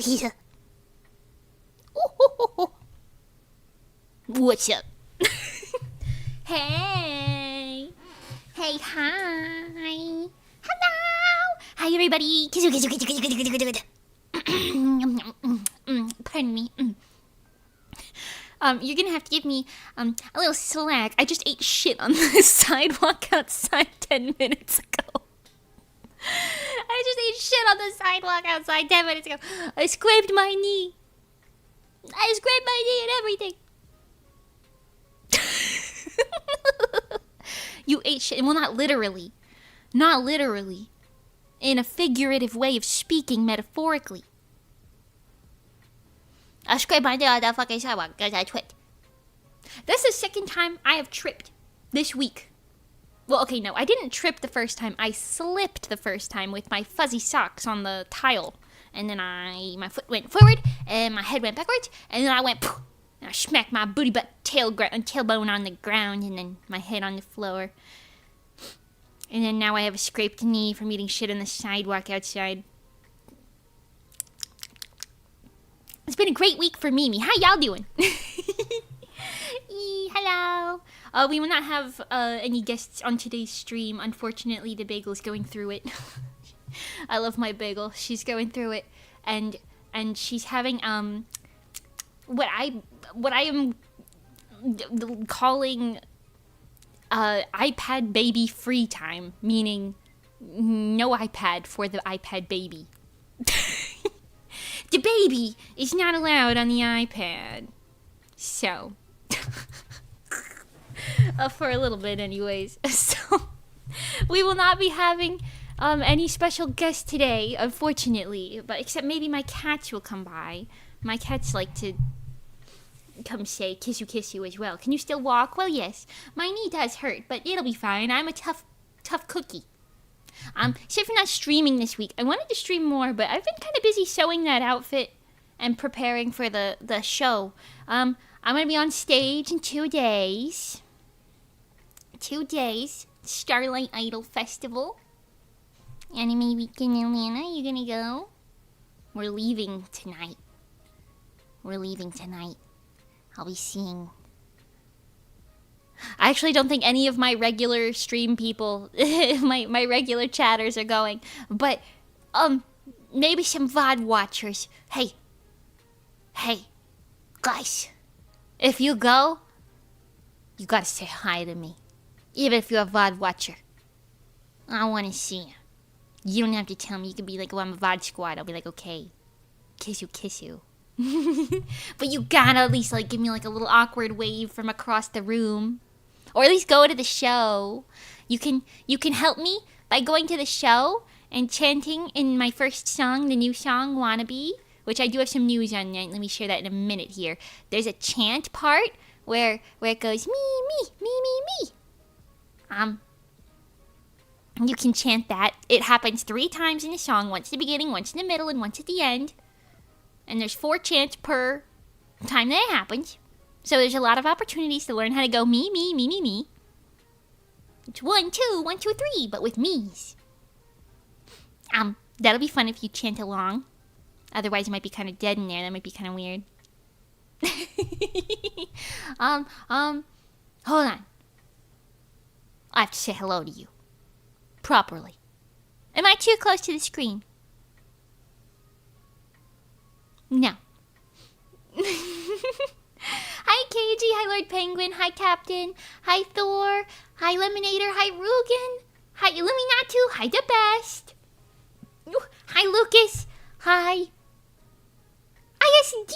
Yeah. Ooh. What's up? Hey. Hey, hi. Hello. Hi, everybody. Pardon me. You're gonna have to give me a little slack. I just ate shit on the sidewalk outside 10 minutes ago. I just ate shit on the sidewalk outside 10 minutes ago. I scraped my knee. I scraped my knee and everything. You ate shit. Well, not literally. Not literally. In a figurative way of speaking, metaphorically. I scraped my knee on the fucking sidewalk because I tripped. That's the second time I have tripped this week. Well, okay, no, I didn't trip the first time. I slipped the first time with my fuzzy socks on the tile. And then my foot went forward, and my head went backwards, and then I went poof, and I smacked my booty butt tailbone on the ground, and then my head on the floor. And then now I have a scraped knee from eating shit on the sidewalk outside. It's been a great week for Mimi. How y'all doing? Hello. We will not have any guests on today's stream. Unfortunately, the bagel's going through it. I love my bagel. She's going through it, and she's having what I am calling iPad baby free time, meaning no iPad for the iPad baby. The baby is not allowed on the iPad, so for a little bit, anyways. So we will not be having any special guests today, unfortunately, but except maybe my cats will come by. My cats like to come say kiss you as well. Can you still walk? Well, yes. My knee does hurt, but it'll be fine. I'm a tough cookie. Except for not streaming this week. I wanted to stream more, but I've been kind of busy sewing that outfit and preparing for the show. I'm gonna be on stage in 2 days. 2 days. Starlight Idol Festival. Anime Week in Atlanta. You gonna go? We're leaving tonight. I'll be seeing. I actually don't think any of my regular stream people, my regular chatters are going. But, maybe some VOD watchers. Hey, guys. If you go, you gotta say hi to me. Even if you're a VOD watcher. I wanna see you. You don't have to tell me. You can be like, oh, I'm a VOD squad. I'll be like, okay. Kiss you. But you gotta at least like give me like a little awkward wave from across the room. Or at least go to the show. You can help me by going to the show and chanting in my first song, the new song, Wannabe. Which I do have some news on that. Let me share that in a minute here. There's a chant part where it goes, me. You can chant that. It happens 3 times in the song. Once at the beginning, once in the middle, and once at the end. And there's 4 chants per time that it happens. So there's a lot of opportunities to learn how to go me. It's 1, 2, 1, 2, 3, but with me's. That'll be fun if you chant along. Otherwise, it might be kind of dead in there. That might be kind of weird. Hold on. I have to say hello to you. Properly. Am I too close to the screen? No. Hi, KG. Hi, Lord Penguin. Hi, Captain. Hi, Thor. Hi, Lemonator. Hi, Rugen. Hi, Illuminatu. Hi, the best. Hi, Lucas. Hi. ISD.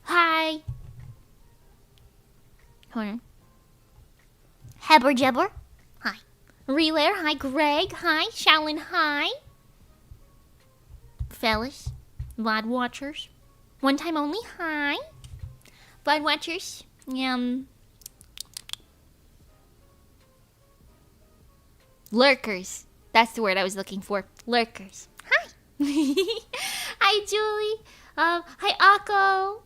Hi. Hold on. Hebber Jebber. Hi. Relayer. Hi, Greg. Hi. Shaolin. Hi. Fellas. VOD watchers. One time only. Hi. VOD watchers. Lurkers. That's the word I was looking for. Lurkers. Hi. Hi, Julie. Hi, Akko.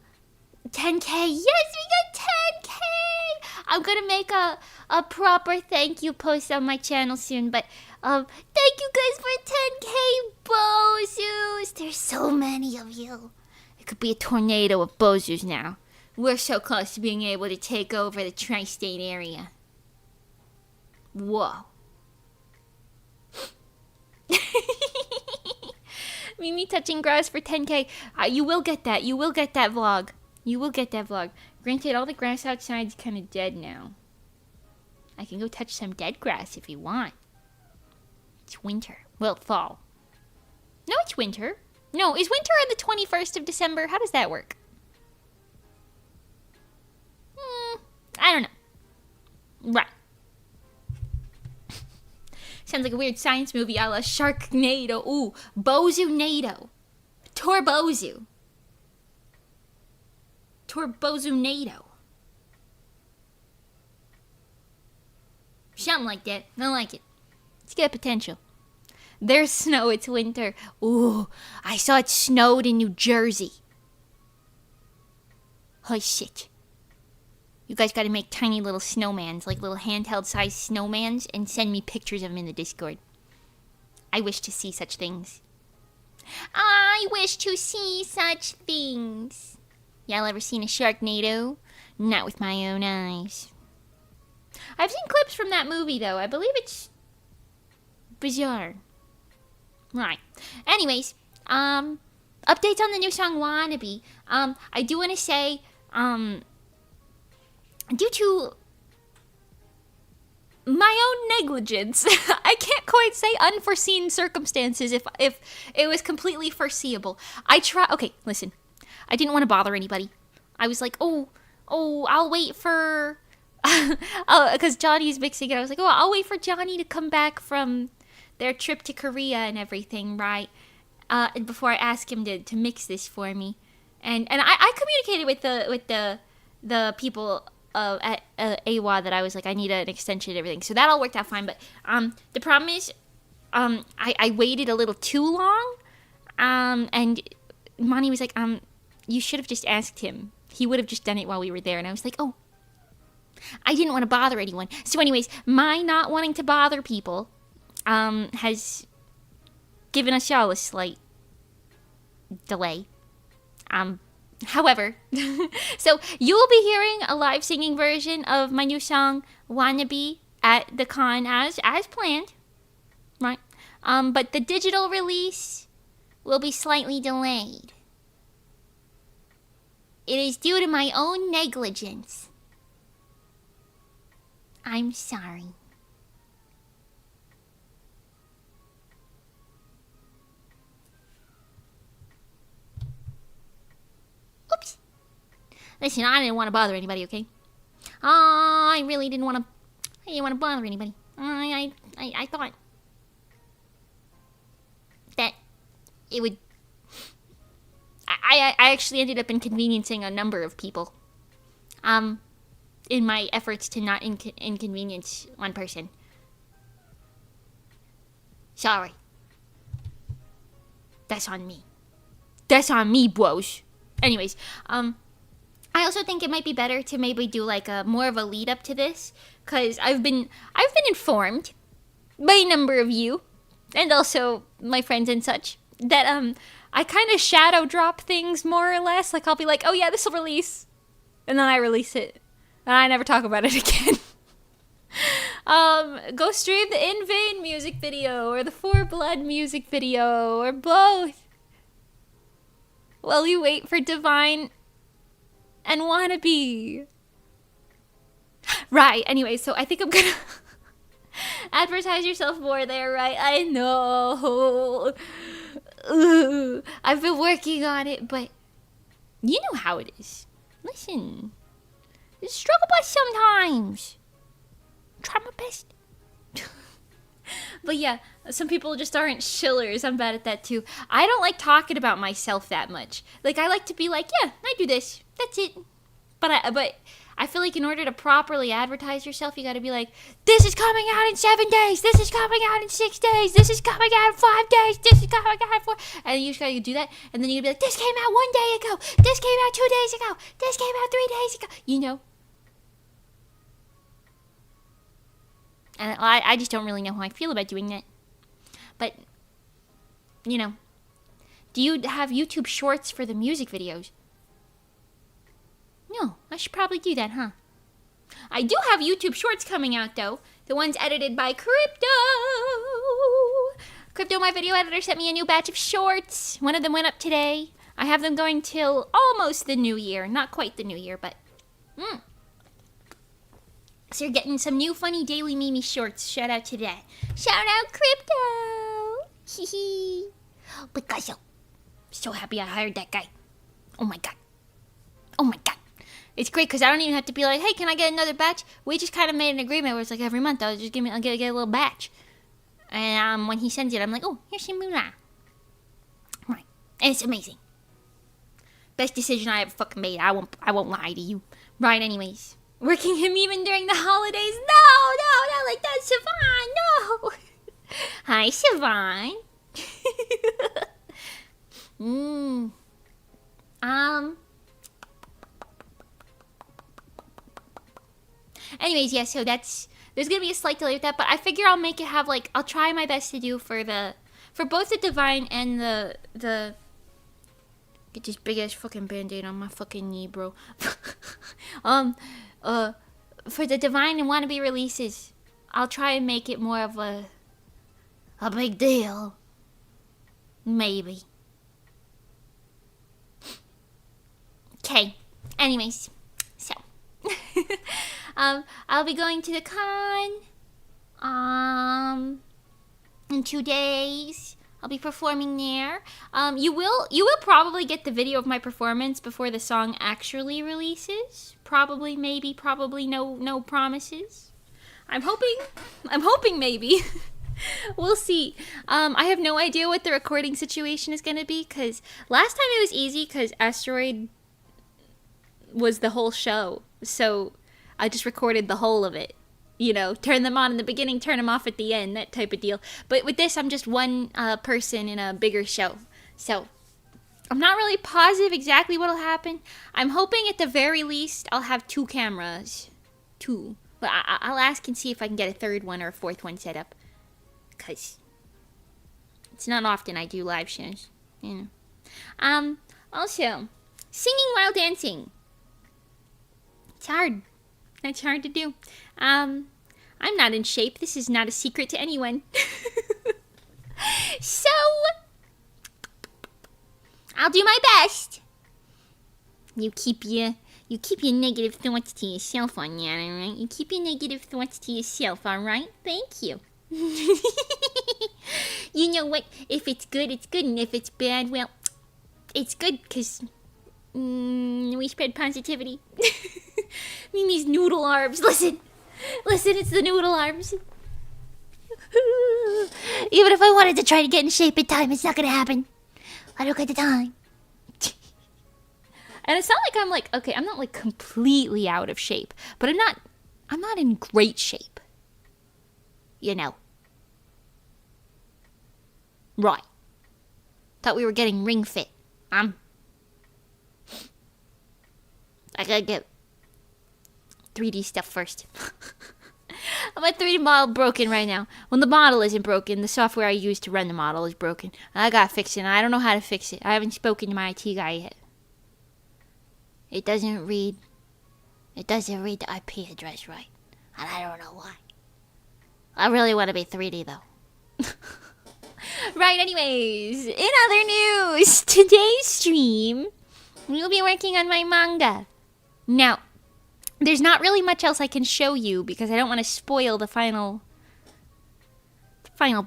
10K. Yes, we got 10K. I'm gonna make a proper thank you post on my channel soon. But thank you guys for 10K Bozus. There's so many of you. It could be a tornado of Bozus now. We're so close to being able to take over the tri-state area. Whoa. Mimi touching grass for 10K. You will get that. You will get that vlog. You will get that vlog. Granted, all the grass outside's kind of dead now. I can go touch some dead grass if you want. It's winter. Well, fall. No, it's winter. No, is winter on the 21st of December? How does that work? I don't know. Right. Sounds like a weird science movie a la Sharknado. Ooh, Bozunado. Torbozu. Torbozunado. Something like that. I like it. It's got potential. There's snow. It's winter. Ooh, I saw it snowed in New Jersey. Oh, shit. You guys gotta make tiny little snowmans, like little handheld-sized snowmans, and send me pictures of them in the Discord. I wish to see such things. I wish to see such things. Y'all ever seen a Sharknado? Not with my own eyes. I've seen clips from that movie, though. I believe it's bizarre. Right. Anyways, updates on the new song Wannabe. I do want to say, due to my own negligence, I can't quite say unforeseen circumstances if it was completely foreseeable. Okay, listen. I didn't want to bother anybody. I was like, I'll wait for, because Johnny's mixing it. I was like, I'll wait for Johnny to come back from their trip to Korea and everything, right? Before I ask him to mix this for me. And I communicated with the people at AWA that I was like, I need an extension and everything. So that all worked out fine. But the problem is, I waited a little too long. And Monty was like, you should have just asked him. He would have just done it while we were there. And I was like, I didn't want to bother anyone. So anyways, my not wanting to bother people has given us y'all a slight delay. However, so you will be hearing a live singing version of my new song Wannabe at the con as planned, right? But the digital release will be slightly delayed. It is due to my own negligence. I'm sorry. Oops. Listen, I didn't want to bother anybody, okay? I really didn't want to. I didn't want to bother anybody. I thought that it would. I actually ended up inconveniencing a number of people. In my efforts to not inconvenience one person. Sorry. That's on me. That's on me, bros. Anyways, I also think it might be better to maybe do like a more of a lead up to this, cause I've been informed by a number of you, and also my friends and such, that I kind of shadow drop things more or less. Like I'll be like, oh yeah, this will release, and then I release it, and I never talk about it again. Go stream the In Vain music video or the For Blood music video or both, while you wait for Divine and Wannabe. Right, anyway, so I think I'm gonna advertise yourself more there, right? I know. Ooh, I've been working on it, but you know how it is. Listen, it's a struggle bus sometimes. Try my best. But yeah, some people just aren't shillers. I'm bad at that too. I don't like talking about myself that much. Like, I like to be like, yeah, I do this. That's it. But I feel like in order to properly advertise yourself, you gotta be like, this is coming out in 7 days. This is coming out in 6 days. This is coming out in 5 days. This is coming out in 4. And you just gotta do that. And then you gotta be like, this came out 1 day ago. This came out 2 days ago. This came out 3 days ago. You know? And I just don't really know how I feel about doing that. But, you know, do you have YouTube Shorts for the music videos? No, I should probably do that, huh? I do have YouTube Shorts coming out, though. The ones edited by Crypto. Crypto, my video editor, sent me a new batch of shorts. One of them went up today. I have them going till almost the new year. Not quite the new year, but... So you're getting some new funny daily meme shorts. Shout out to that. Shout out Crypto! Hee Picasso. So happy I hired that guy. Oh my god. Oh my god. It's great because I don't even have to be like, hey, can I get another batch? We just kind of made an agreement where it's like every month I'll get a little batch. And when he sends it, I'm like, oh, here's some moolah. Right. And it's amazing. Best decision I ever fucking made. I won't lie to you. Right, anyways. Working him even during the holidays. No, not like that, SIvan. No. Hi, SIvan. Anyways, yeah, so there's gonna be a slight delay with that, but I figure I'll make it have, like, I'll try my best to do for both the Divine and the get this big ass fucking band-aid on my fucking knee, bro. For the Divine and Wannabe releases, I'll try and make it more of a big deal. Maybe. Okay. Anyways, so I'll be going to the con in 2 days. I'll be performing there. You will probably get the video of my performance before the song actually releases. Probably, maybe, probably, no promises. I'm hoping maybe. We'll see. I have no idea what the recording situation is going to be, because last time it was easy because Asteroid was the whole show. So I just recorded the whole of it. You know, turn them on in the beginning, turn them off at the end, that type of deal. But with this, I'm just one person in a bigger show. So I'm not really positive exactly what'll happen. I'm hoping at the very least I'll have 2 cameras. 2. But I'll ask and see if I can get a third one or a fourth one set up. Because it's not often I do live shows. You know. Also, singing while dancing. It's hard. That's hard to do. I'm not in shape. This is not a secret to anyone. So, I'll do my best. You keep your negative thoughts to yourself on that, alright? You keep your negative thoughts to yourself, alright? Thank you. You know what? If it's good, it's good. And if it's bad, well, it's good because we spread positivity. I mean, these noodle arms. Listen, it's the noodle arms. Even if I wanted to try to get in shape in time, it's not gonna happen. I don't get the time. And it's not like I'm like, okay, I'm not like completely out of shape, but I'm not in great shape. You know. Right. Thought we were getting ring fit. I gotta get 3D stuff first. My 3D model broken right now. When the model isn't broken, the software I use to run the model is broken. I gotta fix it, and I don't know how to fix it. I haven't spoken to my IT guy yet. It doesn't read the IP address right. And I don't know why. I really want to be 3D, though. Right, anyways. In other news, today's stream, we'll be working on my manga. Now, there's not really much else I can show you because I don't want to spoil the final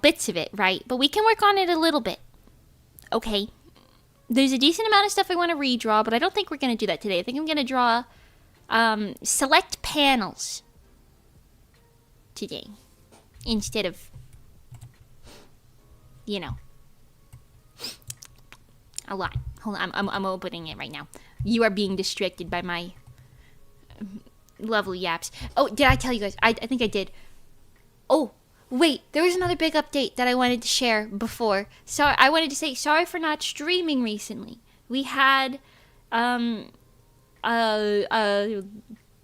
bits of it, right? But we can work on it a little bit. Okay. There's a decent amount of stuff I want to redraw, but I don't think we're going to do that today. I think I'm going to draw select panels today instead of, you know, a lot. Hold on, I'm opening it right now. You are being distracted by my lovely yaps. Oh, did I tell you guys? I think I did. Oh, wait, there was another big update that I wanted to share before. So I wanted to say sorry for not streaming recently. We had a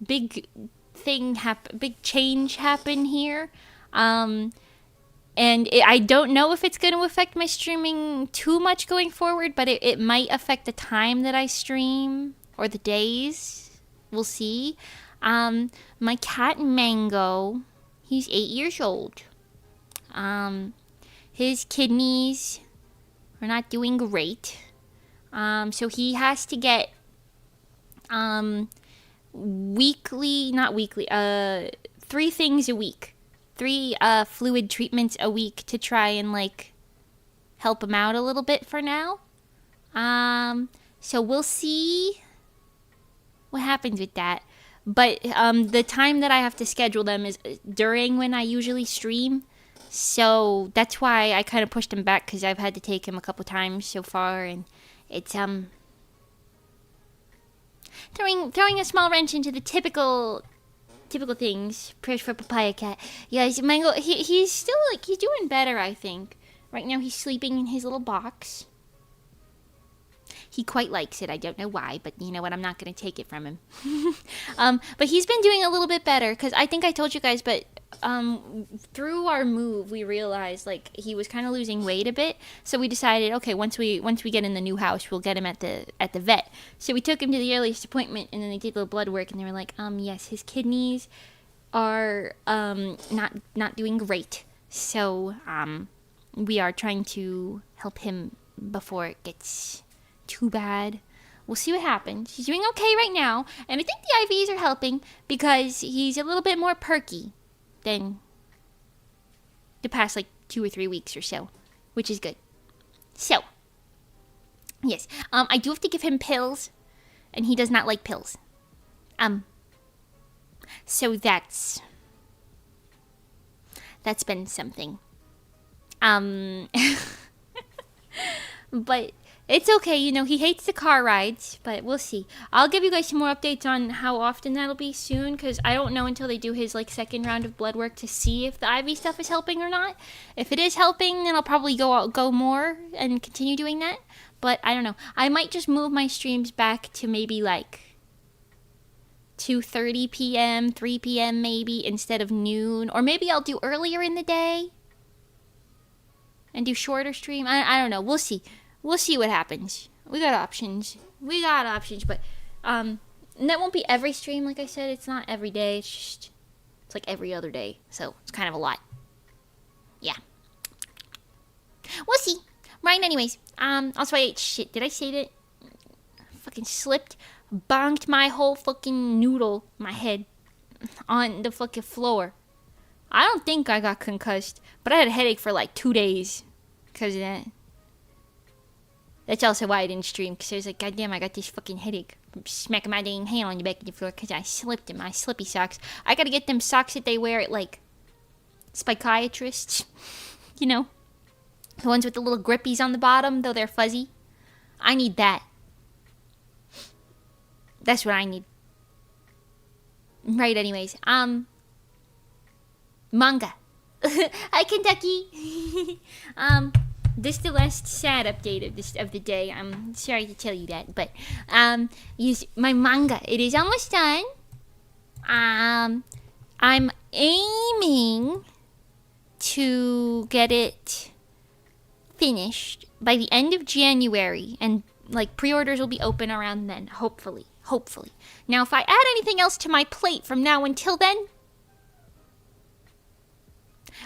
big thing big change happen here. I don't know if it's going to affect my streaming too much going forward, but it might affect the time that I stream or the days. We'll see. My cat Mango, he's 8 years old. His kidneys are not doing great. So he has to get not weekly, 3 things a week. 3 fluid treatments a week to try and like help him out a little bit for now. So we'll see what happens with that. But the time that I have to schedule them is during when I usually stream. So that's why I kind of pushed him back, because I've had to take him a couple times so far, and it's throwing a small wrench into the typical things. Prayers for Papaya Cat. Yeah, Mango. He's still he's doing better, I think. Right now he's sleeping in his little box. He quite likes it. I don't know why, but you know what? I'm not going to take it from him. But he's been doing a little bit better, because I think I told you guys, but through our move, we realized like he was kind of losing weight a bit. So we decided, okay, once we get in the new house, we'll get him at the vet. So we took him to the earliest appointment, and then they did a little blood work, and they were like, yes, his kidneys are not doing great. So we are trying to help him before it gets too bad. We'll see what happens. He's doing okay right now, and I think the IVs are helping because he's a little bit more perky than the past like 2 or 3 weeks or so, which is good. So, yes, I do have to give him pills, and he does not like pills. So that's been something. But it's okay, you know, he hates the car rides, but we'll see. I'll give you guys some more updates on how often that'll be soon, because I don't know until they do his, like, second round of blood work to see if the IV stuff is helping or not. If it is helping, then I'll probably go more and continue doing that, but I don't know. I might just move my streams back to maybe, like, 2:30 p.m., 3 p.m. maybe, instead of noon, or maybe I'll do earlier in the day and do shorter stream. I don't know. We'll see. We'll see what happens. We got options, but and that won't be every stream, like I said. It's not every day. It's like every other day. So it's kind of a lot. Yeah. We'll see. Right, anyways. Also I ate shit. Did I say that? Fucking slipped, bonked my whole fucking noodle, my head, on the fucking floor. I don't think I got concussed, but I had a headache for like 2 days because of that. That's also why I didn't stream, because I was like, God damn, I got this fucking headache from smacking my dang hand on the back of the floor because I slipped in my slippy socks. I gotta get them socks that they wear at, like, psychiatrists. You know? The ones with the little grippies on the bottom, though they're fuzzy. I need that. That's what I need. Right, anyways. Manga. Hi, Kentucky. This is the last sad update of the day. I'm sorry to tell you that, but yes, my manga, it is almost done. I'm aiming to get it finished by the end of January, and like pre-orders will be open around then, hopefully. Now, if I add anything else to my plate from now until then,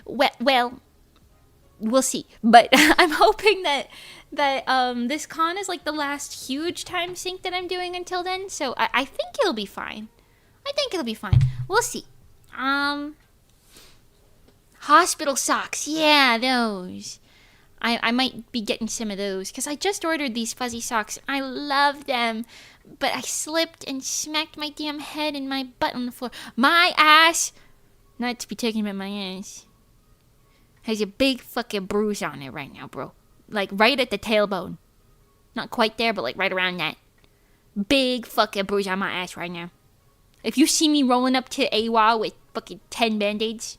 well, we'll see. But I'm hoping that this con is like the last huge time sink that I'm doing until then. So I think it'll be fine. We'll see. Hospital socks. Yeah, those. I might be getting some of those, because I just ordered these fuzzy socks. I love them. But I slipped and smacked my damn head and my butt on the floor. My ass, not to be talking about my ass, has a big fucking bruise on it right now, bro. Like, right at the tailbone. Not quite there, but, like, right around that. Big fucking bruise on my ass right now. If you see me rolling up to AWA with fucking 10 Band-Aids,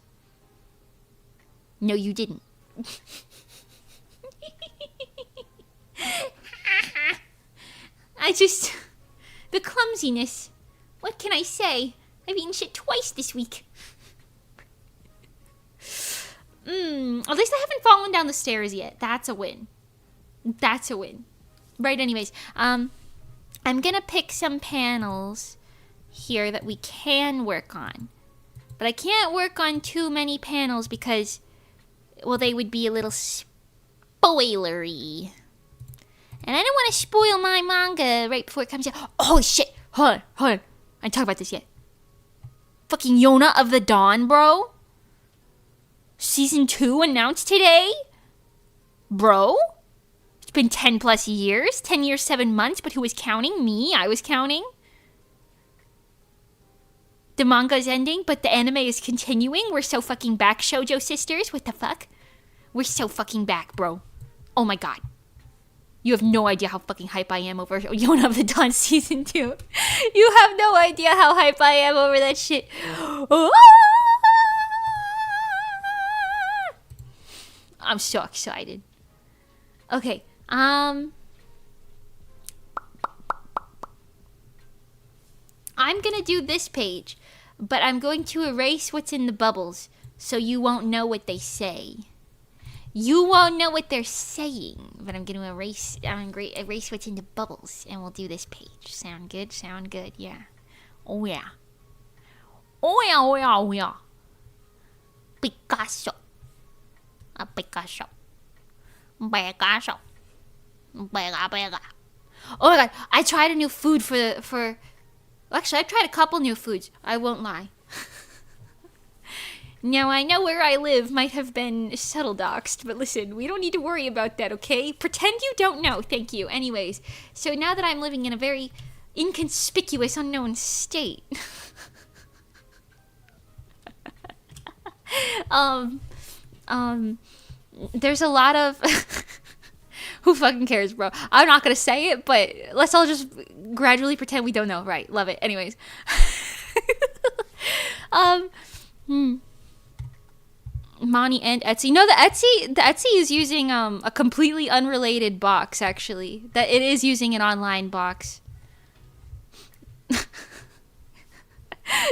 no, you didn't. The clumsiness. What can I say? I've eaten shit twice this week. At least I haven't fallen down the stairs yet. That's a win. That's a win. Right, anyways. I'm gonna pick some panels here that we can work on. But I can't work on too many panels because, well, they would be a little spoilery. And I don't want to spoil my manga right before it comes out. Oh, shit. Hold on. I didn't talk about this yet. Fucking Yona of the Dawn, bro. Season 2 announced today? Bro? It's been 10 plus years. 10 years, 7 months. But who was counting? Me? I was counting. The manga is ending, but the anime is continuing. We're so fucking back, shoujo sisters. What the fuck? We're so fucking back, bro. Oh my god. You have no idea how fucking hype I am over Yona of the Dawn Season 2. You have no idea how hype I am over that shit. I'm so excited. Okay, I'm gonna do this page, but I'm going to erase what's in the bubbles so you won't know what they say. You won't know what they're saying, but I'm gonna erase what's in the bubbles, and we'll do this page. Sound good? Sound good? Yeah. Oh yeah. Oh yeah, oh yeah, oh yeah. Picasso. A Picasso. Picasso. Bega. Oh my god, I tried a new food for actually, I tried a couple new foods. I won't lie. Now, I know where I live might have been subtle doxed, but listen, we don't need to worry about that, okay? Pretend you don't know, thank you. Anyways, so now that I'm living in a very inconspicuous, unknown state, there's a lot of... Who fucking cares, bro? I'm not gonna say it, but let's all just gradually pretend we don't know. Right, love it. Anyways. Moni and Etsy. No, the Etsy is using a completely unrelated box, actually. That it is using an online box.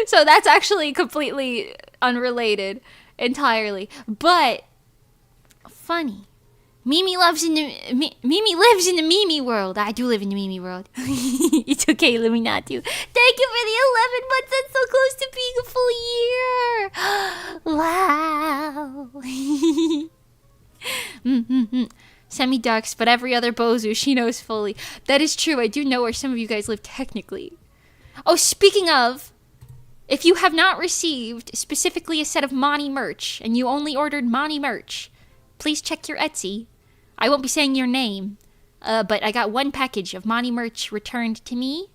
So that's actually completely unrelated entirely. But funny. Mimi lives in the Mimi world. I do live in the Mimi world. It's okay, Illuminati. Thank you for the 11 months. That's so close to being a full year. Wow. Semi-ducks, but every other bozu, she knows fully. That is true. I do know where some of you guys live technically. Oh, speaking of, if you have not received specifically a set of Moni merch, and you only ordered Moni merch, please check your Etsy. I won't be saying your name, but I got one package of Moni merch returned to me.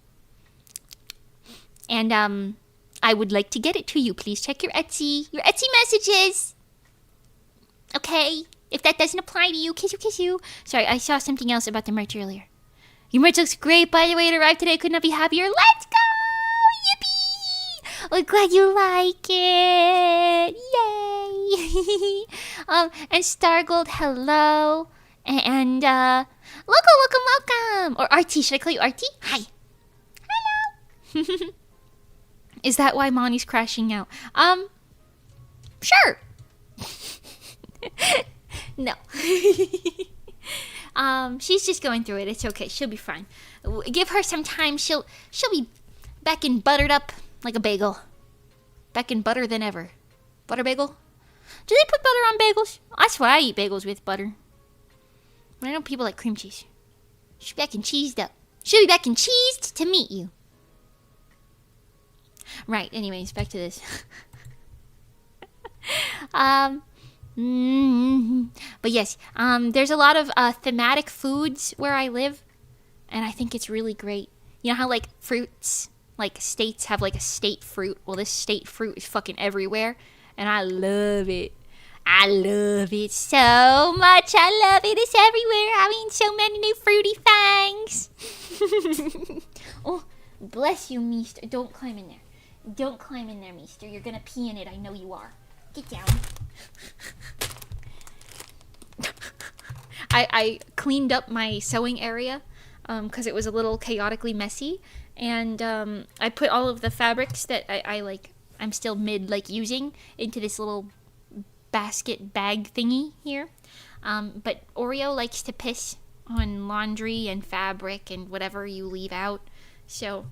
And I would like to get it to you. Please check your Etsy messages. Okay? If that doesn't apply to you, kiss you. Sorry, I saw something else about the merch earlier. Your merch looks great. By the way, it arrived today. Could not be happier. Let's go! Yippee! We're glad you like it. Yay! And Stargold, hello. And welcome. Or RT, should I call you RT? Hi. Hello. Is that why Moni's crashing out? Sure. No. She's just going through it. It's okay. She'll be fine. Give her some time. She'll be back and buttered up like a bagel. Back in butter than ever. Butter bagel? Do they put butter on bagels? That's why I eat bagels with butter. But I know people like cream cheese. She'll be back and cheesed up. She'll be back and cheesed to meet you. Right, anyways, back to this. But yes, there's a lot of thematic foods where I live. And I think it's really great. You know how, like, fruits, like, states have, like, a state fruit? Well, this state fruit is fucking everywhere. And I love it. I love it so much. I love it. It's everywhere. I mean, so many new fruity things. Oh, bless you, Meester. Don't climb in there. Don't climb in there, Meester. You're gonna pee in it. I know you are. Get down. I cleaned up my sewing area because it was a little chaotically messy. And I put all of the fabrics that I'm still using into this little basket bag thingy here. But Oreo likes to piss on laundry and fabric and whatever you leave out. So,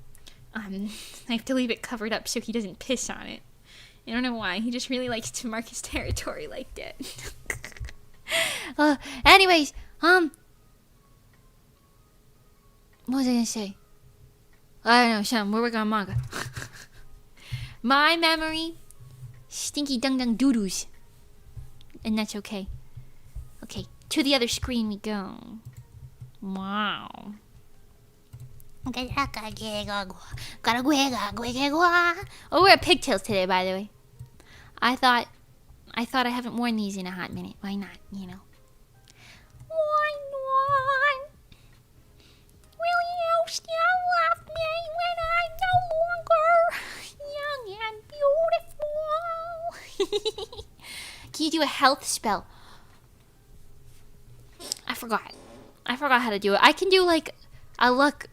I have to leave it covered up so he doesn't piss on it. I don't know why. He just really likes to mark his territory like that. Anyways, what was I gonna say? I don't know, something. We're working on manga. My memory, stinky dung dung doo-doos. And that's okay. Okay, to the other screen we go. Wow. Oh, we're at pigtails today, by the way. I thought I haven't worn these in a hot minute. Why not, you know? Why not? Will you still love me when I'm no longer young and beautiful? Can you do a health spell? I forgot how to do it. I can do like a luck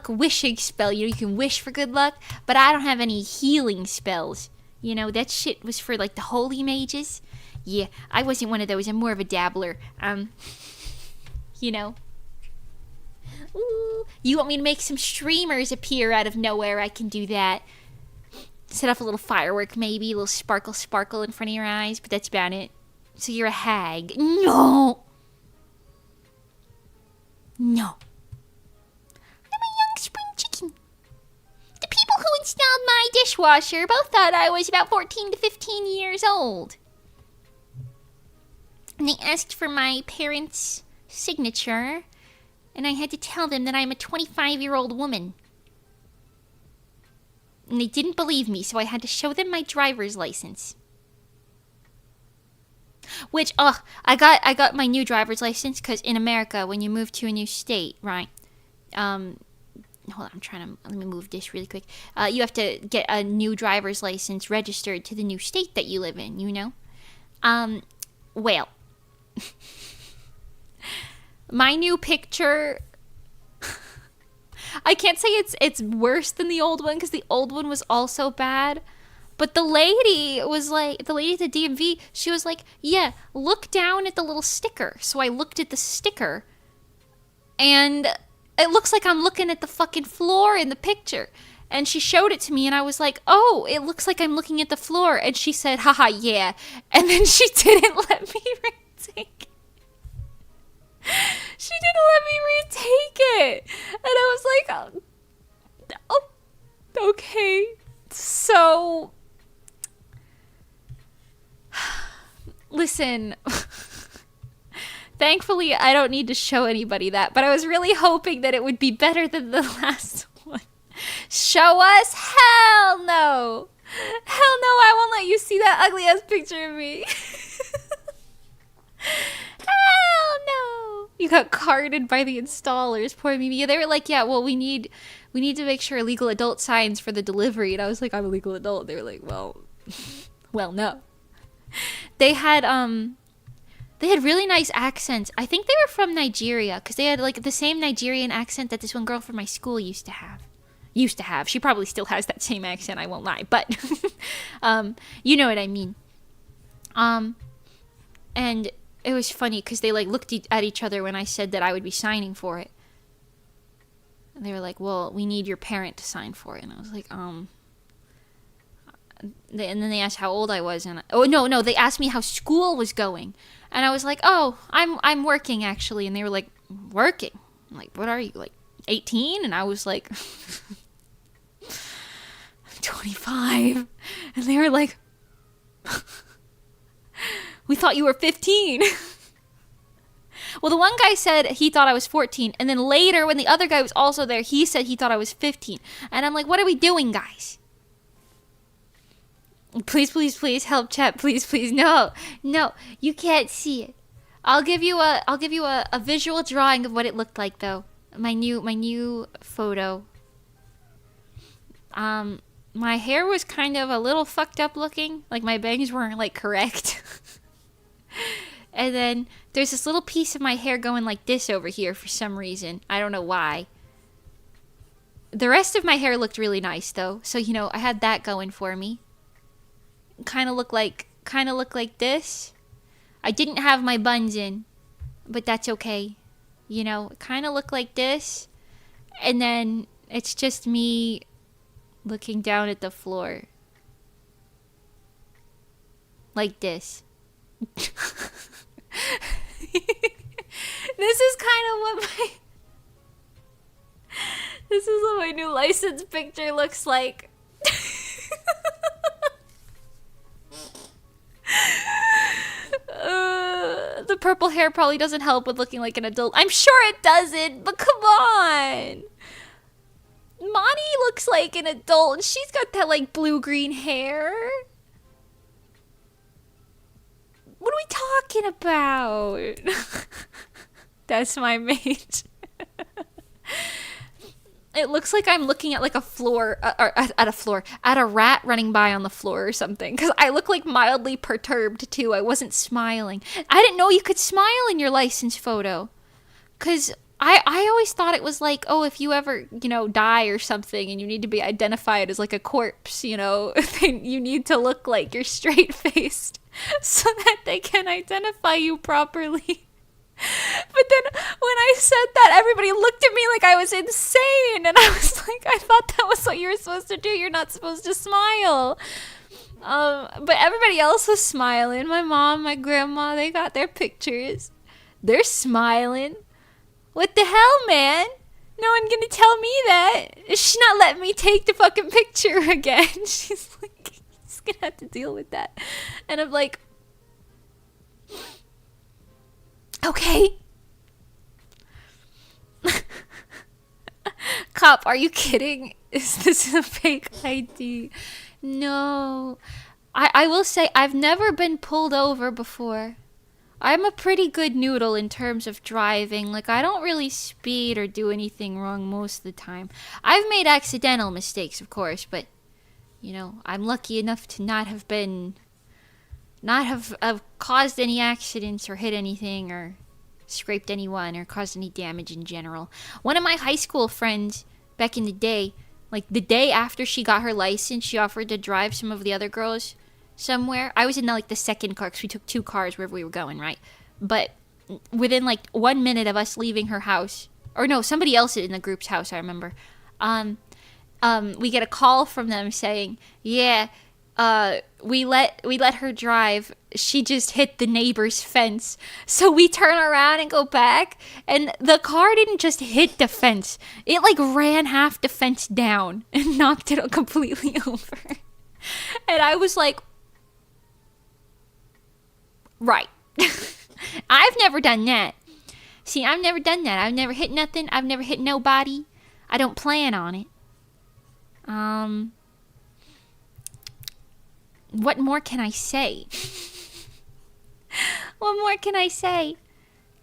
wishing spell. You know, you can wish for good luck, but I don't have any healing spells. You know, that shit was for like the holy mages. Yeah, I wasn't one of those. I'm more of a dabbler. You know. Ooh, you want me to make some streamers appear out of nowhere? I can do that. Set off a little firework, maybe a little sparkle in front of your eyes, but that's about it. So you're a hag. No. No. I'm a young spring chicken. The people who installed my dishwasher both thought I was about 14 to 15 years old. And they asked for my parents' signature, and I had to tell them that I'm a 25-year-old woman. And they didn't believe me, so I had to show them my driver's license. Which, I got my new driver's license because in America, when you move to a new state, right? Hold on, let me move this really quick. You have to get a new driver's license registered to the new state that you live in, you know? Well, my new picture, I can't say it's worse than the old one because the old one was also bad. But the lady at the DMV, she was like, yeah, look down at the little sticker. So I looked at the sticker, and it looks like I'm looking at the fucking floor in the picture. And she showed it to me, and I was like, oh, it looks like I'm looking at the floor. And she said, haha, yeah. And then she didn't let me retake it. She didn't let me retake it. And I was like, oh, okay. So, listen, thankfully I don't need to show anybody that, but I was really hoping that it would be better than the last one. Show us? Hell no. Hell no, I won't let you see that ugly ass picture of me. Hell no. You got carded by the installers, poor Mimi. They were like, yeah, well, we need to make sure legal adult signs for the delivery. And I was like, I'm a legal adult. They were like, well, no. They had really nice accents. I think they were from Nigeria because they had like the same Nigerian accent that this one girl from my school used to have. She probably still has that same accent, I won't lie, but you know what I mean. And it was funny because they like looked at each other when I said that I would be signing for it. And they were like, well, we need your parent to sign for it. And I was like, and then they asked how old I was, and they asked me how school was going. And I was like, oh, I'm working actually. And they were like, working? I'm like, what are you, like 18? And I was like, I'm 25. And they were like, we thought you were 15. Well, the one guy said he thought I was 14. And then later, when the other guy was also there, he said he thought I was 15. And I'm like, what are we doing, guys? Please, please, please, help chat. Please, please. No, you can't see it. I'll give you a visual drawing of what it looked like, though. My new photo. My hair was kind of a little fucked up looking. Like, my bangs weren't, like, correct. And then there's this little piece of my hair going like this over here for some reason. I don't know why. The rest of my hair looked really nice, though. So, you know, I had that going for me. Kind of look like this. I didn't have my buns in, but that's okay. You know, it kind of looked like this. And then it's just me looking down at the floor. Like this. This is kind of what my... This is what my new license picture looks like. The purple hair probably doesn't help with looking like an adult. I'm sure it doesn't, but come on. Monty looks like an adult. She's got that like blue-green hair. What are we talking about? That's my mage. It looks like I'm looking at like a floor, or at a rat running by on the floor or something. Because I look like mildly perturbed too. I wasn't smiling. I didn't know you could smile in your license photo. Because I always thought it was like, oh, if you ever, you know, die or something and you need to be identified as like a corpse, you know, then you need to look like you're straight-faced so that they can identify you properly. But then when I said that, everybody looked at me like I was insane. And I was like, I thought that was what you were supposed to do. You're not supposed to smile. But everybody else was smiling. My mom, my grandma, they got their pictures. They're smiling. What the hell, man? No one gonna tell me that. She's not letting me take the fucking picture again. She's like, she's gonna have to deal with that. And I'm like, okay. Cop, are you kidding? Is this a fake ID? No. I will say, I've never been pulled over before. I'm a pretty good noodle in terms of driving. Like, I don't really speed or do anything wrong most of the time. I've made accidental mistakes, of course, but, you know, I'm lucky enough to not have caused any accidents or hit anything or scraped anyone or caused any damage in general. One of my high school friends back in the day, like the day after she got her license, she offered to drive some of the other girls somewhere. I was in like the second car because we took 2 cars wherever we were going, right? But within like 1 minute of us leaving her house, or no, somebody else in the group's house, I remember, we get a call from them saying, yeah, we let her drive. She just hit the neighbor's fence. So we turn around and go back, and the car didn't just hit the fence. It like ran half the fence down and knocked it completely over. And I was like, right. I've never done that. See, I've never done that. I've never hit nothing. I've never hit nobody. I don't plan on it. What more can I say? What more can I say?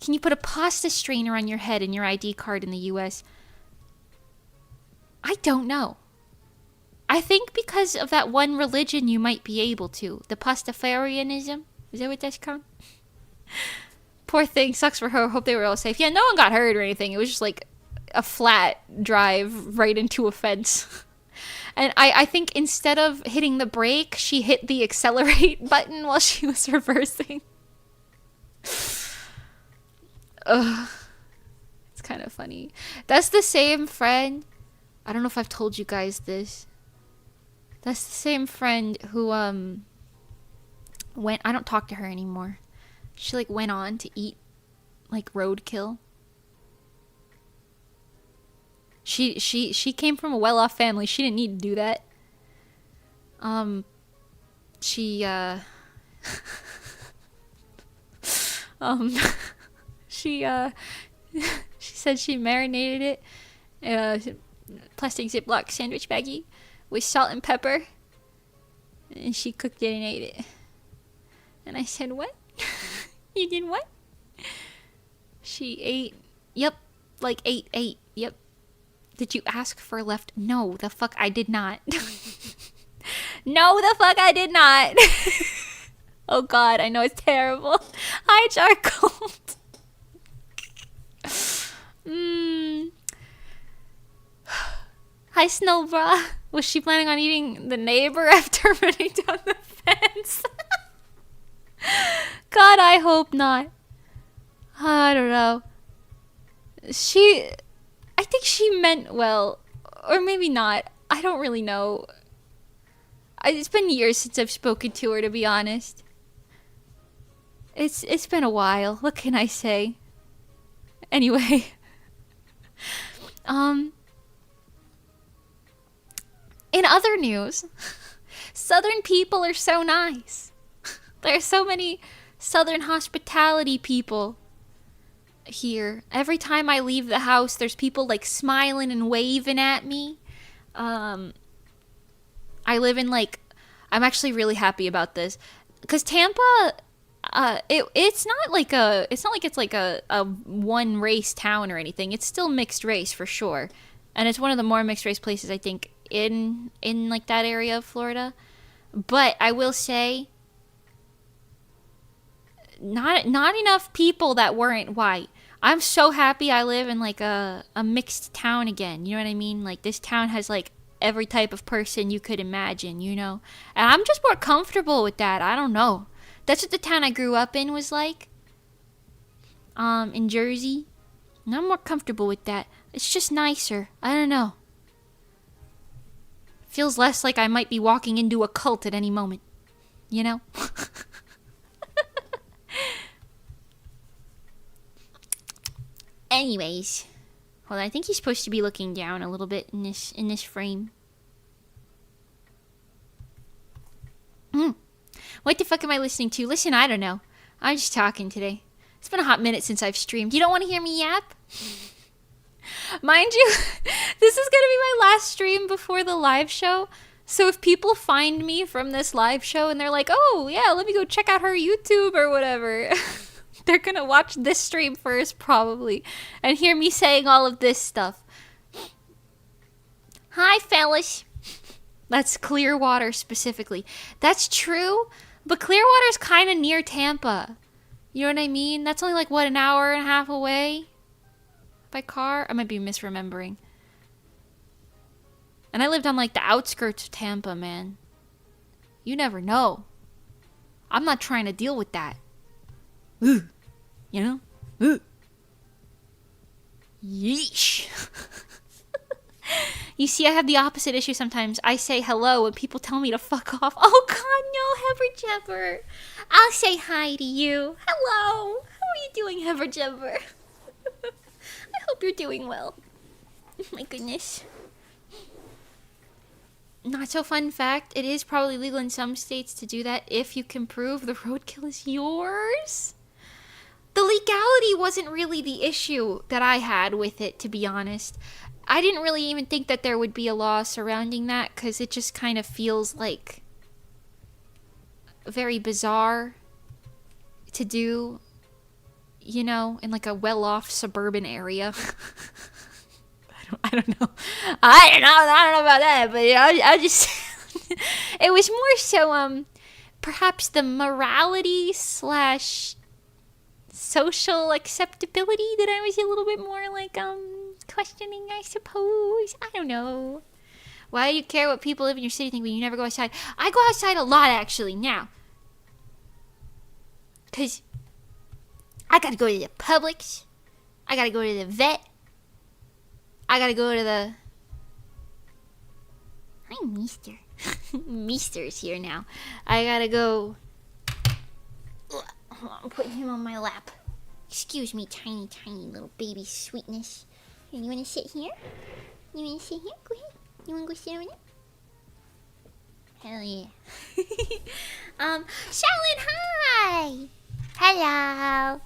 Can you put a pasta strainer on your head in your ID card in the US? I don't know. I think because of that one religion you might be able to. The Pastafarianism? Is that what that's called? Poor thing. Sucks for her. Hope they were all safe. Yeah, no one got hurt or anything. It was just like a flat drive right into a fence. And I think instead of hitting the brake, she hit the accelerate button while she was reversing. Ugh. It's kind of funny. That's the same friend. I don't know if I've told you guys this. That's the same friend who, I don't talk to her anymore. She, like, went on to eat, like, roadkill. She came from a well-off family. She didn't need to do that. She said she marinated it in a plastic Ziploc sandwich baggie with salt and pepper, and she cooked it and ate it. And I said, what? You did what? She ate, yep, like ate, yep. Did you ask for left? No, the fuck I did not. No, the fuck I did not. Oh god, I know it's terrible. Hi, Charcoal. Hi, Snowbra. Was she planning on eating the neighbor after running down the fence? God, I hope not. I don't know. I think she meant well, or maybe not. I don't really know. It's been years since I've spoken to her, to be honest. It's been a while. What can I say? Anyway, in other news, Southern people are so nice. There are so many Southern hospitality people here. Every time I leave the house, there's people like smiling and waving at me. I live in like, I'm actually really happy about this because Tampa, it's not like it's like a one race town or anything. It's still mixed race for sure, and it's one of the more mixed race places I think in like that area of Florida. But I will say, not enough people that weren't white. I'm so happy I live in like a mixed town again. You know what I mean? Like this town has like every type of person you could imagine, you know? And I'm just more comfortable with that. I don't know. That's what the town I grew up in was like. In Jersey. And I'm more comfortable with that. It's just nicer. I don't know. Feels less like I might be walking into a cult at any moment. You know? Anyways, hold on, I think he's supposed to be looking down a little bit in this frame. What the fuck am I listening to? Listen, I don't know. I'm just talking today. It's been a hot minute since I've streamed. You don't want to hear me yap? Mind you, this is gonna be my last stream before the live show. So if people find me from this live show and they're like, oh yeah, let me go check out her YouTube or whatever. They're gonna watch this stream first, probably, and hear me saying all of this stuff. Hi, fellas. That's Clearwater specifically. That's true, but Clearwater's kind of near Tampa. You know what I mean? That's only like, what, an hour and a half away? By car? I might be misremembering. And I lived on like the outskirts of Tampa, man. You never know. I'm not trying to deal with that. Ooh. You know? Ooh. Yeesh. You see, I have the opposite issue sometimes. I say hello and people tell me to fuck off. Oh god, no, Heverjebber. I'll say hi to you. Hello. How are you doing, Heverjebber? I hope you're doing well. My goodness. Not so fun fact, it is probably legal in some states to do that if you can prove the roadkill is yours. The legality wasn't really the issue that I had with it, to be honest. I didn't really even think that there would be a law surrounding that, because it just kind of feels like very bizarre to do, you know, in like a well-off suburban area. I don't know. I don't know about that, but I just it was more so perhaps the morality / social acceptability that I was a little bit more like questioning, I suppose. I don't know. Why do you care what people live in your city think when you never go outside? I go outside a lot actually now. Cause I gotta go to the Publix. I gotta go to the vet. I gotta go to the... Hi, Meester. Meester is here now. I gotta go... I'm putting him on my lap. Excuse me, tiny, tiny little baby sweetness. Here, you wanna sit here? You wanna sit here? Go ahead. You wanna go sit over there? Hell yeah. Shaolin, hi! Hello!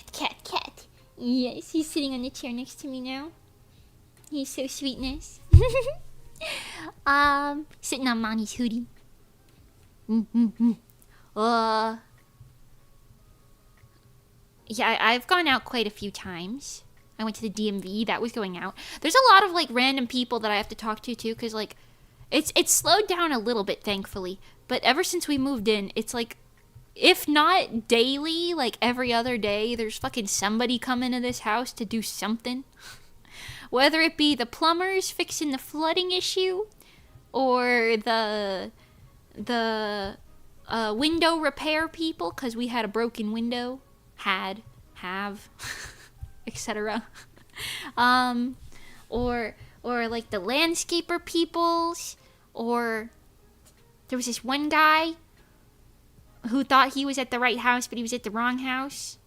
Cat. Yes, he's sitting on the chair next to me now. He's so sweetness. Sitting on Mommy's hoodie. Yeah, I've gone out quite a few times. I went to the DMV. That was going out. There's a lot of like random people that I have to talk to too, because like it's slowed down a little bit, thankfully. But ever since we moved in, it's like, if not daily, like every other day, there's fucking somebody coming to this house to do something. Whether it be the plumbers fixing the flooding issue, or the window repair people, because we had a broken window. Have, etc. Or like the landscaper peoples, or there was this one guy who thought he was at the right house, but he was at the wrong house.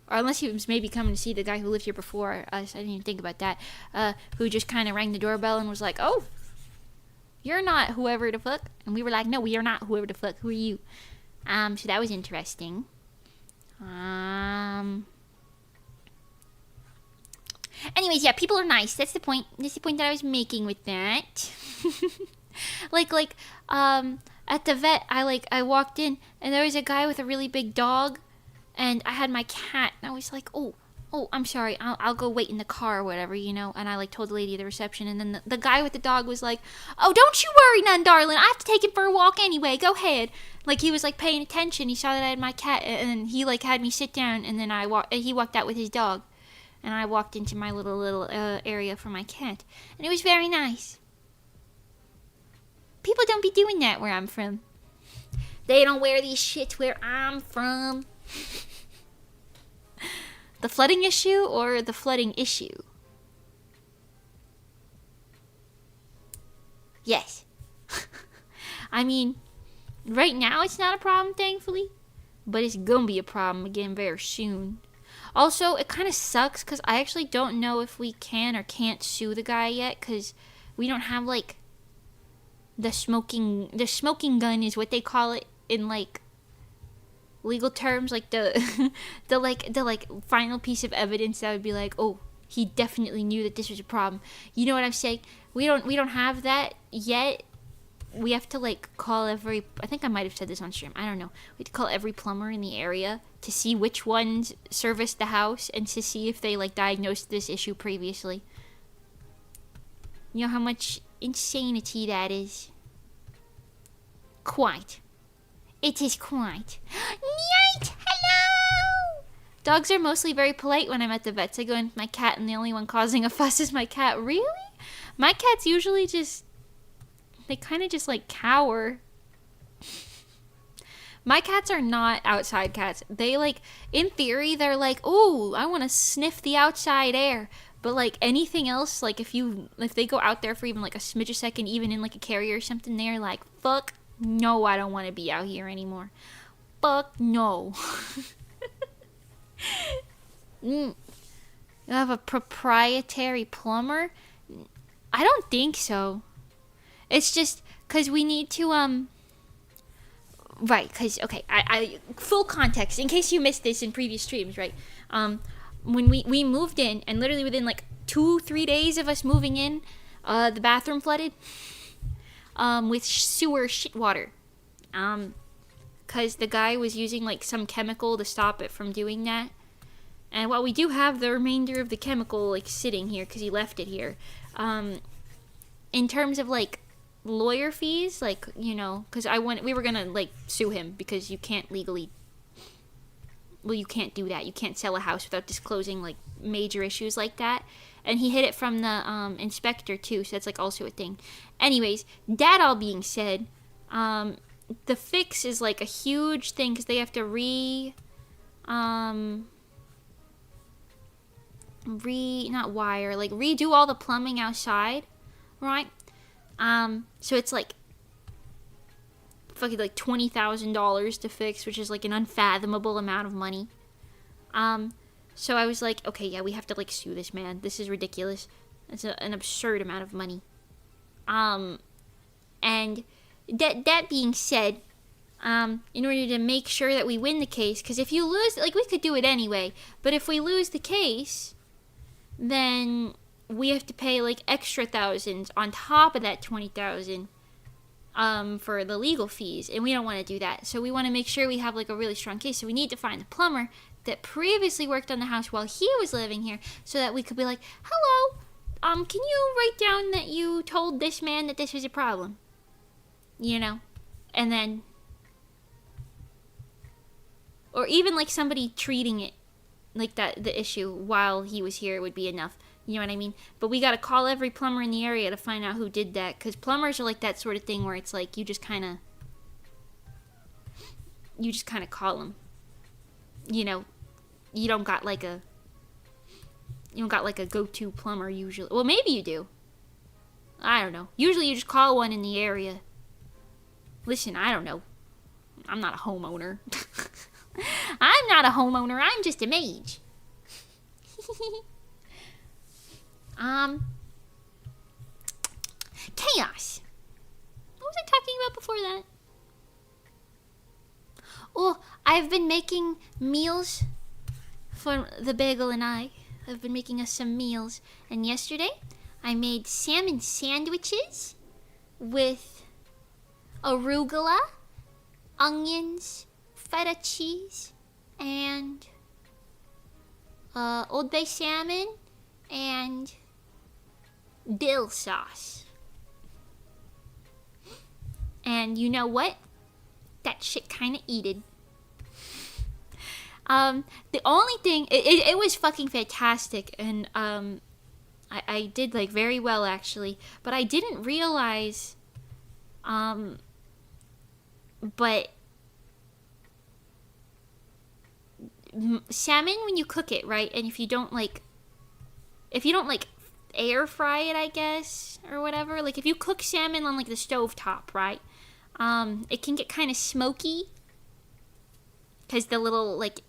Or unless he was maybe coming to see the guy who lived here before us. I didn't even think about that. Who just kind of rang the doorbell and was like, oh, you're not whoever the fuck. And we were like, no, we are not whoever the fuck. Who are you? So that was interesting. Anyways, yeah, people are nice. That's the point. That's the point that I was making with that. At the vet, I walked in and there was a guy with a really big dog, and I had my cat, and I was like, oh, I'm sorry, I'll go wait in the car or whatever, you know. And I like told the lady at the reception, and then the guy with the dog was like, oh, don't you worry none, darling. I have to take him for a walk anyway. Go ahead. Like, he was like paying attention. He saw that I had my cat, and he like had me sit down, and then he walked out with his dog, and I walked into my little area for my cat, and it was very nice. People don't be doing that where I'm from. They don't wear these shits where I'm from. The flooding issue or the flooding issue? Yes. I mean, right now it's not a problem, thankfully. But it's gonna be a problem again very soon. Also, it kind of sucks because I actually don't know if we can or can't sue the guy yet, because we don't have like the smoking gun is what they call it in like legal terms, like the final piece of evidence that would be like, oh, he definitely knew that this was a problem. You know what I'm saying? We don't have that yet. We have to like call every, I think I might have said this on stream, I don't know. We have to call every plumber in the area to see which ones serviced the house and to see if they like diagnosed this issue previously. You know how much insanity that is? Quite. It is quite. Night! Hello! Dogs are mostly very polite when I'm at the vets. I go in with my cat and the only one causing a fuss is my cat. Really? My cats usually just, they kind of just like cower. My cats are not outside cats. They like, in theory, they're like, ooh, I want to sniff the outside air. But like anything else, like if they go out there for even like a smidge a second, even in like a carrier or something, they're like, fuck no, I don't want to be out here anymore. Fuck no. You have a proprietary plumber? I don't think so. It's just because we need to, right, because, okay, I full context, in case you missed this in previous streams, right? When we moved in, and literally within like 2-3 days of us moving in, the bathroom flooded with sewer shit water. Because the guy was using like some chemical to stop it from doing that. And while we do have the remainder of the chemical like sitting here because he left it here, in terms of like lawyer fees, like, you know, because we were gonna like sue him because you can't legally, well, you can't do that. You can't sell a house without disclosing like major issues like that. And he hid it from the inspector too, so that's like also a thing. Anyways, that all being said, the fix is like a huge thing because they have to redo all the plumbing outside, right? So it's like fucking like $20,000 to fix, which is like an unfathomable amount of money. So I was like, okay, yeah, we have to like sue this man. This is ridiculous. It's an absurd amount of money. And that being said, in order to make sure that we win the case, because if you lose, like, we could do it anyway, but if we lose the case, then we have to pay like extra thousands on top of that 20,000 for the legal fees, and we don't want to do that. So we want to make sure we have like a really strong case. So we need to find the plumber that previously worked on the house while he was living here, so that we could be like, hello, can you write down that you told this man that this was a problem, you know? And then, or even like somebody treating it like that, the issue while he was here would be enough. You know what I mean? But we gotta call every plumber in the area to find out who did that, because plumbers are like that sort of thing where it's like you just kind of, you just kind of call them. You know, you don't got like a go-to plumber usually. Well, maybe you do. I don't know. Usually you just call one in the area. Listen, I don't know. I'm not a homeowner. I'm not a homeowner. I'm just a mage. Chaos. What was I talking about before that? Oh, I've been making meals for the bagel and I. I've been making us some meals. And yesterday, I made salmon sandwiches with arugula, onions, feta cheese, and Old Bay salmon, and dill sauce. And you know what? That shit kind of eated. The only thing, it was fucking fantastic, and I did like very well actually, but I didn't realize, but salmon, when you cook it, right, and if you don't like air fry it, I guess, or whatever, like if you cook salmon on like the stove top, right, it can get kind of smoky, because the little, like,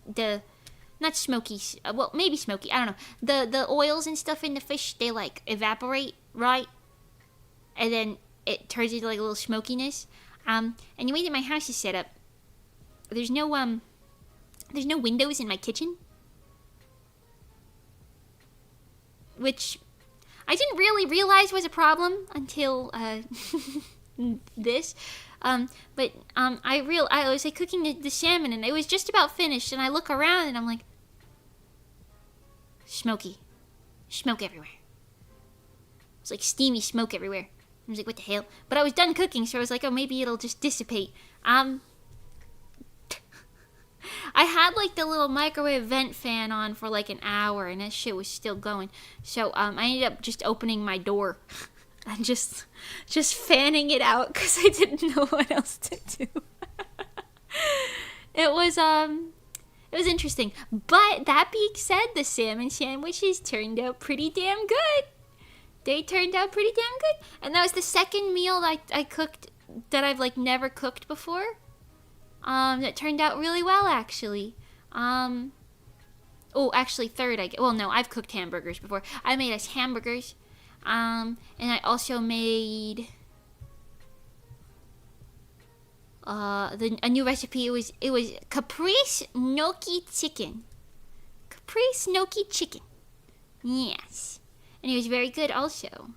not smoky, well, maybe smoky, I don't know, the oils and stuff in the fish, they like evaporate, right, and then it turns into like a little smokiness. And the way that my house is set up, there's no windows in my kitchen, which I didn't really realize was a problem until this. But I was like cooking the salmon, and it was just about finished, and I look around and I'm like, smoke everywhere. It's like steamy smoke everywhere. I was like, what the hell? But I was done cooking, so I was like, oh, maybe it'll just dissipate. I had like the little microwave vent fan on for like an hour, and that shit was still going. So I ended up just opening my door and just fanning it out because I didn't know what else to do. It was interesting. But that being said, the salmon sandwiches turned out pretty damn good. They turned out pretty damn good. And that was the second meal that I cooked that I've like never cooked before. That turned out really well actually. Actually third, I've cooked hamburgers before. I made us hamburgers. And I also made a new recipe. It was caprese gnocchi chicken. Caprese gnocchi chicken. Yes. And it was very good also.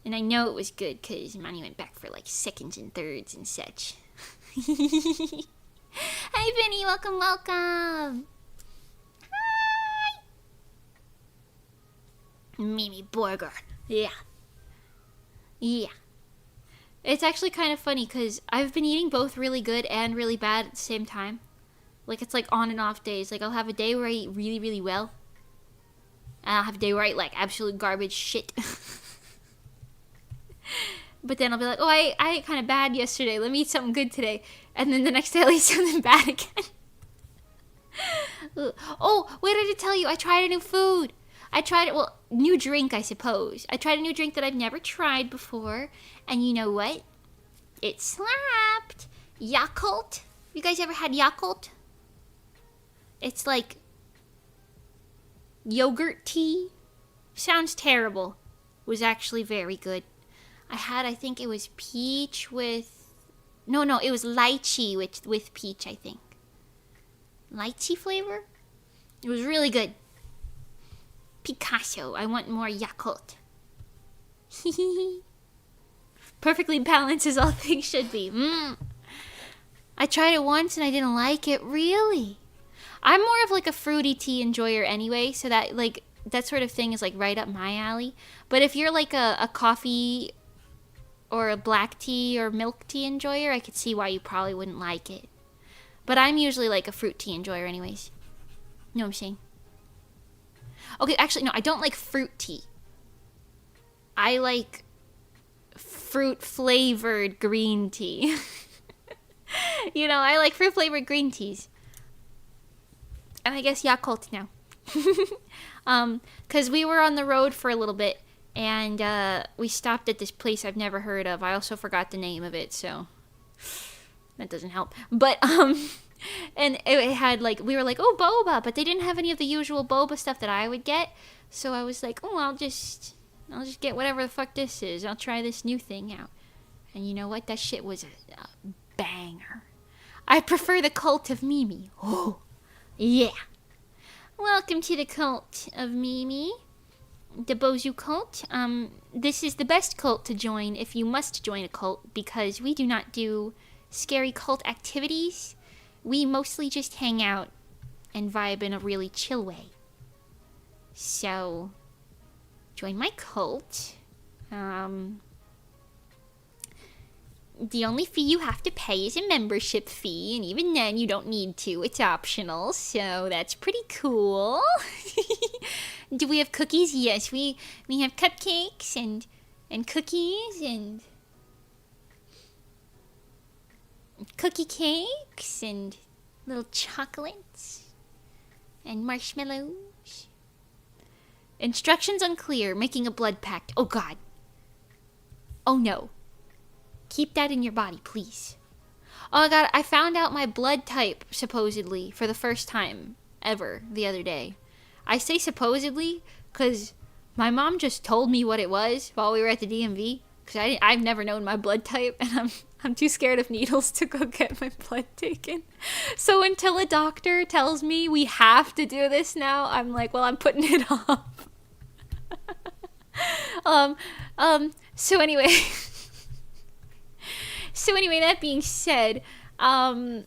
And I know it was good because Manny went back for like seconds and thirds and such. Hi Vinny, welcome. Hi. Mimi Burger. Yeah. It's actually kind of funny because I've been eating both really good and really bad at the same time. Like it's like on and off days. Like I'll have a day where I eat really, really well. And I'll have a day where I eat like absolute garbage shit. But then I'll be like, oh, I ate kind of bad yesterday. Let me eat something good today. And then the next day I'll eat something bad again. Oh, wait, I did tell you. I tried a new food. New drink, I suppose. I tried a new drink that I've never tried before. And you know what? It slapped. Yakult. You guys ever had Yakult? It's like yogurt tea. Sounds terrible. Was actually very good. I think it was peach with... No, it was lychee with peach, I think. Lychee flavor? It was really good. Picasso, I want more Yakult. Perfectly balanced as all things should be. I tried it once and I didn't like it, really. I'm more of like a fruity tea enjoyer anyway, so that like that sort of thing is like right up my alley. But if you're like a coffee or a black tea or milk tea enjoyer, I could see why you probably wouldn't like it. But I'm usually like a fruit tea enjoyer anyways. You know what I'm saying? Okay, actually, no, I don't like fruit tea. I like fruit-flavored green tea. You know, I like fruit flavored green teas. And I guess Yakult now. Because we were on the road for a little bit, and we stopped at this place I've never heard of. I also forgot the name of it, so that doesn't help. But and it had like, we were like, oh, boba, but they didn't have any of the usual boba stuff that I would get. So I was like, oh, I'll just get whatever the fuck this is. I'll try this new thing out. And you know what? That shit was a banger. I prefer the cult of Mimi. Oh, yeah. Welcome to the cult of Mimi. The Bozu cult. This is the best cult to join if you must join a cult, because we do not do scary cult activities. We mostly just hang out and vibe in a really chill way. So, join my cult. The only fee you have to pay is a membership fee, and even then you don't need to. It's optional, so that's pretty cool. Do we have cookies? Yes, we have cupcakes and cookies and cookie cakes and little chocolates and marshmallows. Instructions unclear. Making a blood pact. Oh god. Oh no. Keep that in your body, please. Oh my god, I found out my blood type, supposedly, for the first time ever the other day. I say supposedly because my mom just told me what it was while we were at the DMV. Because I've never known my blood type, and I'm too scared of needles to go get my blood taken. So until a doctor tells me we have to do this now, I'm like, well, I'm putting it off. So anyway... So anyway, that being said, what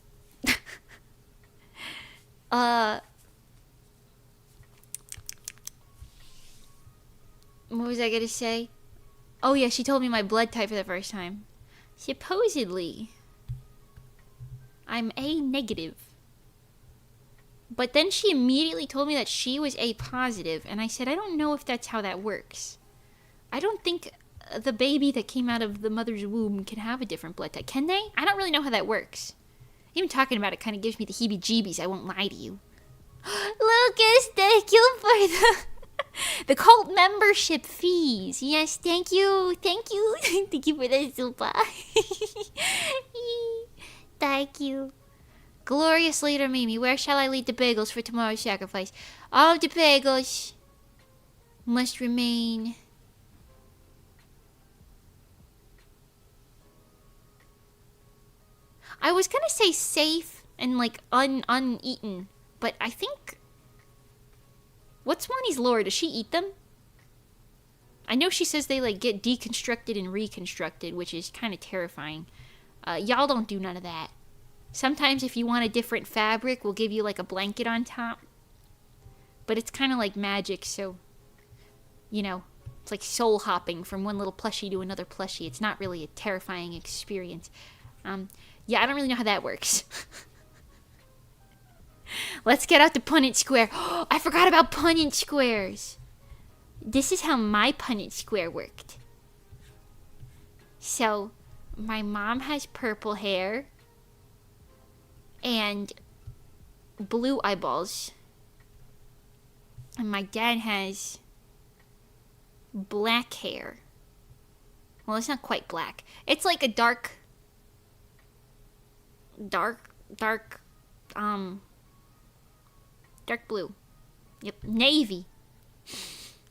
was I gonna say? Oh yeah, she told me my blood type for the first time. Supposedly, I'm A negative. But then she immediately told me that she was A positive, and I said, I don't know if that's how that works. I don't think the baby that came out of the mother's womb can have a different blood type. Can they? I don't really know how that works. Even talking about it kind of gives me the heebie-jeebies, I won't lie to you. Lucas, thank you for the cult membership fees. Yes, thank you. Thank you. Thank you for the super. Thank you. Glorious leader Mimi, where shall I lead the bagels for tomorrow's sacrifice? All the bagels must remain... I was gonna say safe and like uneaten, but I think... What's Swanee's lore? Does she eat them? I know she says they like get deconstructed and reconstructed, which is kind of terrifying. Y'all don't do none of that. Sometimes if you want a different fabric, we'll give you like a blanket on top. But it's kind of like magic, so... You know, it's like soul hopping from one little plushie to another plushie. It's not really a terrifying experience. Yeah, I don't really know how that works. Let's get out the Punnett square. Oh, I forgot about Punnett squares. This is how my Punnett square worked. So, my mom has purple hair and blue eyeballs. And my dad has black hair. Well, it's not quite black. It's like a dark blue. Yep, navy.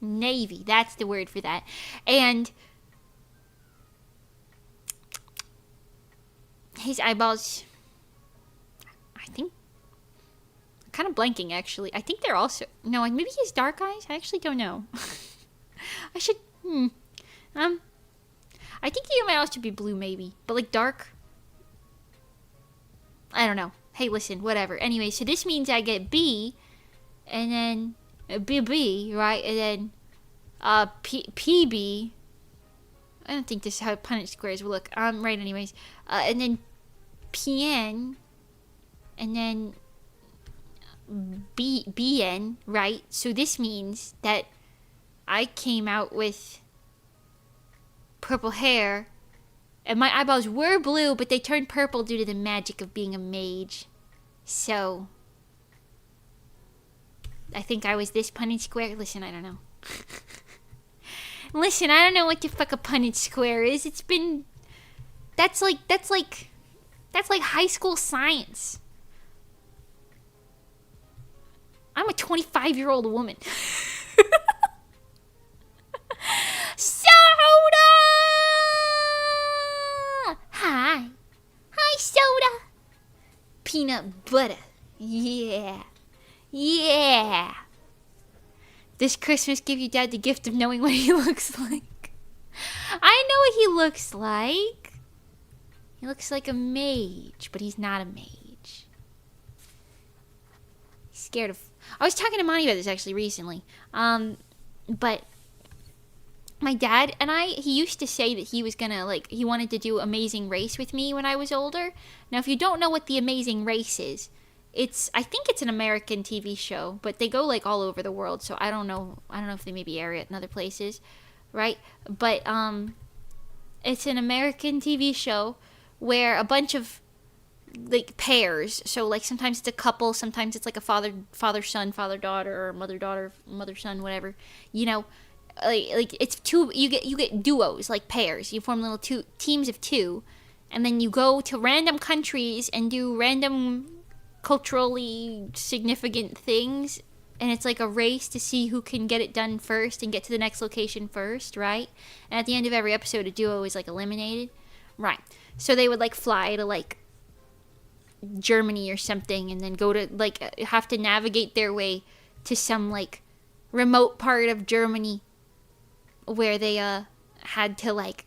Navy, that's the word for that. And his eyeballs, I think, kind of blanking actually. I think they're also, no, maybe he has dark eyes? I actually don't know. I should, I think he might also be blue maybe, but like dark. I don't know. Hey, listen, whatever. Anyway, so this means I get B, and then BB, right? And then PB. I don't think this is how Punnett squares will look. Right, anyways. And then PN, and then BN, right? So this means that I came out with purple hair And my eyeballs were blue, but they turned purple due to the magic of being a mage. So, I think I was this Punnett Square. Listen, I don't know. Listen, I don't know what the fuck a Punnett Square is. It's been... That's like high school science. I'm a 25-year-old woman. Soda! Hi. Hi, soda. Peanut butter. Yeah. Yeah. This Christmas, give your dad the gift of knowing what he looks like. I know what he looks like. He looks like a mage, but he's not a mage. He's scared of... I was talking to Monty about this actually recently. But my dad and he used to say that he was gonna, like, he wanted to do Amazing Race with me when I was older. Now, if you don't know what the Amazing Race is, I think it's an American TV show, but they go, like, all over the world, so I don't know if they maybe air it in other places, right? But, it's an American TV show where a bunch of, like, pairs, so, like, sometimes it's a couple, sometimes it's, like, a father-son, father-daughter, or mother-daughter, mother-son, whatever, you know, like it's two, you get duos, like pairs, you form little teams of two, and then you go to random countries and do random culturally significant things, and it's like a race to see who can get it done first and get to the next location first, right? And at the end of every episode, a duo is, like, eliminated, right? So they would, like, fly to, like, Germany or something, and then go to, like, have to navigate their way to some, like, remote part of Germany where they had to, like,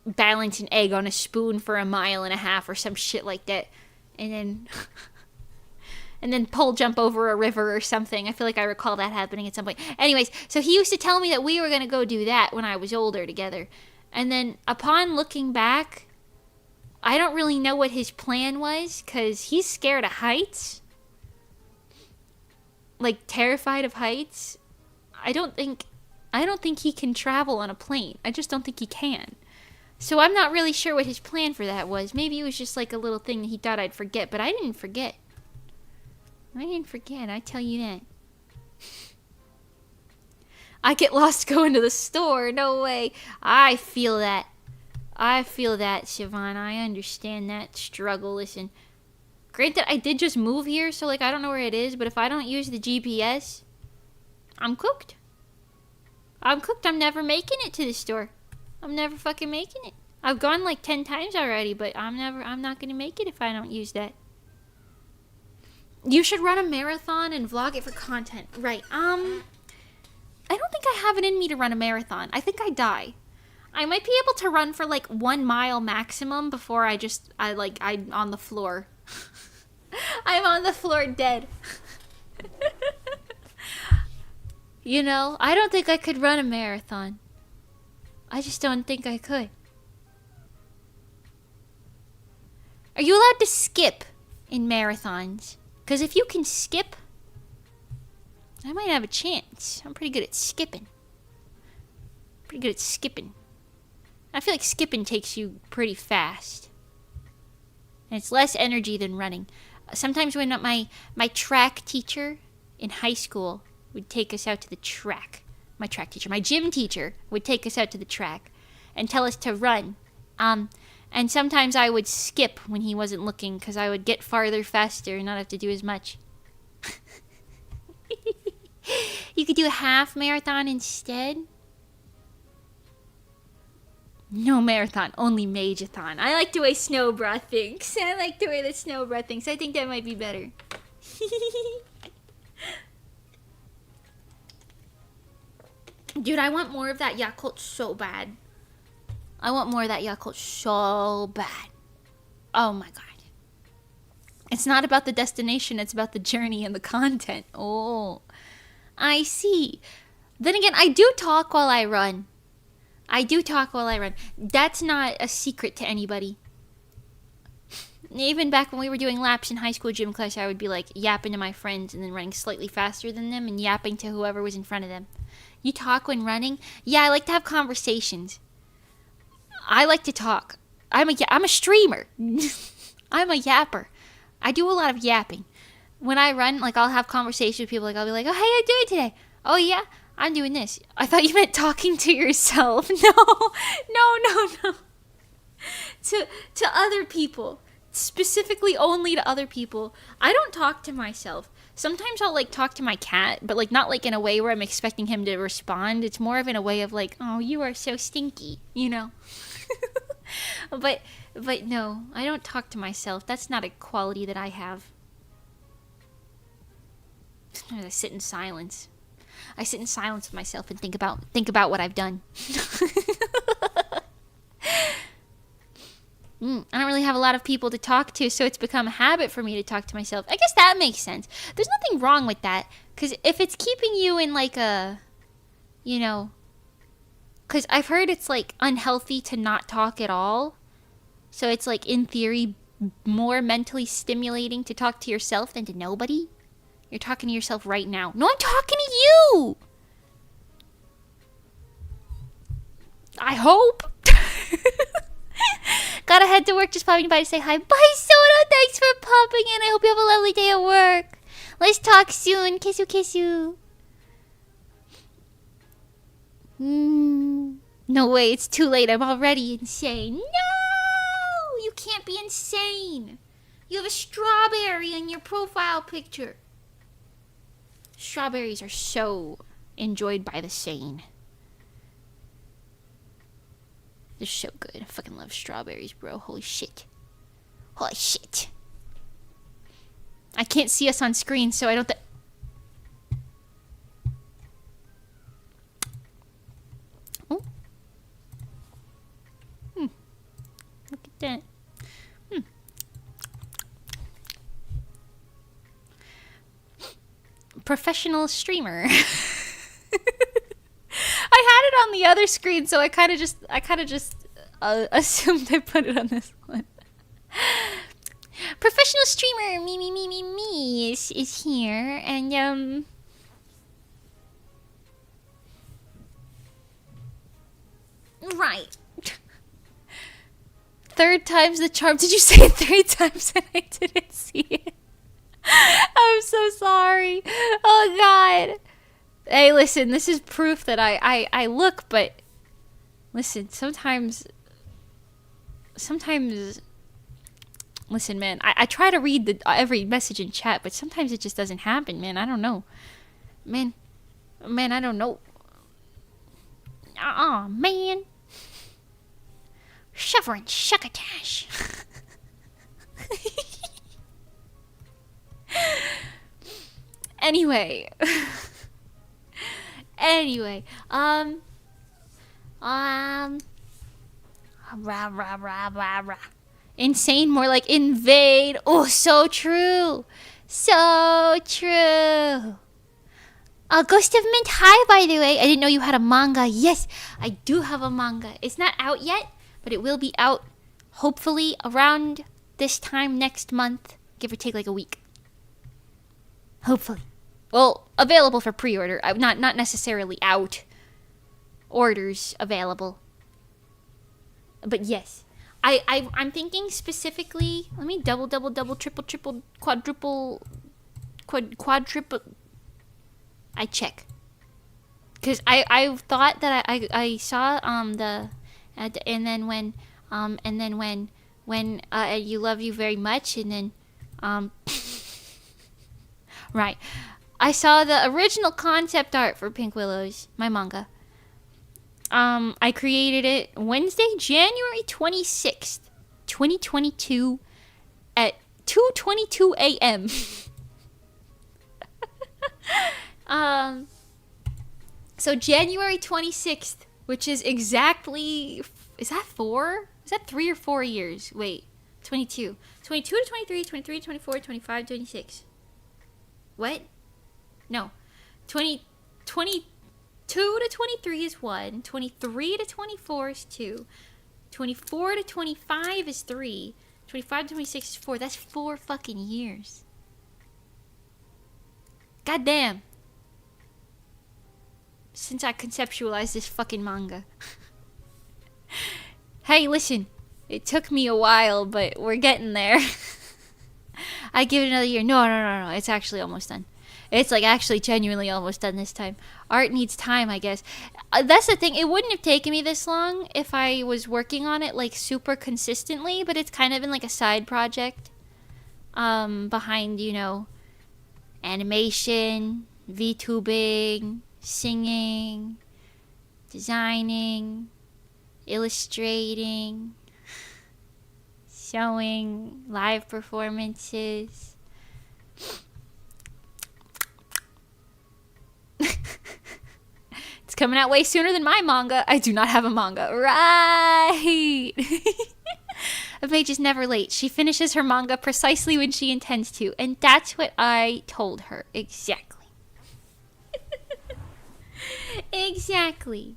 balance an egg on a spoon for 1.5 miles or some shit like that, and then pole jump over a river or something. I feel like I recall that happening at some point. Anyways, so he used to tell me that we were going to go do that when I was older together. And then upon looking back, I don't really know what his plan was, because he's scared of heights. Like, terrified of heights. I don't think he can travel on a plane. I just don't think he can. So I'm not really sure what his plan for that was. Maybe it was just like a little thing that he thought I'd forget, but I didn't forget. I tell you that. I get lost going to the store. No way. I feel that, SIvan. I understand that struggle. Listen, granted, I did just move here, so, like, I don't know where it is, but if I don't use the GPS, I'm cooked. I'm never making it to the store. I'm never fucking making it. I've gone, like, 10 times already, but I'm not gonna make it if I don't use that. You should run a marathon and vlog it for content. Right. I don't think I have it in me to run a marathon. I think I die. I might be able to run for, like, 1 mile maximum before I'm on the floor. I'm on the floor dead. You know, I don't think I could run a marathon. I just don't think I could. Are you allowed to skip in marathons? Because if you can skip, I might have a chance. I'm pretty good at skipping. I feel like skipping takes you pretty fast. And it's less energy than running. Sometimes when my track teacher in high school would take us out to the track. My gym teacher would take us out to the track and tell us to run. And sometimes I would skip when he wasn't looking, because I would get farther faster and not have to do as much. You could do a half marathon instead. No marathon, only mageathon. I like the way Snowbra thinks. I think that might be better. Dude, I want more of that Yakult so bad. Oh my god. It's not about the destination, it's about the journey and the content. Oh, I see. Then again, I do talk while I run. That's not a secret to anybody. Even back when we were doing laps in high school gym class, I would be like yapping to my friends and then running slightly faster than them and yapping to whoever was in front of them. You talk when running? Yeah, I like to have conversations. I like to talk. I'm a streamer. I'm a yapper. I do a lot of yapping. When I run, like, I'll have conversations with people. Like, I'll be like, "Oh, how you doing today? Oh, yeah, I'm doing this." I thought you meant talking to yourself. No. To other people. Specifically only to other people. I don't talk to myself. Sometimes I'll, like, talk to my cat, but, like, not, like, in a way where I'm expecting him to respond. It's more of in a way of, like, "Oh, you are so stinky," you know? But no, I don't talk to myself. That's not a quality that I have. Sometimes I sit in silence. I sit in silence with myself and think about what I've done. I don't really have a lot of people to talk to, so it's become a habit for me to talk to myself. I guess that makes sense. There's nothing wrong with that, because if it's keeping you in, like, a, you know, because I've heard it's, like, unhealthy to not talk at all. So it's, like, in theory, more mentally stimulating to talk to yourself than to nobody. You're talking to yourself right now. No, I'm talking to you! I hope. Gotta head to work, just popping by to say hi. Bye, Soda! Thanks for popping in. I hope you have a lovely day at work. Let's talk soon. Kissu. No way, it's too late. I'm already insane. No! You can't be insane. You have a strawberry in your profile picture. Strawberries are so enjoyed by the sane. They're so good. I fucking love strawberries, bro. Holy shit. I can't see us on screen, so I don't... Oh. Look at that. Professional streamer. I had it on the other screen, so I kind of just assumed I put it on this one. Professional streamer me is here, and right. Third time's the charm. Did you say it 3 times and I didn't see it? I'm so sorry. Oh God. Hey, listen, this is proof that I look, but listen, sometimes, listen, man, I try to read every message in chat, but sometimes it just doesn't happen, man. I don't know. Man, I don't know. Man. Shivering Shuckatash. Anyway, insane, more like invade. Oh, so true. Ghost of Mint, hi, by the way. I didn't know you had a manga. Yes, I do have a manga. It's not out yet, but it will be out hopefully around this time next month, give or take like a week. Hopefully. Well, available for pre-order. Not necessarily out. Orders available. But yes. I'm thinking specifically, let me double, triple, quadruple. I check. Because I thought that I saw and then when you love you very much, and then right. I saw the original concept art for Pink Willows, my manga. I created it Wednesday, January 26th, 2022 at 2:22 a.m. So January 26th, which is exactly, is that 4? Is that 3 or 4 years? Wait, 22 to 23, 23 to 24, 25 to 26. What? No. 22 to 23 is 1. 23 to 24 is 2. 24 to 25 is 3. 25 to 26 is 4. That's 4 fucking years. Goddamn. Since I conceptualized this fucking manga. Hey, listen. It took me a while, but we're getting there. I give it another year. No. It's actually almost done. It's like actually genuinely almost done this time. Art needs time, I guess. That's the thing. It wouldn't have taken me this long if I was working on it like super consistently, but it's kind of in like a side project. Behind, you know, animation, VTubing, singing, designing, illustrating, showing, live performances. It's coming out way sooner than my manga. I do not have a manga. Right. A Mage is never late. She finishes her manga precisely when she intends to. And that's what I told her. Exactly. Exactly.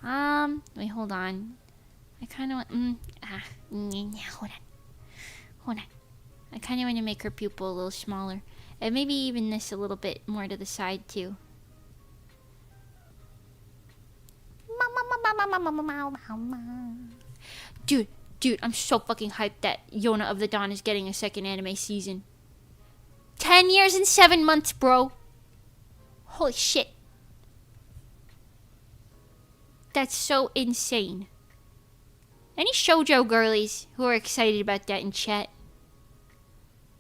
Wait, hold on. I kind of want... Hold on. I kind of want to make her pupil a little smaller. And maybe even this a little bit more to the side, too. Dude, I'm so fucking hyped that Yona of the Dawn is getting a second anime season. 10 years and 7 months, bro. Holy shit. That's so insane. Any shoujo girlies who are excited about that in chat?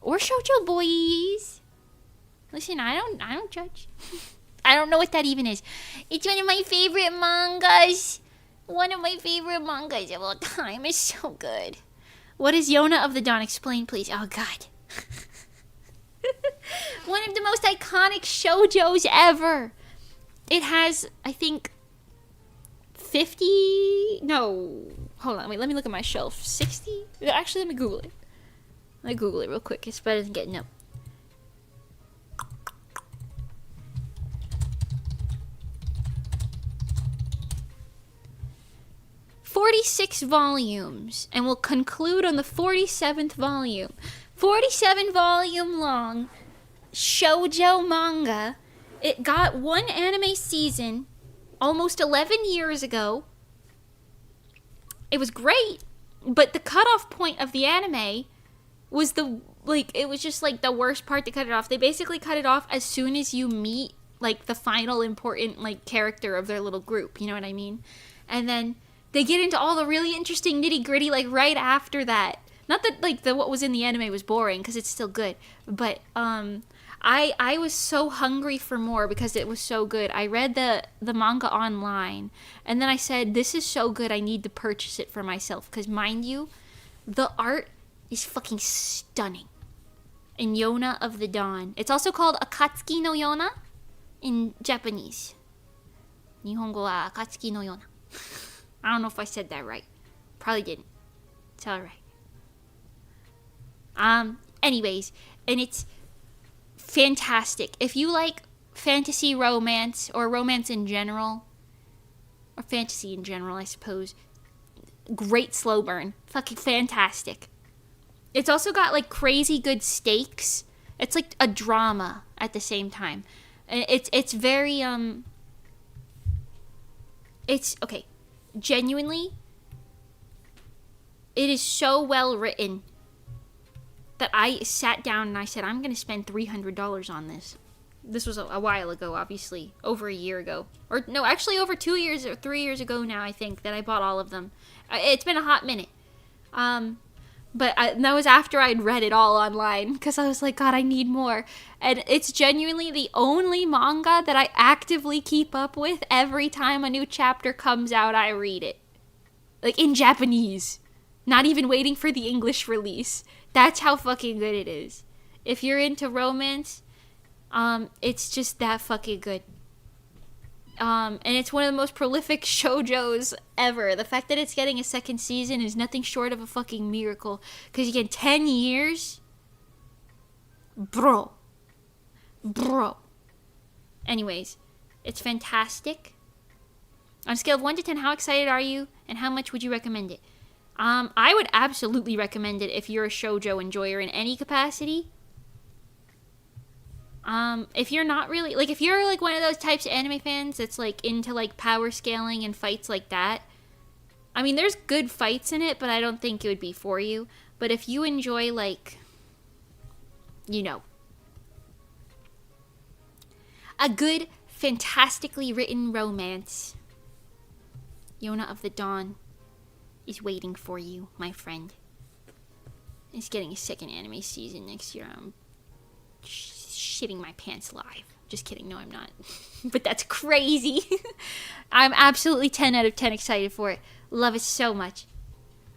Or shoujo boys? Listen, I don't judge. I don't know what that even is. It's one of my favorite mangas. One of my favorite mangas of all time. It's so good. What is Yona of the Dawn? Explain, please. Oh, God. One of the most iconic shoujos ever. It has, I think, 50... No. Hold on. Wait, let me look at my shelf. 60? Actually, let me Google it. Let me Google it real quick. It's better than getting up. 46 volumes, and we'll conclude on the 47th volume. 47 volume long shoujo manga. It got one anime season almost 11 years ago. It was great, but the cutoff point of the anime was it was just like the worst part to cut it off. They basically cut it off as soon as you meet like the final important like character of their little group, you know what I mean? And then they get into all the really interesting nitty-gritty like right after that. Not that like what was in the anime was boring, because it's still good, but I was so hungry for more because it was so good. I read the manga online, and then I said, this is so good, I need to purchase it for myself, because mind you, the art is fucking stunning. In Yona of the Dawn. It's also called Akatsuki no Yona in Japanese. Nihongo wa Akatsuki no Yona. I don't know if I said that right. Probably didn't. It's alright. Anyways, and it's fantastic. If you like fantasy romance, or romance in general, or fantasy in general, I suppose, great slow burn. Fucking fantastic. It's also got like crazy good stakes. It's like a drama at the same time. It's very it's okay. Genuinely, it is so well written that I sat down and I said, I'm going to spend $300 on this. This was a while ago, obviously. Over a year ago. Or, no, actually over 2 years or 3 years ago now, I think, that I bought all of them. It's been a hot minute. But that was after I'd read it all online, because I was like, God, I need more. And it's genuinely the only manga that I actively keep up with. Every time a new chapter comes out, I read it. Like, in Japanese. Not even waiting for the English release. That's how fucking good it is. If you're into romance, it's just that fucking good. And it's one of the most prolific shoujos ever. The fact that it's getting a second season is nothing short of a fucking miracle. Because again, 10 years? Bro. Anyways, it's fantastic. On a scale of 1 to 10, how excited are you? And how much would you recommend it? I would absolutely recommend it if you're a shoujo enjoyer in any capacity. If you're not really, like, if you're, like, one of those types of anime fans that's, like, into, like, power scaling and fights like that, I mean, there's good fights in it, but I don't think it would be for you. But if you enjoy, like, you know, a good, fantastically written romance, Yona of the Dawn is waiting for you, my friend. It's getting a second anime season next year. I'm shitting my pants live. Just kidding. No, I'm not. But that's crazy. I'm absolutely 10 out of 10 excited for it. Love it so much.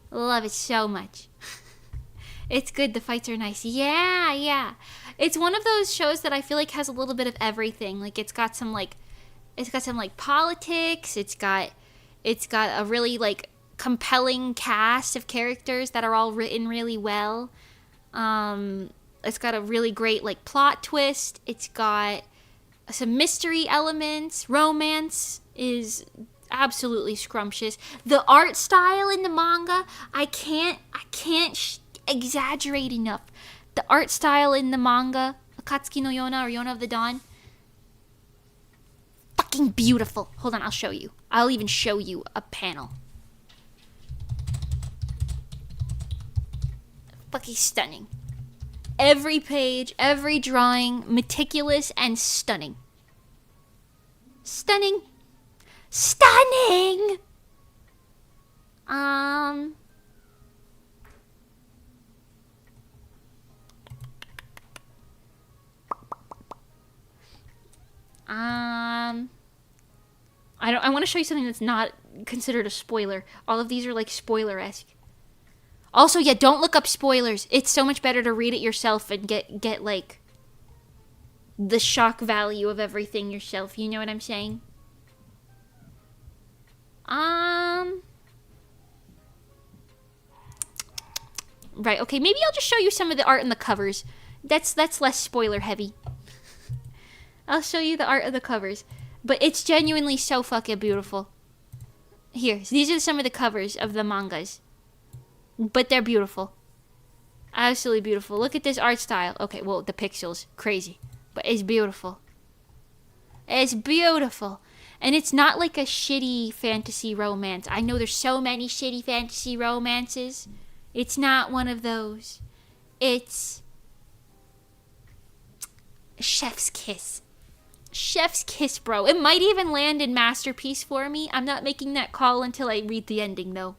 Love it so much. It's good. The fights are nice. Yeah. It's one of those shows that I feel like has a little bit of everything. Like it's got some politics. It's got a really like compelling cast of characters that are all written really well. It's got a really great like plot twist. It's got some mystery elements. Romance is absolutely scrumptious. The art style in the manga, I can't exaggerate enough. The art style in the manga, Akatsuki no Yona or Yona of the Dawn, fucking beautiful. Hold on, I'll show you. I'll even show you a panel. Fucking stunning. Every page, every drawing, meticulous and stunning. Stunning. Stunning! I want to show you something that's not considered a spoiler. All of these are like spoiler-esque. Also, yeah, don't look up spoilers. It's so much better to read it yourself and get like the shock value of everything yourself. You know what I'm saying? Right, okay, maybe I'll just show you some of the art in the covers. That's less spoiler heavy. I'll show you the art of the covers. But it's genuinely so fucking beautiful. Here, these are some of the covers of the mangas. But they're beautiful. Absolutely beautiful. Look at this art style. Okay, well, the pixels. Crazy. But it's beautiful. It's beautiful. And it's not like a shitty fantasy romance. I know there's so many shitty fantasy romances. It's not one of those. It's chef's kiss. Chef's kiss, bro. It might even land in Masterpiece for me. I'm not making that call until I read the ending, though.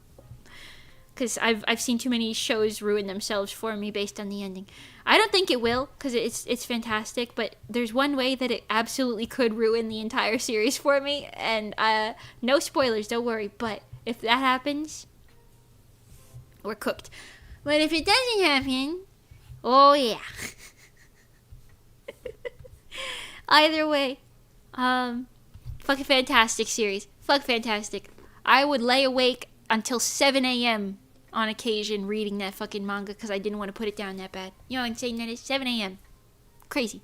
Because I've seen too many shows ruin themselves for me based on the ending. I don't think it will, because it's fantastic, but there's one way that it absolutely could ruin the entire series for me, and no spoilers, don't worry, but if that happens, we're cooked. But if it doesn't happen, oh yeah. Either way, fucking fantastic series. Fuck fantastic. I would lay awake until 7 a.m. on occasion reading that fucking manga because I didn't want to put it down that bad. You know how insane that is? 7 a.m. Crazy.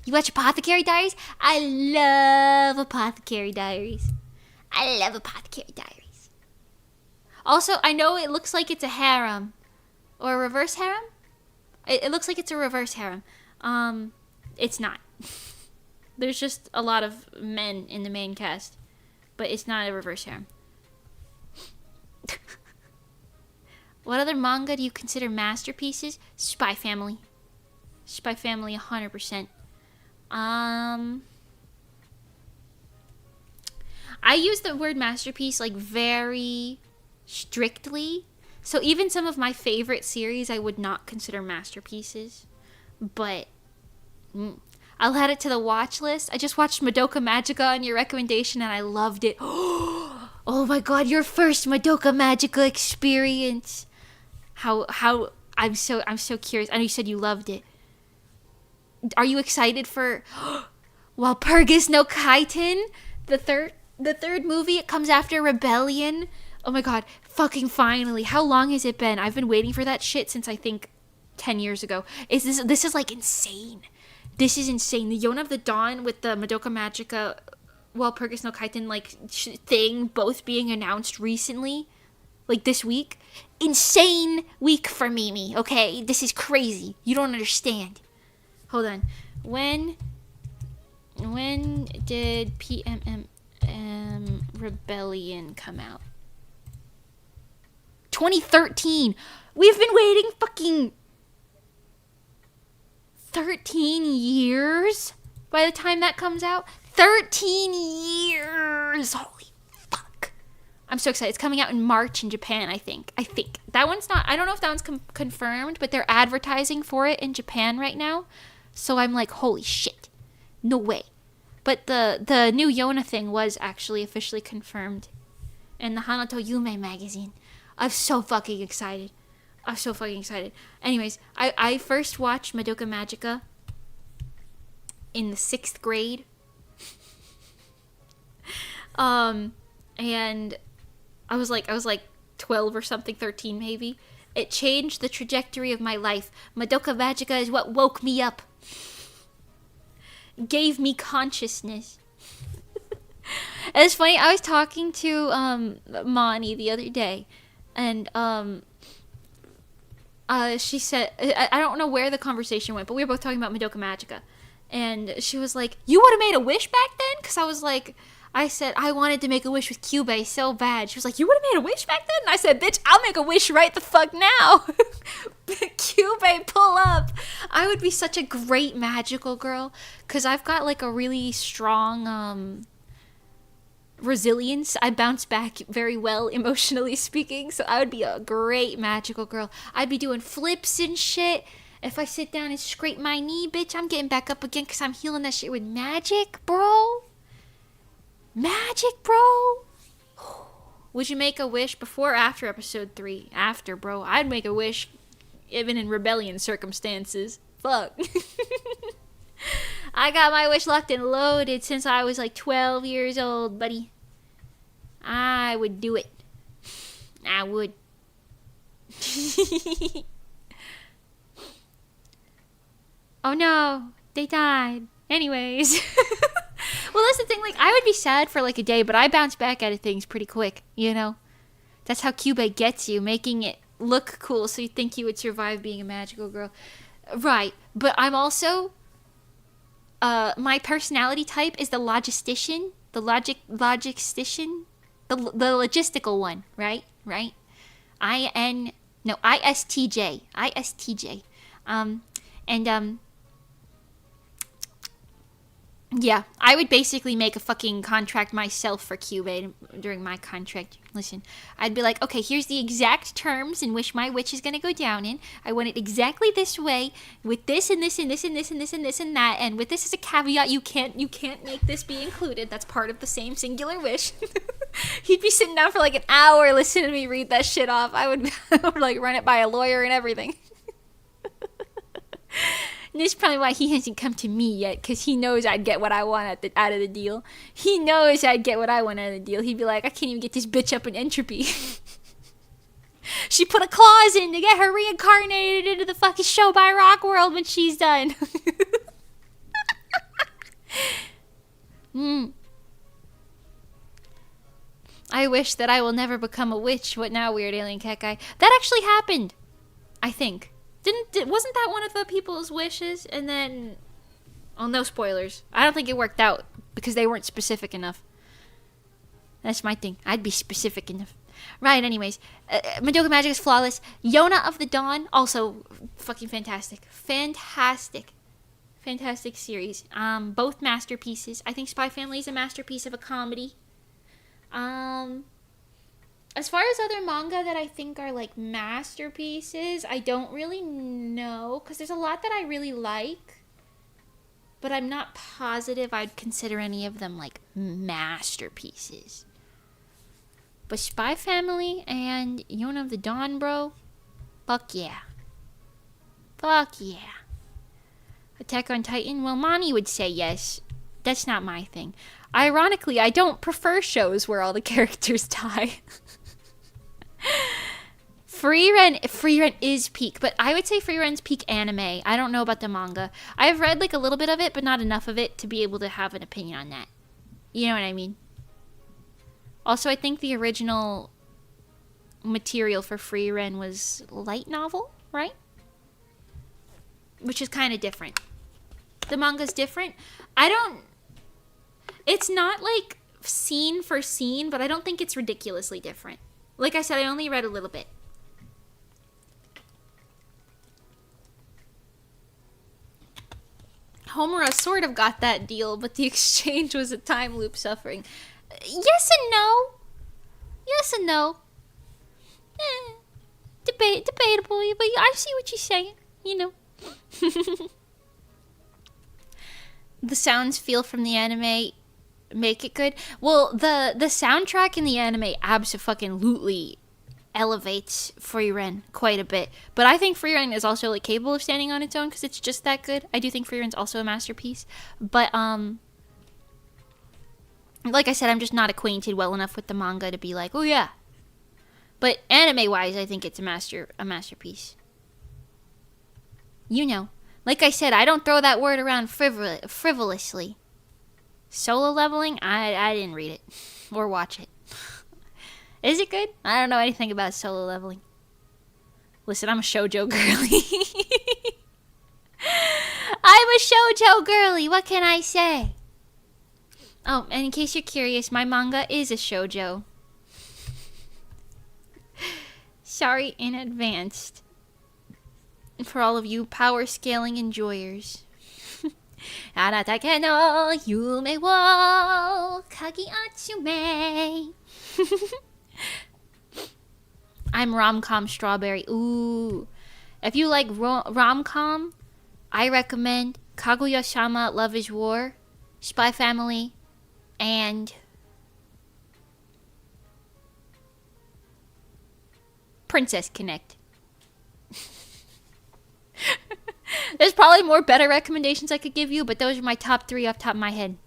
You watch Apothecary Diaries? I love Apothecary Diaries. I love Apothecary Diaries. Also, I know it looks like it's a harem. Or a reverse harem? It looks like it's a reverse harem. It's not. There's just a lot of men in the main cast. But it's not a reverse harem. What other manga do you consider masterpieces? Spy Family. Spy Family 100%. I use the word masterpiece like very strictly. So even some of my favorite series I would not consider masterpieces. But I'll add it to the watch list. I just watched Madoka Magica on your recommendation and I loved it. Oh my god, your first Madoka Magica experience. How I'm so curious. I know you said you loved it. Are you excited for Walpurgis no Kaiten? The third movie, it comes after Rebellion. Oh my god, fucking finally. How long has it been? I've been waiting for that shit since I think 10 years ago. This is like insane. This is insane. The Yona of the Dawn with the Madoka Magica Walpurgis no Kaiten like thing both being announced recently, like this week. Insane week for Mimi, okay? This is crazy. You don't understand. Hold on. When did PMM Rebellion come out? 2013. We've been waiting fucking 13 years by the time that comes out. 13 years. Holy fuck. I'm so excited. It's coming out in March in Japan, I think. That one's not, I don't know if that one's confirmed, but they're advertising for it in Japan right now. So I'm like, holy shit. No way. But the new Yona thing was actually officially confirmed in the Hanato Yume magazine. I'm so fucking excited. Anyways, I first watched Madoka Magica in the 6th grade. And I was like 12 or something, 13 maybe. It changed the trajectory of my life. Madoka Magica is what woke me up. Gave me consciousness. It's funny, I was talking to Mani the other day, and she said, I don't know where the conversation went, but we were both talking about Madoka Magica. And she was like, you would have made a wish back then? Because I said, I wanted to make a wish with Kyubey so bad. She was like, you would have made a wish back then? And I said, bitch, I'll make a wish right the fuck now. Kyubey, pull up. I would be such a great magical girl. Because I've got like a really strong resilience. I bounce back very well, emotionally speaking. So I would be a great magical girl. I'd be doing flips and shit. If I sit down and scrape my knee, bitch, I'm getting back up again because I'm healing that shit with magic, bro. Magic, bro. Would you make a wish before or after episode 3? After, bro. I'd make a wish even in rebellion circumstances. Fuck. I got my wish locked and loaded since I was like 12 years old, buddy. I would do it. I would. Oh no, they died. Anyways. Well, that's the thing, like, I would be sad for like a day, but I bounce back out of things pretty quick, you know? That's how Kyubey gets you, making it look cool so you think you would survive being a magical girl. Right, but I'm also, my personality type is the logistician, the logistician, the logistical one, right? ISTJ. Yeah, I would basically make a fucking contract myself for Kyubey during my contract. Listen, I'd be like, okay, here's the exact terms in which my witch is going to go down in. I want it exactly this way, with this and this and this and this and this and this and that, and with this as a caveat, you can't make this be included. That's part of the same singular wish. He'd be sitting down for like an hour listening to me read that shit off. I would like run it by a lawyer and everything. And this is probably why he hasn't come to me yet, because he knows I'd get what I want out of the deal. He knows I'd get what I want out of the deal. He'd be like, I can't even get this bitch up in entropy. She put a clause in to get her reincarnated into the fucking show by Rock World when she's done. I wish that I will never become a witch. What now, weird alien cat guy? That actually happened, I think. Wasn't that one of the people's wishes? And then, oh, no spoilers. I don't think it worked out because they weren't specific enough. That's my thing. I'd be specific enough. Right, anyways. Madoka Magic is flawless. Yona of the Dawn, also fucking fantastic. Fantastic series. Both masterpieces. I think Spy Family is a masterpiece of a comedy. As far as other manga that I think are like masterpieces, I don't really know, because there's a lot that I really like, but I'm not positive I'd consider any of them like masterpieces. But Spy Family and Yona of the Dawn, bro, fuck yeah. Attack on Titan, well, Mani would say yes. That's not my thing. Ironically, I don't prefer shows where all the characters die. Freeren is peak, but I would say Freeren's peak anime. I don't know about the manga. I've read like a little bit of it, but not enough of it to be able to have an opinion on that. You know what I mean? Also, I think the original material for Freeren was light novel, right? Which is kind of different. The manga's different. It's not like scene for scene, but I don't think it's ridiculously different. Like I said, I only read a little bit. Homura sort of got that deal, but the exchange was a time loop suffering. Yes and no. Yes and no. Debatable, but I see what you're saying. You know. The sounds feel from the anime make it good. Well, the soundtrack in the anime abso-fucking-lutely elevates Frieren quite a bit. But I think Frieren is also like capable of standing on its own because it's just that good. I do think Frieren's also a masterpiece. But like I said, I'm just not acquainted well enough with the manga to be like, oh yeah. But anime-wise, I think it's a masterpiece. You know. Like I said, I don't throw that word around frivolously. Solo leveling? I didn't read it. Or watch it. Is it good? I don't know anything about solo leveling. Listen, I'm a shoujo girly. I'm a shoujo girly. What can I say? Oh, and in case you're curious, my manga is a shoujo. Sorry in advance for all of you power scaling enjoyers. Aratake no yume wo kagi atsume. I'm rom-com strawberry. Ooh. If you like rom-com, I recommend Kaguya-sama Love is War, Spy Family, and Princess Connect. There's probably more better recommendations I could give you, but those are my top 3 off the top of my head.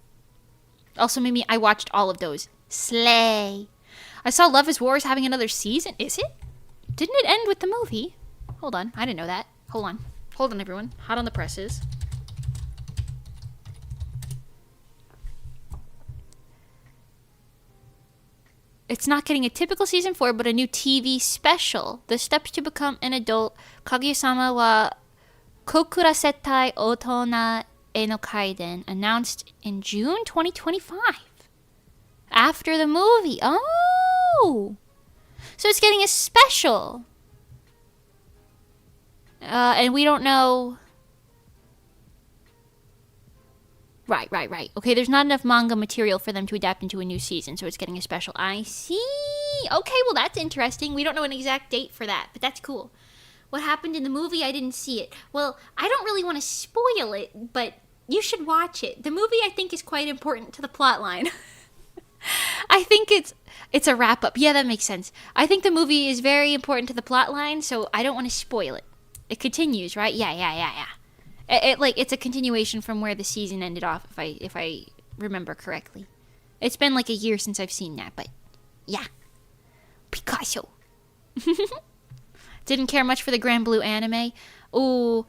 Also, maybe I watched all of those. Slay. I saw Love is War is having another season. Is it? Didn't it end with the movie? Hold on. I didn't know that. Hold on. Hold on, everyone. Hot on the presses. It's not getting a typical season 4, but a new TV special. The steps to become an adult. Kaguya-sama wa Kokurasetai Otona e no Kaiden, announced in June 2025. After the movie. Oh! So it's getting a special. And we don't know... Right. Okay, there's not enough manga material for them to adapt into a new season, so it's getting a special. I see. Okay, well, that's interesting. We don't know an exact date for that, but that's cool. What happened in the movie, I didn't see it. Well, I don't really want to spoil it, but you should watch it. The movie, I think, is quite important to the plot line. I think it's a wrap-up. Yeah, that makes sense. I think the movie is very important to the plot line, so I don't want to spoil it. It continues, right? Yeah. It's a continuation from where the season ended off, if I remember correctly. It's been like a year since I've seen that, but yeah. Picasso. Didn't care much for the Grand Blue anime. Ooh,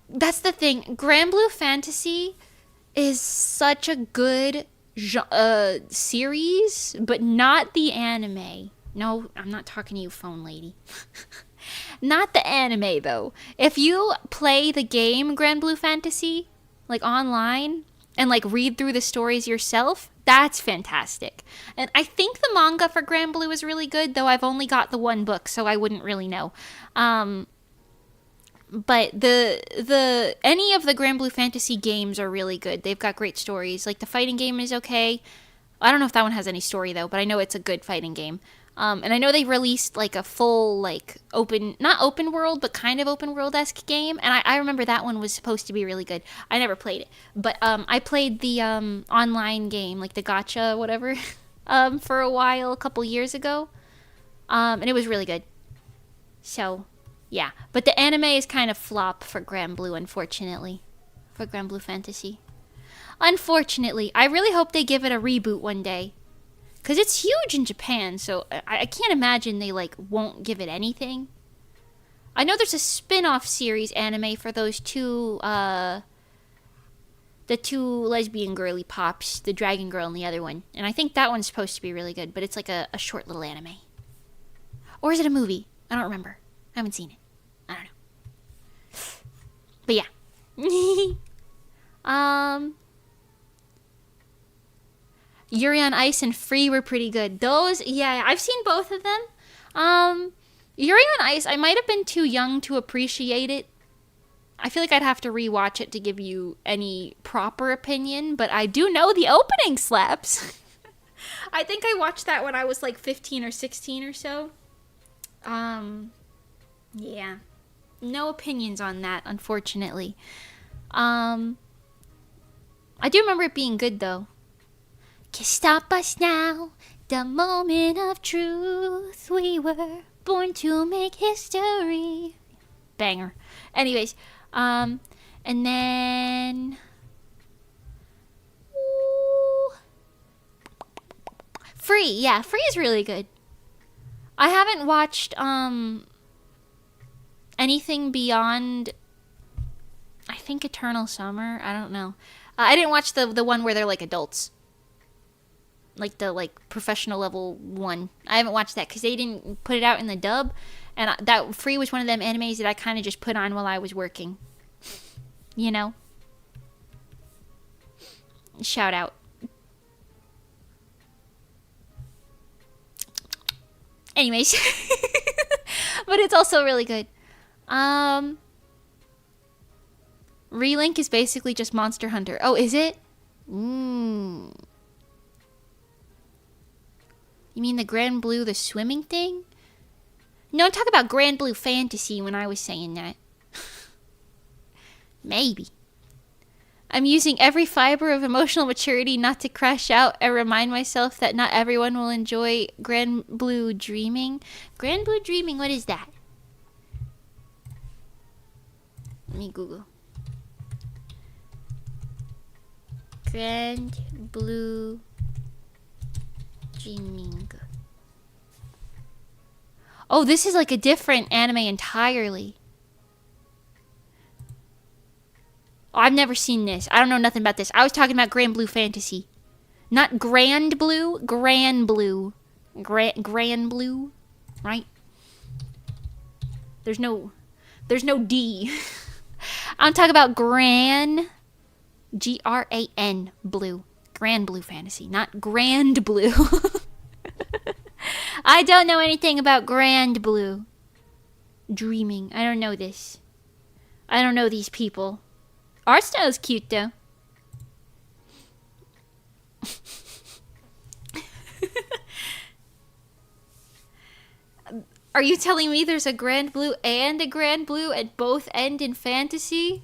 that's the thing. Grand Blue Fantasy is such a good series, but not the anime. No, I'm not talking to you, phone lady. Not the anime, though. If you play the game Grand Blue Fantasy, like online, and like read through the stories yourself, that's fantastic. And I think the manga for Grand Blue is really good, though I've only got the one book, so I wouldn't really know. But the any of the Grand Blue Fantasy games are really good. They've got great stories. Like the fighting game is okay. I don't know if that one has any story though, but I know it's a good fighting game. And I know they released like a full like not open world, but kind of open world-esque game. And I remember that one was supposed to be really good. I never played it, but I played the online game, like the gacha whatever, for a while, a couple years ago, and it was really good. So. Yeah, but the anime is kind of flop for Grand Blue, unfortunately. For Grand Blue Fantasy. Unfortunately. I really hope they give it a reboot one day. Because it's huge in Japan, so I can't imagine they, like, won't give it anything. I know there's a spin-off series anime for those two, the two lesbian girly pops, the Dragon Girl and the other one. And I think that one's supposed to be really good, but it's like a short little anime. Or is it a movie? I don't remember. I haven't seen it. I don't know. But yeah. Yuri on Ice and Free were pretty good. Those, yeah, I've seen both of them. Yuri on Ice, I might have been too young to appreciate it. I feel like I'd have to rewatch it to give you any proper opinion, but I do know the opening slaps. I think I watched that when I was like 15 or 16 or so. Yeah. No opinions on that, unfortunately. I do remember it being good, though. Can't stop us now, the moment of truth. We were born to make history. Banger. Anyways, and then... Ooh. Free. Yeah, Free is really good. I haven't watched, anything beyond, I think, Eternal Summer. I don't know. I didn't watch the one where they're like adults. Like the professional level one. I haven't watched that because they didn't put it out in the dub. And that Free was one of them animes that I kind of just put on while I was working. You know? Shout out. Anyways. But it's also really good. Relink is basically just Monster Hunter. Oh, is it? You mean the Grand Blue, the swimming thing? No, I'm talking about Grand Blue Fantasy when I was saying that. Maybe. I'm using every fiber of emotional maturity not to crash out and remind myself that not everyone will enjoy Grand Blue Dreaming. Grand Blue Dreaming, what is that? Let me Google. Grand Blue Dreaming. Oh, this is like a different anime entirely. Oh, I've never seen this. I don't know nothing about this. I was talking about Grand Blue Fantasy. Not Grand Blue, Grand Blue. Grand Blue, right? There's no D. I'm talking about Gran Blue. Grand Blue Fantasy, not Grand Blue. I don't know anything about Grand Blue Dreaming. I don't know this. I don't know these people. Art style is cute, though. Are you telling me there's a Grand Blue and a Grand Blue and both end in fantasy?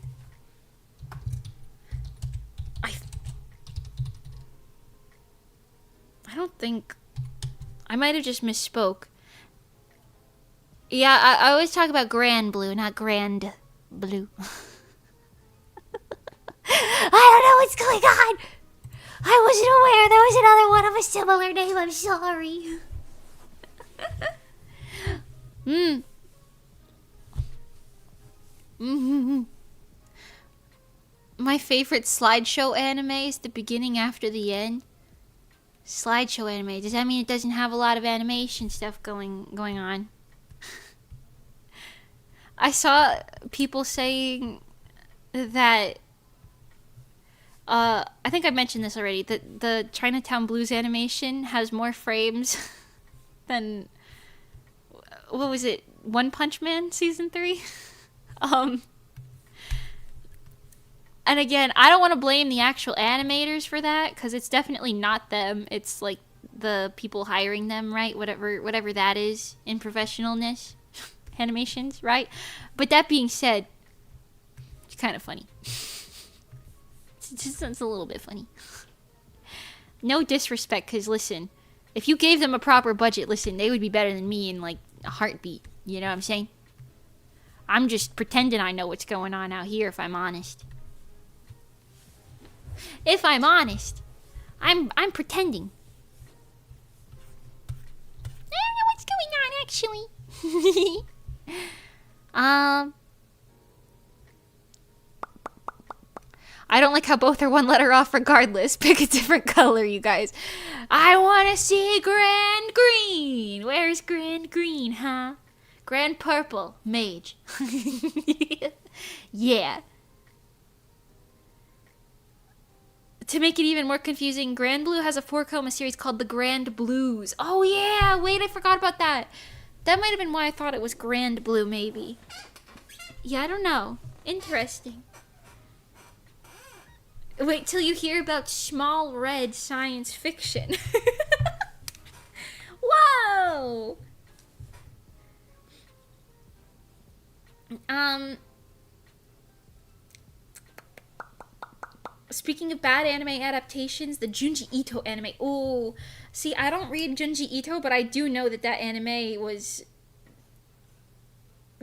I don't think... I might have just misspoke. Yeah, I always talk about Grand Blue, not Grand Blue. I don't know what's going on. I wasn't aware there was another one of a similar name. I'm sorry. My favorite slideshow anime is the beginning after the end. Slideshow anime. Does that mean it doesn't have a lot of animation stuff going on? I saw people saying that I think I mentioned this already, that the Chinatown Blues animation has more frames than, what was it, One Punch Man season 3? And again, I don't want to blame the actual animators for that, because it's definitely not them. It's like the people hiring them, right? Whatever that is in professionalness. Animations, right? But that being said, it's kind of funny. It's a little bit funny. No disrespect, because listen, if you gave them a proper budget, listen, they would be better than me in like a heartbeat. You know what I'm saying? I'm just pretending I know what's going on out here, if I'm honest. If I'm honest, I'm pretending. I don't know what's going on, actually. I don't like how both are one letter off regardless. Pick a different color, you guys. I want to see Grand Green. Where's Grand Green, huh? Grand Purple. Mage. Yeah. To make it even more confusing, Grand Blue has a 4-coma series called The Grand Blues. Oh, yeah. Wait, I forgot about that. That might have been why I thought it was Grand Blue, maybe. Yeah, I don't know. Interesting. Wait till you hear about small red science fiction. Whoa! Speaking of bad anime adaptations, the Junji Ito anime. Ooh. See, I don't read Junji Ito, but I do know that that anime was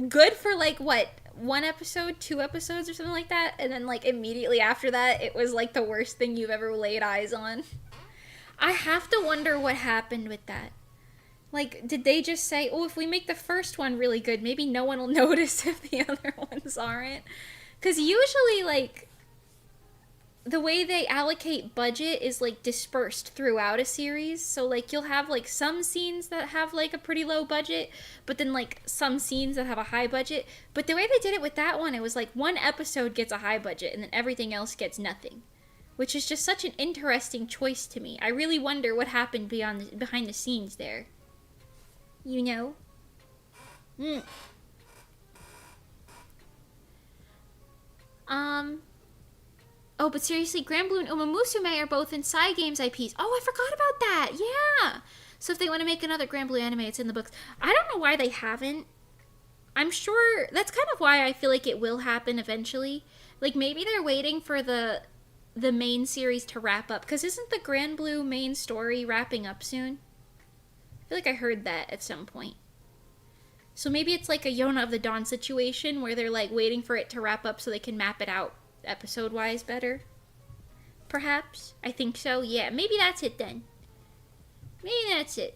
good for like, what, 1 episode, 2 episodes or something like that, and then like immediately after that it was like the worst thing you've ever laid eyes on. I have to wonder what happened with that. Like, did they just say, oh, if we make the first one really good, maybe no one will notice if the other ones aren't? Because usually, like, the way they allocate budget is like dispersed throughout a series. So like you'll have like some scenes that have like a pretty low budget, but then like some scenes that have a high budget. But the way they did it with that one, it was like 1 episode gets a high budget and then everything else gets nothing, which is just such an interesting choice to me. I really wonder what happened behind the scenes there. You know? Oh, but seriously, Granblue and Uma Musume are both in Cygames IPs. Oh, I forgot about that. Yeah. So if they want to make another Granblue anime, it's in the books. I don't know why they haven't. I'm sure that's kind of why I feel like it will happen eventually. Like maybe they're waiting for the main series to wrap up, because isn't the Granblue main story wrapping up soon? I feel like I heard that at some point. So maybe it's like a Yona of the Dawn situation where they're like waiting for it to wrap up so they can map it out episode-wise better. Perhaps. I think so. Yeah, maybe that's it then. Maybe that's it.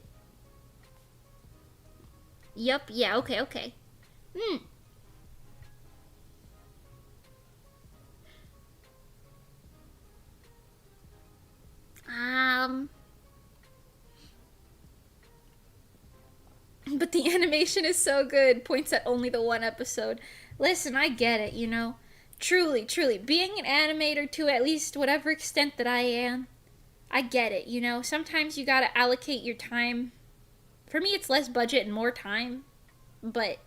Yup. Yeah, okay. But the animation is so good. Points at only the 1 episode. Listen, I get it, you know. Truly, being an animator to at least whatever extent that I am, I get it, you know. Sometimes you gotta allocate your time. For me, it's less budget and more time. But,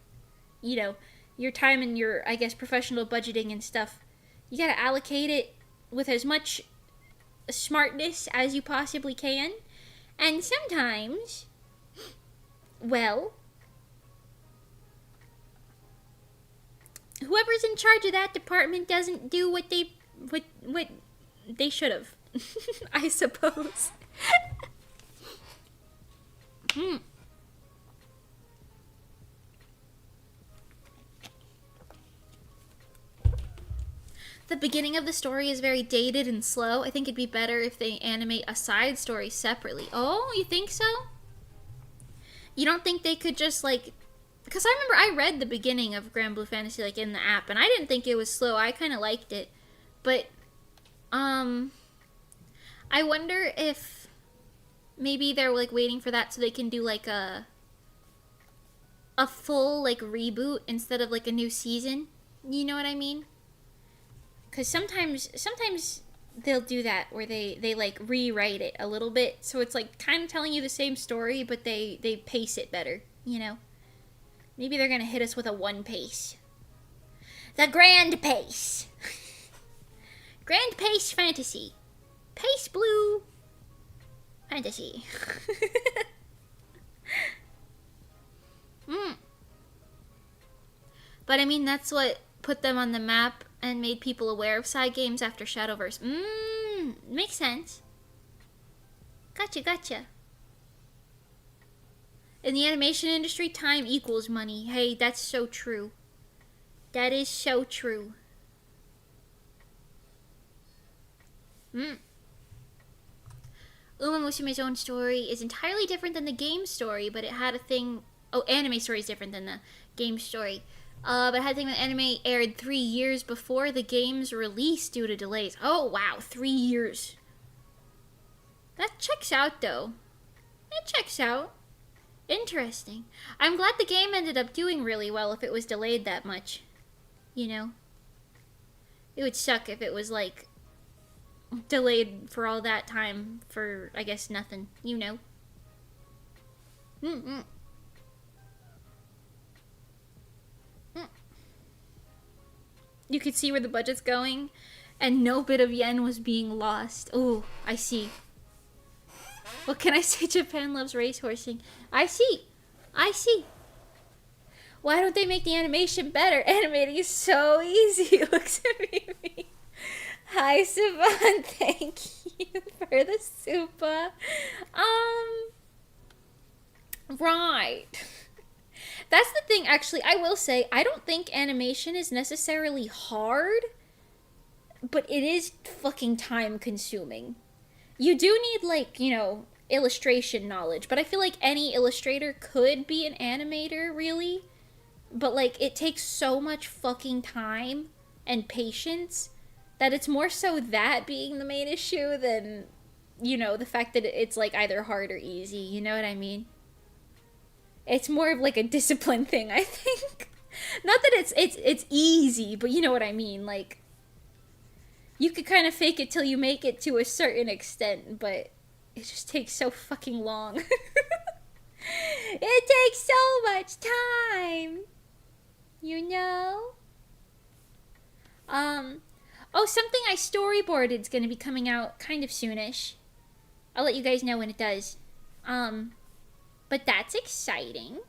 you know, your time and your, I guess, professional budgeting and stuff, you gotta allocate it with as much smartness as you possibly can. And sometimes, well, whoever's in charge of that department doesn't do what they should have. I suppose. The beginning of the story is very dated and slow. I think it'd be better if they animate a side story separately. Oh, you think so? You don't think they could just like... Because I remember I read the beginning of Granblue Fantasy like in the app, and I didn't think it was slow. I kind of liked it. But, I wonder if maybe they're like waiting for that so they can do like a full like reboot instead of like a new season. You know what I mean? Because sometimes they'll do that where they like rewrite it a little bit, so it's like kind of telling you the same story, but they pace it better, you know? Maybe they're gonna hit us with a 1 pace. The Grand Pace. Grand Pace Fantasy. Pace Blue Fantasy. But I mean, that's what put them on the map and made people aware of Cygames after Shadowverse. Makes sense. Gotcha. In the animation industry, time equals money. Hey, that's so true. That is so true. Uma Musume's own story is entirely different than the game story, but it had a thing... Oh, anime story is different than the game story. But it had a thing that anime aired 3 years before the game's release due to delays. Oh, wow, 3 years. That checks out, though. It checks out. Interesting. I'm glad the game ended up doing really well if it was delayed that much. You know? It would suck if it was, like, delayed for all that time for, I guess, nothing. You know? you could see where the budget's going, and no bit of yen was being lost. Oh, I see. What can I say? Japan loves racehorsing. I see. I see. Why don't they make the animation better? Animating is so easy. Looks at me. Hi, SIvan. Thank you for the super. Right. That's the thing, actually. I will say, I don't think animation is necessarily hard, but it is fucking time consuming. You do need, like, you know, illustration knowledge, but I feel like any illustrator could be an animator, really. But, like, it takes so much fucking time and patience that it's more so that being the main issue than, you know, the fact that it's, like, either hard or easy. You know what I mean? It's more of, like, a discipline thing, I think. Not that it's easy, but you know what I mean. Like, you could kind of fake it till you make it to a certain extent, but it just takes so fucking long. It takes so much time. You know? Oh, something I storyboarded is going to be coming out kind of soonish. I'll let you guys know when it does. But that's exciting.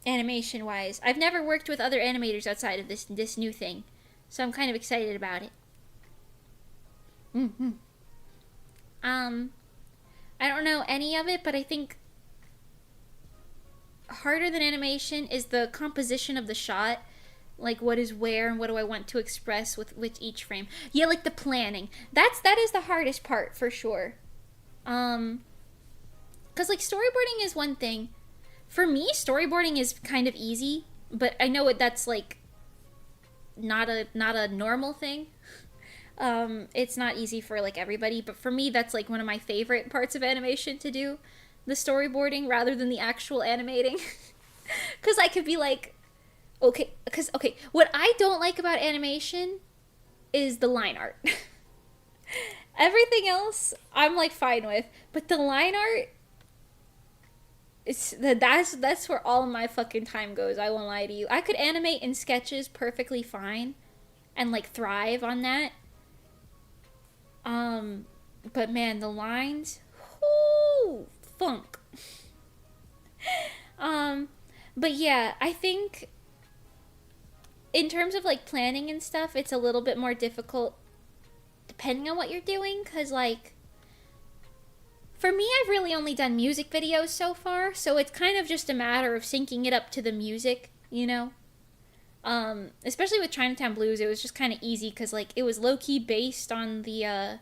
Animation-wise. I've never worked with other animators outside of this new thing. So I'm kind of excited about it. I don't know any of it, but I think harder than animation is the composition of the shot. Like, what is where and what do I want to express with each frame. Yeah, like the planning. That is the hardest part, for sure. Because, like, storyboarding is one thing. For me, storyboarding is kind of easy, but I know that's, like, not a normal thing. It's not easy for, like, everybody, but for me, that's, like, one of my favorite parts of animation to do. The storyboarding rather than the actual animating. Because I could be like, okay, what I don't like about animation is the line art. Everything else, I'm, like, fine with, but the line art, that's where all my fucking time goes, I won't lie to you. I could animate in sketches perfectly fine, and, like, thrive on that. But man, the lines, whoo, funk. But yeah, I think in terms of, like, planning and stuff, it's a little bit more difficult depending on what you're doing, because, like, for me, I've really only done music videos so far, so it's kind of just a matter of syncing it up to the music, you know? Especially with Chinatown Blues, it was just kind of easy, because, like, it was low-key based on the,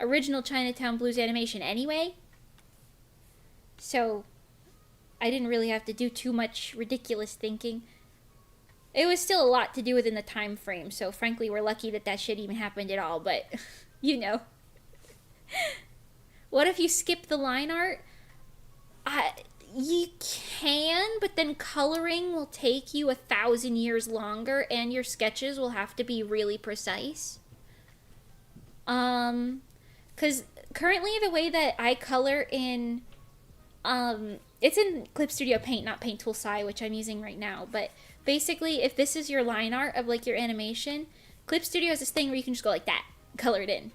original Chinatown Blues animation anyway. So, I didn't really have to do too much ridiculous thinking. It was still a lot to do within the time frame, so frankly, we're lucky that shit even happened at all, but, you know. What if you skip the line art? You can, but then coloring will take you 1,000 years longer, and your sketches will have to be really precise. Because currently the way that I color in, it's in Clip Studio Paint, not Paint Tool Sai, which I'm using right now, but basically, if this is your line art of, like, your animation, Clip Studio has this thing where you can just go like that, color it in.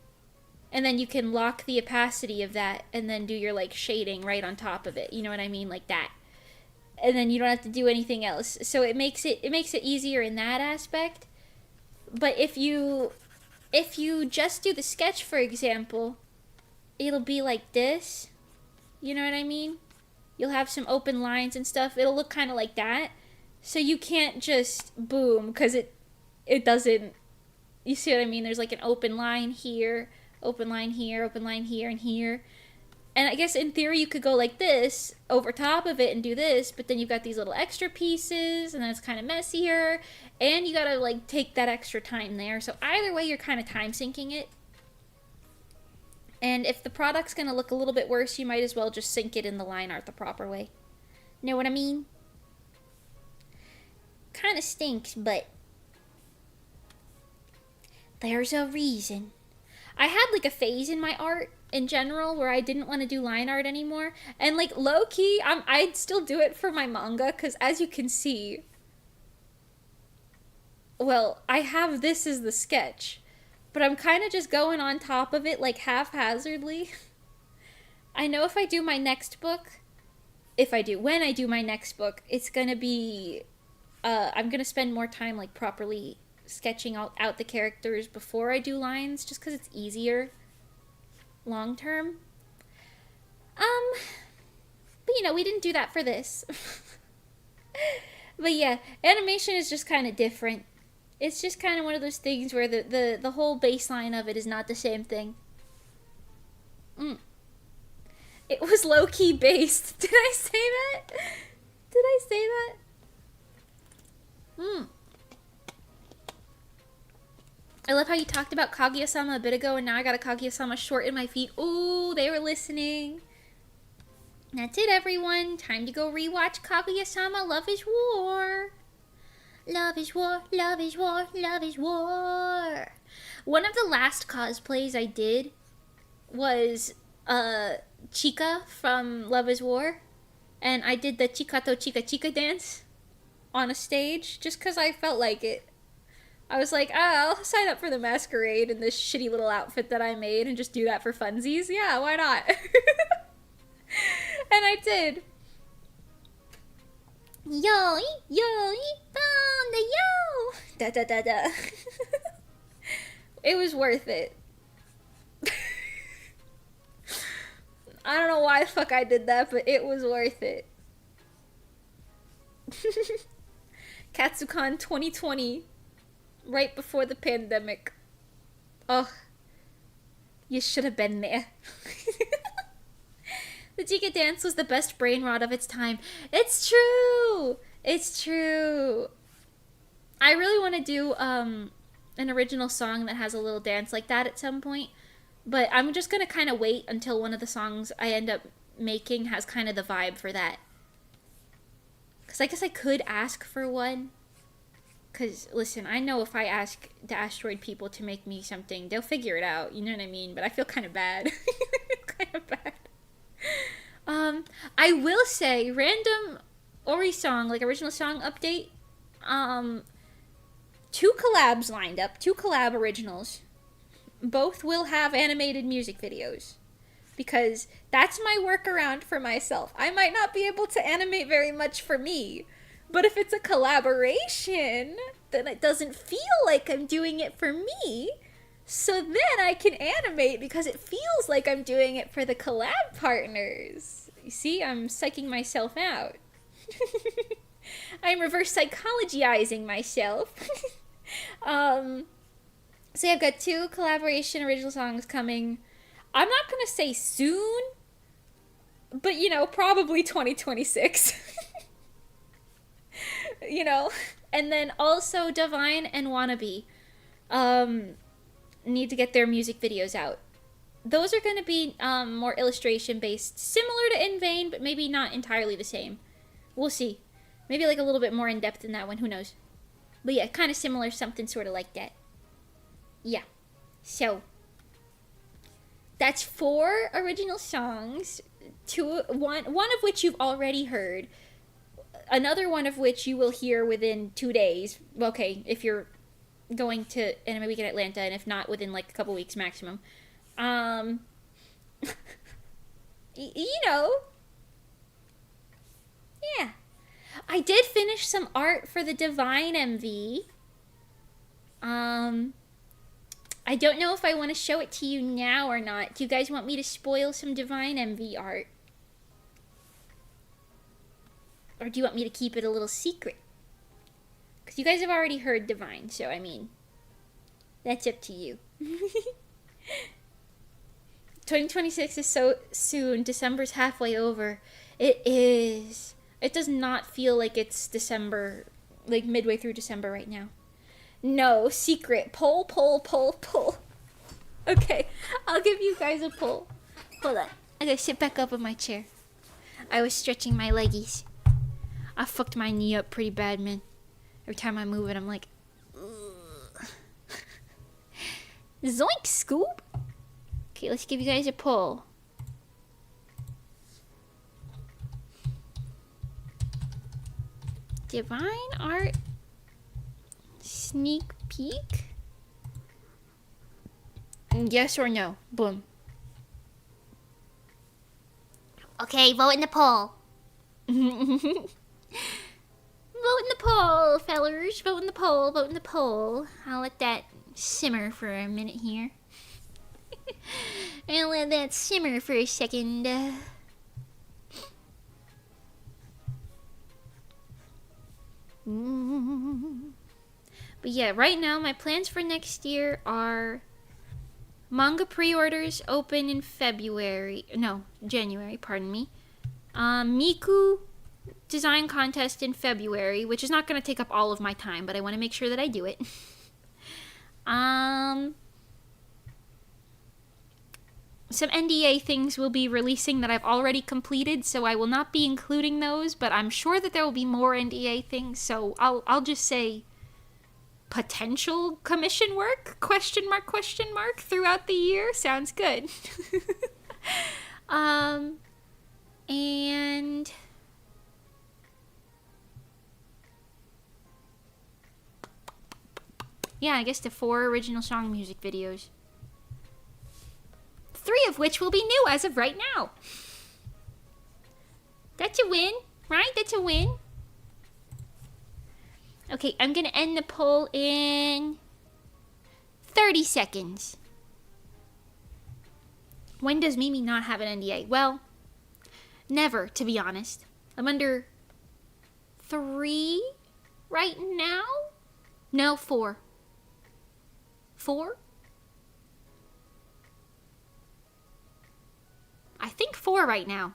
And then you can lock the opacity of that and then do your, like, shading right on top of it. You know what I mean? Like that. And then you don't have to do anything else. So it makes it easier in that aspect. But if you just do the sketch, for example, it'll be like this. You know what I mean? You'll have some open lines and stuff. It'll look kind of like that. So you can't just boom, because it doesn't, you see what I mean? There's, like, an open line here, open line here, open line here, and here. And I guess in theory you could go like this over top of it and do this, but then you've got these little extra pieces, and then it's kind of messier, and you gotta, like, take that extra time there. So either way, you're kind of time syncing it. And if the product's gonna look a little bit worse, you might as well just sync it in the line art the proper way. Know what I mean? Kind of stinks, but there's a reason. I had, like, a phase in my art in general where I didn't want to do line art anymore, and, like, low-key, I'd still do it for my manga, because as you can see, Well, I have this as the sketch, but I'm kind of just going on top of it like haphazardly. I know if I do my next book, when I do my next book, it's gonna be, I'm gonna spend more time like properly sketching out the characters before I do lines, just because it's easier long term. But you know, we didn't do that for this. But yeah, animation is just kind of different. It's just kind of one of those things where the whole baseline of it is not the same thing. It was low-key based. Did I say that? Did I say that? I love how you talked about Kaguya-sama a bit ago, and now I got a Kaguya-sama short in my feed. Ooh, they were listening. That's it, everyone. Time to go rewatch Kaguya-sama Love is War. Love is war, love is war, love is war. One of the last cosplays I did was Chika from Love is War. And I did the Chikato Chika Chika dance on a stage just because I felt like it. I was like, I'll sign up for the masquerade in this shitty little outfit that I made and just do that for funsies. Yeah, why not? And I did. Yo, found the yo. Da da da da. It was worth it. I don't know why the fuck I did that, but it was worth it. Katsucon 2020, right before the pandemic. Oh, you should have been there. The Chika dance was the best brain rot of its time. It's true! It's true. I really want to do an original song that has a little dance like that at some point. But I'm just going to kind of wait until one of the songs I end up making has kind of the vibe for that. Because I guess I could ask for one. Because, listen, I know if I ask the asteroid people to make me something, they'll figure it out. You know what I mean? But I feel kind of bad. Kind of bad. I will say, random Ori song, like original song update, 2 collabs lined up, 2 collab originals. Both will have animated music videos. Because that's my workaround for myself. I might not be able to animate very much for me, but if it's a collaboration, then it doesn't feel like I'm doing it for me. So then I can animate because it feels like I'm doing it for the collab partners. You see, I'm psyching myself out. I'm reverse psychologyizing myself. So yeah, I've got 2 collaboration original songs coming. I'm not going to say soon, but you know, probably 2026. You know, and then also Divine and Wannabe need to get their music videos out. Those are going to be more illustration based, similar to In Vain, but maybe not entirely the same. We'll see. Maybe like a little bit more in depth in that one, who knows. But yeah, kind of similar, something sort of like that. Yeah. So that's 4 original songs. One of which you've already heard. Another one of which you will hear within 2 days. Okay, if you're going to Anime Week in Atlanta, and if not, within like a couple weeks maximum. You know. Yeah. I did finish some art for the Divine MV. I don't know if I want to show it to you now or not. Do you guys want me to spoil some Divine MV art? Or do you want me to keep it a little secret? Because you guys have already heard Divine, so I mean, that's up to you. 2026 is so soon. December's halfway over. It is. It does not feel like it's December, like midway through December right now. No, secret. Pull. Okay, I'll give you guys a pull. Hold on. I gotta sit back up in my chair. I was stretching my leggies. I fucked my knee up pretty bad, man. Every time I move it, I'm like, ugh. Zoink, Scoop. Okay, let's give you guys a pull. Divine Art sneak peek? Yes or no? Boom. Okay, vote in the poll. Vote in the poll, fellers. Vote in the poll. Vote in the poll. I'll let that simmer for a minute here. I'll let that simmer for a second. But yeah, right now my plans for next year are manga pre-orders open in January, pardon me. Miku design contest in February, which is not going to take up all of my time, but I want to make sure that I do it. Some NDA things will be releasing that I've already completed, so I will not be including those, but I'm sure that there will be more NDA things, so I'll just say potential commission work, question mark, throughout the year. Sounds good. And yeah, I guess the 4 original song music videos. 3 of which will be new as of right now. That's a win, right? That's a win. Okay, I'm gonna end the poll in 30 seconds. When does Mimi not have an NDA? Well, never, to be honest. I'm under 3 right now? No, 4. 4? I think 4 right now.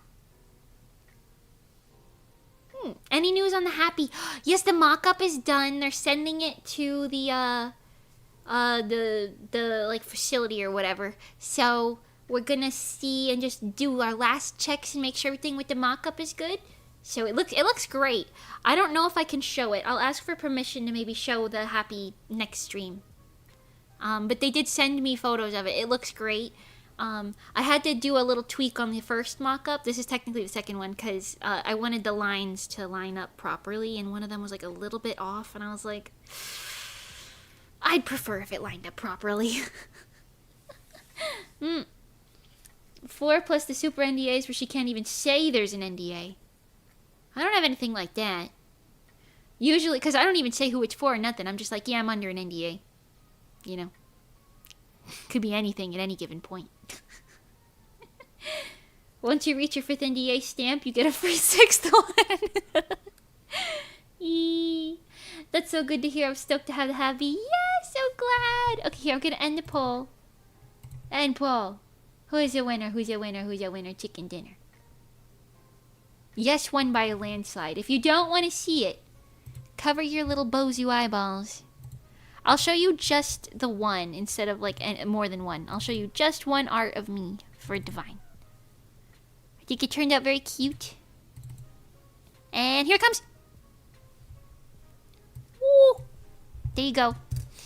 Any news on the Happy? Yes, the mock-up is done. They're sending it to the like facility or whatever. So we're gonna see and just do our last checks and make sure everything with the mock-up is good. So it looks great. I don't know if I can show it. I'll ask for permission to maybe show the Happy next stream. But they did send me photos of it. It looks great. I had to do a little tweak on the first mock-up. This is technically the second one because I wanted the lines to line up properly, and one of them was like a little bit off, and I was like, I'd prefer if it lined up properly. 4 plus the super NDAs where she can't even say there's an NDA. I don't have anything like that. Usually, because I don't even say who it's for or nothing. I'm just like, yeah, I'm under an NDA. You know. Could be anything at any given point. Once you reach your 5th NDA stamp, you get a free 6th one. That's so good to hear. I'm stoked to have the Happy. Yeah, so glad. Okay, here, I'm going to end the poll. End poll. Who is the winner? Who's the winner? Who's the winner? Chicken dinner. Yes, won by a landslide. If you don't want to see it, cover your little bozu eyeballs. I'll show you just the one instead of like more than one. I'll show you just one art of me for Divine. I think it turned out very cute. And here it comes. Woo! There you go.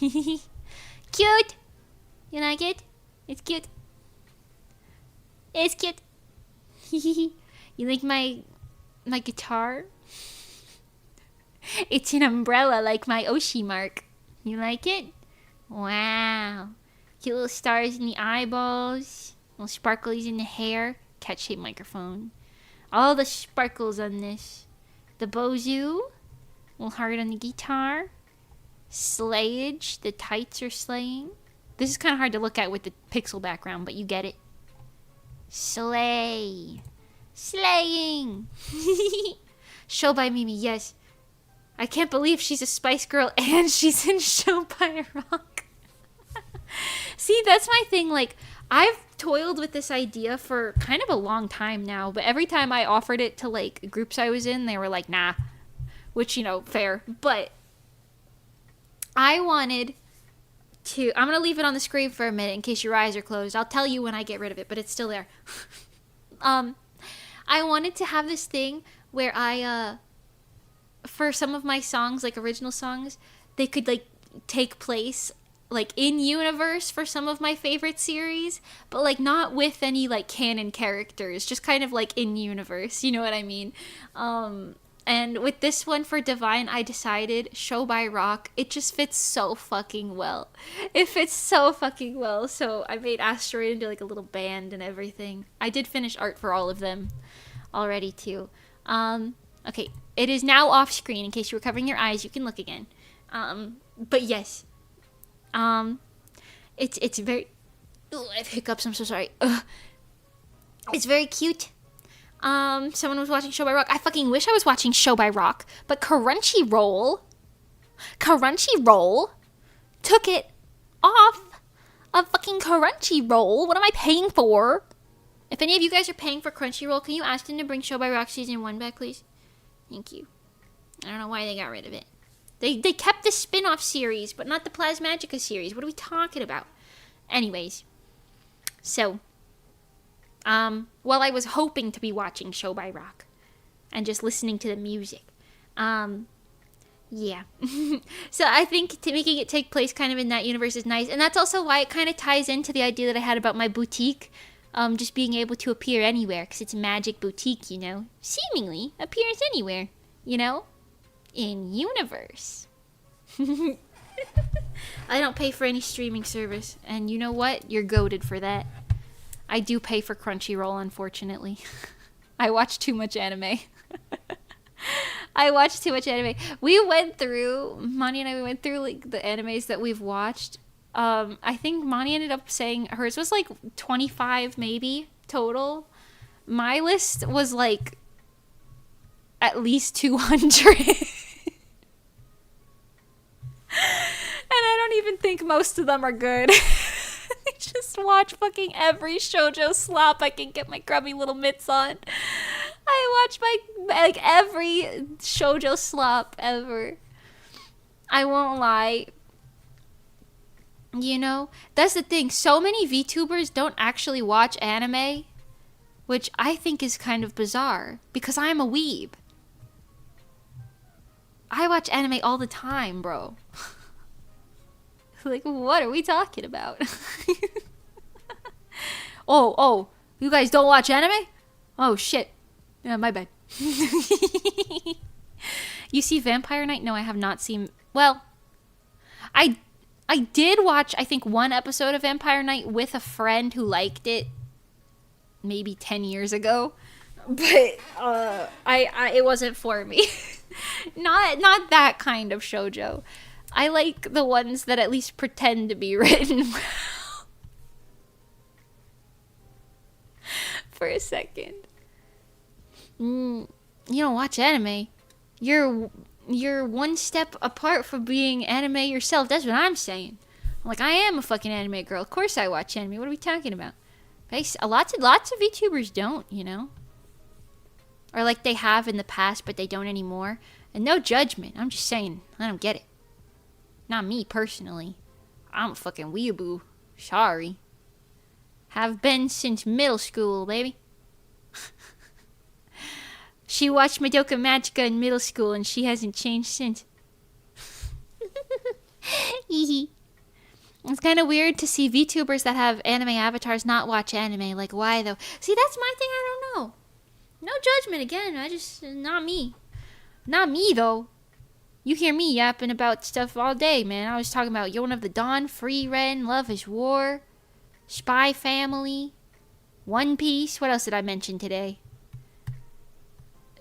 Cute! You like it? It's cute. It's cute. You like my guitar? It's an umbrella like my Oshi mark. You like it? Wow. Cute little stars in the eyeballs. Little sparklies in the hair. Cat-shaped microphone. All the sparkles on this. The bozu. Little heart on the guitar. Slayage. The tights are slaying. This is kind of hard to look at with the pixel background, but you get it. Slay. Slaying. Show by Mimi, yes. I can't believe she's a Spice Girl and she's in Show by Rock. See, that's my thing. Like, I've toiled with this idea for kind of a long time now, but every time I offered it to, like, groups I was in, they were like, nah. Which, you know, fair. But I wanted to... I'm going to leave it on the screen for a minute in case your eyes are closed. I'll tell you when I get rid of it, but it's still there. I wanted to have this thing where I, for some of my songs, like original songs, they could like take place like in universe for some of my favorite series, but like not with any like canon characters, just kind of like in universe, you know what I mean? And with this one for Divine, I decided Show by Rock. It just fits so fucking well. It fits so fucking well. So I made Asteroid into like a little band and everything. I did finish art for all of them already too. Okay, it is now off screen. In case you were covering your eyes, you can look again. But yes, it's very. Ooh, I have hiccups. I'm so sorry. It's very cute. Someone was watching Show by Rock. I fucking wish I was watching Show by Rock, but Crunchyroll took it off of fucking Crunchyroll. What am I paying for? If any of you guys are paying for Crunchyroll, can you ask them to bring Show by Rock Season 1 back, please? Thank you. I don't know why they got rid of it. They kept the spin-off series, but not the Plasmagica series. What are we talking about? Anyways. So, while I was hoping to be watching Show by Rock and just listening to the music, yeah. So I think making it take place kind of in that universe is nice. And that's also why it kind of ties into the idea that I had about my boutique, just being able to appear anywhere, because it's a magic boutique, you know? Seemingly appears anywhere, you know? In universe. I don't pay for any streaming service, and you know what? You're goated for that. I do pay for Crunchyroll, unfortunately. I watch too much anime. We went through, Mani and I, went through like the animes that we've watched. I think Mani ended up saying hers was like 25 maybe total. My list was like at least 200. And I don't even think most of them are good. I just watch fucking every shoujo slop I can get my grubby little mitts on. I watch like every shoujo slop ever. I won't lie. You know, that's the thing. So many VTubers don't actually watch anime, which I think is kind of bizarre because I'm a weeb. I watch anime all the time, bro. Like, what are we talking about? Oh, you guys don't watch anime? Oh, shit. Yeah, my bad. You see Vampire Knight? No, I have not seen... Well, I did watch, I think, one episode of Vampire Knight with a friend who liked it maybe 10 years ago. But it wasn't for me. Not that kind of shoujo. I like the ones that at least pretend to be written well. For a second. You don't watch anime. You're one step apart from being anime yourself. That's what I'm saying. Like, I am a fucking anime girl. Of course I watch anime. What are we talking about? Lots of VTubers don't, you know? Or like they have in the past, but they don't anymore. And no judgment. I'm just saying, I don't get it. Not me, personally. I'm a fucking weeaboo. Sorry. Have been since middle school, baby. She watched Madoka Magica in middle school, and she hasn't changed since. It's kind of weird to see VTubers that have anime avatars not watch anime. Like, why, though? See, that's my thing, I don't know. No judgment, again. Not me. Not me, though. You hear me yapping about stuff all day, man. I was talking about Yon of the Dawn, Free Ren, Love is War, Spy Family, One Piece. What else did I mention today?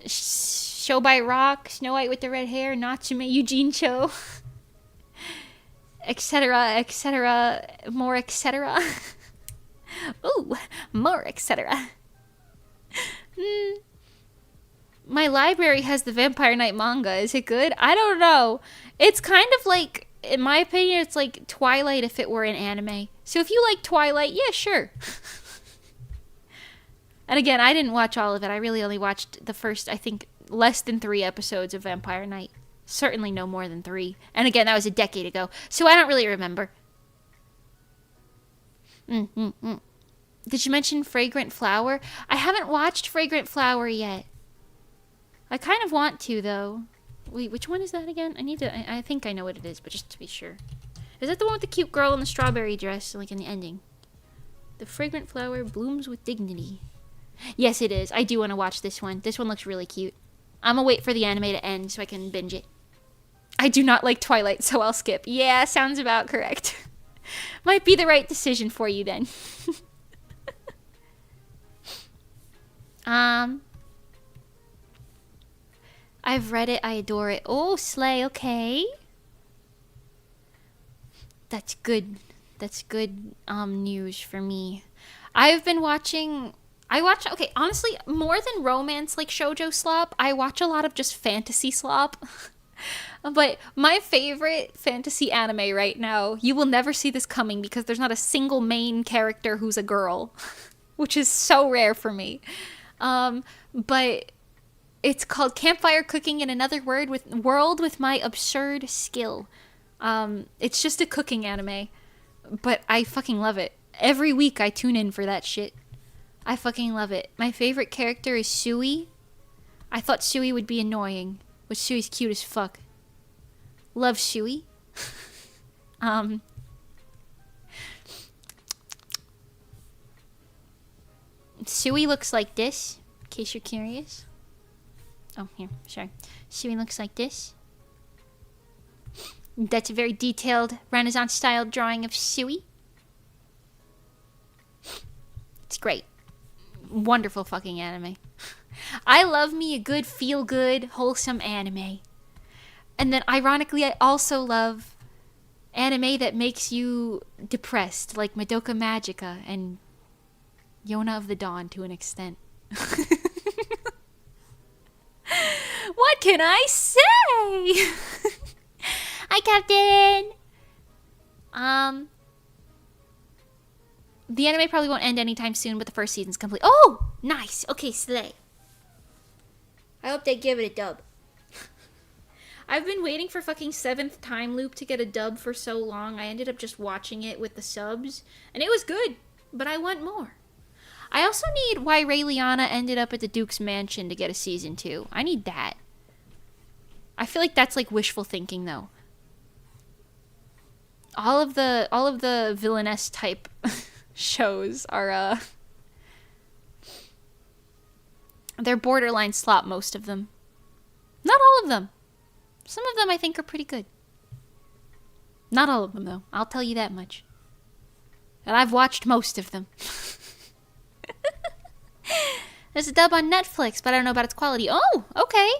Show by Rock, Snow White with the Red Hair, Natsume, Eugene Cho, etc., etc., more etc. Ooh, more etc. My library has the Vampire Knight manga. Is it good? I don't know. It's kind of like, in my opinion, it's like Twilight if it were an anime. So if you like Twilight, yeah, sure. And again, I didn't watch all of it. I really only watched the first, I think, less than 3 episodes of Vampire Knight. Certainly no more than 3. And again, that was a decade ago. So I don't really remember. Did you mention Fragrant Flower? I haven't watched Fragrant Flower yet. I kind of want to, though. Wait, which one is that again? I think I know what it is, but just to be sure. Is that the one with the cute girl in the strawberry dress, like in the ending? The Fragrant Flower blooms with dignity. Yes, it is. I do want to watch this one. This one looks really cute. I'm gonna wait for the anime to end so I can binge it. I do not like Twilight, so I'll skip. Yeah, sounds about correct. Might be the right decision for you then. I've read it, I adore it. Oh, slay, okay. That's good. That's good news for me. I've been watching... okay, honestly, more than romance like shoujo slop, I watch a lot of just fantasy slop. But my favorite fantasy anime right now, you will never see this coming because there's not a single main character who's a girl, which is so rare for me. But it's called Campfire Cooking in Another World with My Absurd Skill. It's just a cooking anime, but I fucking love it. Every week I tune in for that shit. I fucking love it. My favorite character is Sui. I thought Sui would be annoying, but Sui's cute as fuck. Love Sui. Sui looks like this, in case you're curious. Oh, here, sorry. Sui looks like this. That's a very detailed Renaissance-style drawing of Sui. It's great. Wonderful fucking anime. I love me a good, feel-good, wholesome anime. And then, ironically, I also love anime that makes you depressed, like Madoka Magica and Yona of the Dawn to an extent. What can I say? Hi, Captain! The anime probably won't end anytime soon, but the first season's complete. Oh! Nice! Okay, slay. I hope they give it a dub. I've been waiting for fucking 7th time loop to get a dub for so long. I ended up just watching it with the subs, and it was good, but I want more. I also need why Ray Liana ended up at the Duke's mansion to get a season 2. I need that. I feel like that's like wishful thinking, though. All of the villainess type shows are they're borderline slop, most of them. Not all of them. Some of them I think are pretty good. Not all of them, though. I'll tell you that much. And I've watched most of them. There's a dub on Netflix, but I don't know about its quality. Oh, okay.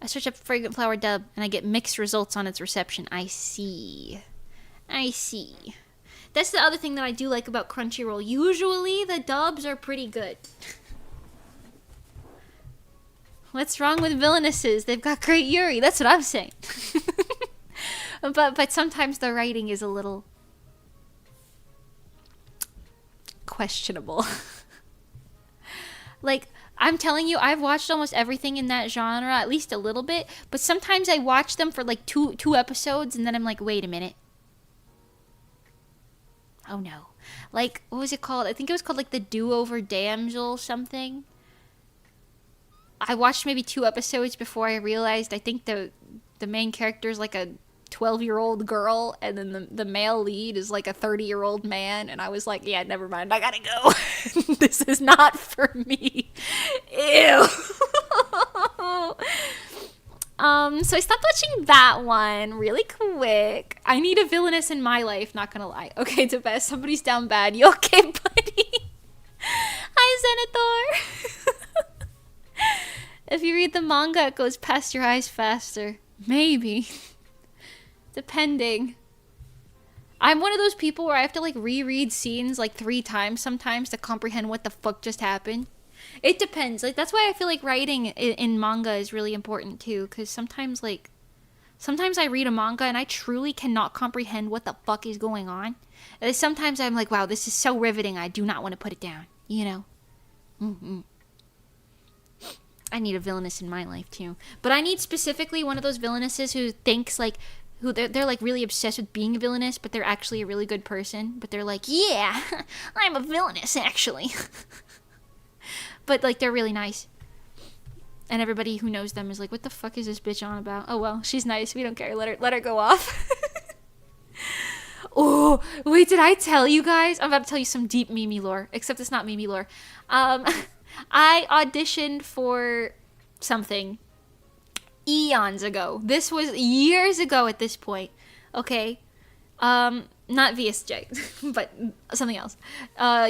I search up Fragrant Flower dub, and I get mixed results on its reception. I see. I see. That's the other thing that I do like about Crunchyroll. Usually, the dubs are pretty good. What's wrong with villainesses? They've got great Yuri. That's what I'm saying. But sometimes the writing is a little questionable. Like, I'm telling you, I've watched almost everything in that genre, at least a little bit, but sometimes I watch them for like two episodes, and then I'm like, wait a minute. Oh no. Like, what was it called? I think it was called like The Do-Over Damsel something. I watched maybe 2 episodes before I realized I think the main character is like a 12-year-old girl, and then the male lead is like a 30-year-old man, and I was like, yeah, never mind, I gotta go. This is not for me. Ew. So I stopped watching that one really quick. I need a villainess in my life, not gonna lie. Okay, Tebes, somebody's down bad. You okay, buddy? Hi, Senator. If you read the manga, it goes past your eyes faster. Maybe. Depending. I'm one of those people where I have to like reread scenes like 3 times sometimes to comprehend what the fuck just happened. It depends. Like, that's why I feel like writing in manga is really important too, because sometimes I read a manga and I truly cannot comprehend what the fuck is going on. And sometimes I'm like, wow, this is so riveting, I do not want to put it down, you know? Mm-hmm. I need a villainess in my life too. But I need specifically one of those villainesses who thinks like, who they're like really obsessed with being a villainess, but they're actually a really good person. But they're like, yeah, I'm a villainess actually. But like, they're really nice. And everybody who knows them is like, what the fuck is this bitch on about? Oh well, she's nice, we don't care, let her go off. Oh, wait, did I tell you guys? I'm about to tell you some deep Mimi lore, except it's not Mimi lore. I auditioned for something eons ago. This was years ago at this point. Okay. Not VSJ, but something else.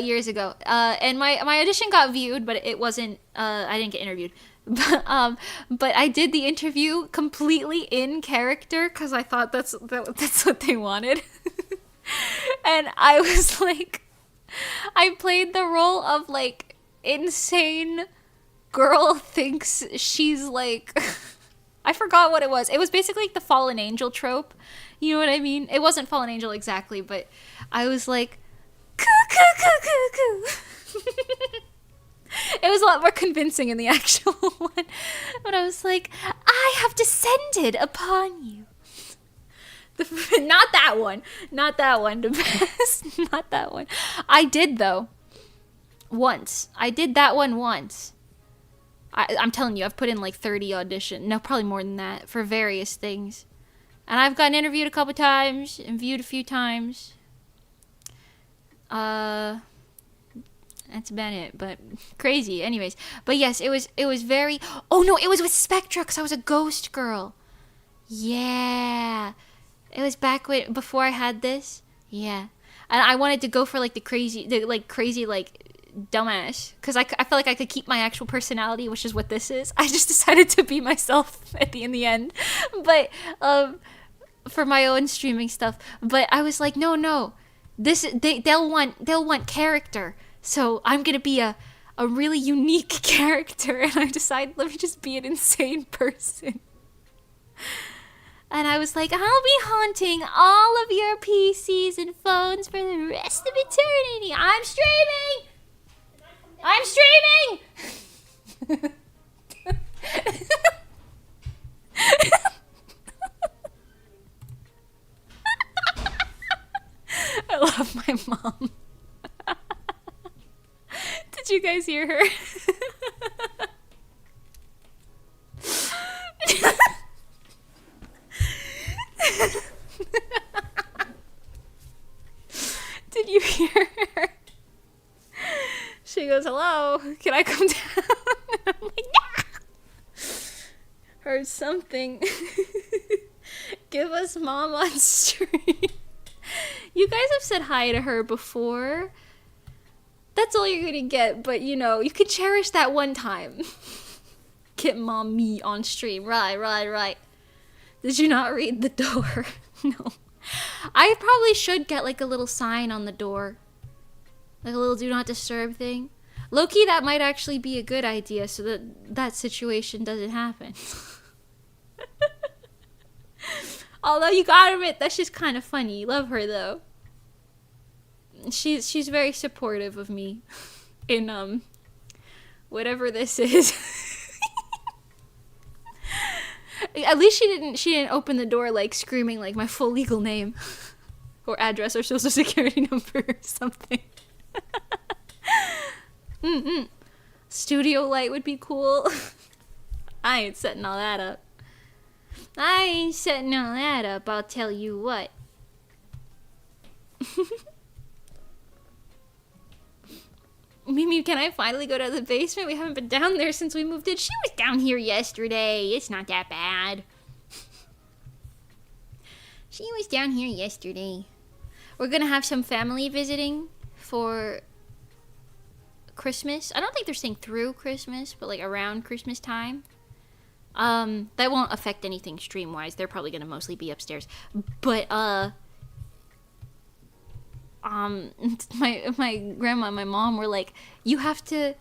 Years ago. And my audition got viewed, but it wasn't, I didn't get interviewed. But I did the interview completely in character because I thought that's what they wanted. And I was like, I played the role of like insane girl thinks she's like, I forgot what it was. It was basically like the fallen angel trope. You know what I mean? It wasn't fallen angel exactly, but I was like, coo. It was a lot more convincing in the actual one. But I was like, I have descended upon you. Not that one. Not that one. The best. Not that one. I did, though. Once. I did that one once. I'm telling you, I've put in like 30 auditions. No, probably more than that. For various things. And I've gotten interviewed a couple times. And viewed a few times. That's about it. But crazy. Anyways. But yes, it was very... Oh, no, it was with Spectra because I was a ghost girl. Yeah. It was back before I had this. Yeah. And I wanted to go for like the crazy dumbass. Because I felt like I could keep my actual personality, which is what this is. I just decided to be myself in the end. But, for my own streaming stuff. But I was like, no. They'll want character. So I'm going to be a really unique character. And I decided, let me just be an insane person. And I was like, I'll be haunting all of your PCs and phones for the rest of eternity. I'm streaming! I love my mom. Did you guys hear her? Did you hear her? She goes, hello, can I come down? I'm like, nah! Heard something. Give us mom on stream. You guys have said hi to her before. That's all you're gonna get, but you know, you could cherish that one time. Get mom me on stream. Right. Did you not read the door? No. I probably should get like a little sign on the door. Like a little do not disturb thing. Low-key, that might actually be a good idea so that situation doesn't happen. Although you gotta admit, that's just kind of funny. Love her though. She's very supportive of me in whatever this is. At least she didn't open the door like screaming like my full legal name or address or social security number or something. Studio light would be cool. I ain't setting all that up. I'll tell you what. Mimi, can I finally go to the basement? We haven't been down there since we moved in. She was down here yesterday. It's not that bad. She was down here yesterday. We're gonna have some family visiting for Christmas. I don't think they're staying through Christmas, but like around Christmas time. That won't affect anything stream-wise. They're probably gonna mostly be upstairs. But, my grandma and my mom were like, you have to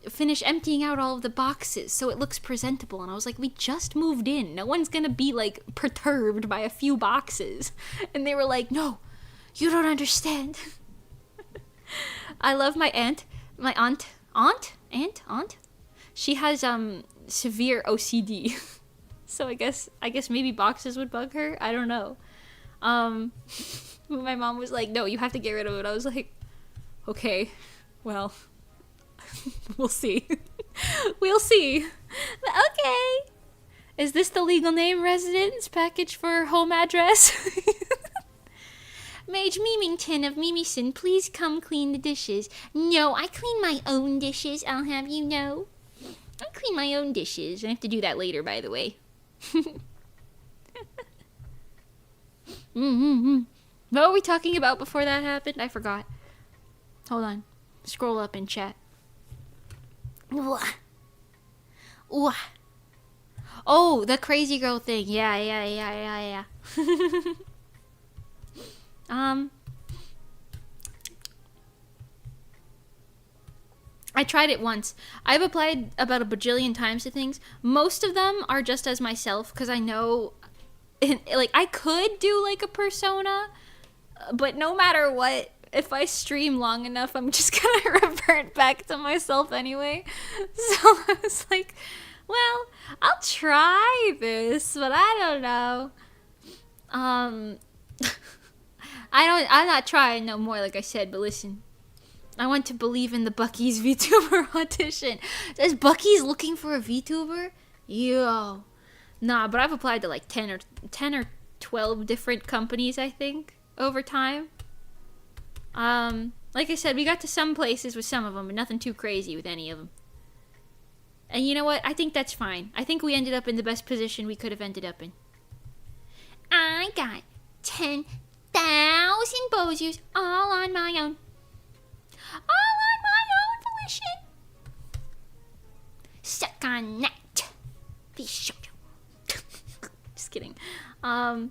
finish emptying out all of the boxes so it looks presentable. And I was like, we just moved in. No one's gonna be like perturbed by a few boxes. And they were like, no, you don't understand. I love my aunt. She has severe OCD. So I guess maybe boxes would bug her. I don't know. My mom was like, no, you have to get rid of it. I was like, okay, well, we'll see. We'll see. But okay. Is this the legal name residence package for home address? Mage Memington of Mimison, please come clean the dishes. No, I clean my own dishes, I'll have you know. I clean my own dishes. I have to do that later, by the way. What were we talking about before that happened? I forgot. Hold on. Scroll up in chat. Oh, the crazy girl thing. Yeah. I tried it once. I've applied about a bajillion times to things. Most of them are just as myself, because I know, like, I could do, like, a persona, but no matter what, if I stream long enough, I'm just gonna revert back to myself anyway. So I was like, well, I'll try this, but I don't know. I'm not trying no more, like I said, but listen. I want to believe in the Bucky's VTuber audition. Is Bucky's looking for a VTuber? Yo. Nah, but I've applied to like 10 or 12 different companies, I think, over time. Like I said, we got to some places with some of them, but nothing too crazy with any of them. And you know what? I think that's fine. I think we ended up in the best position we could have ended up in. I got 10,000 Bozoos all on my own. All on my own volition. Suck on that. Just kidding. I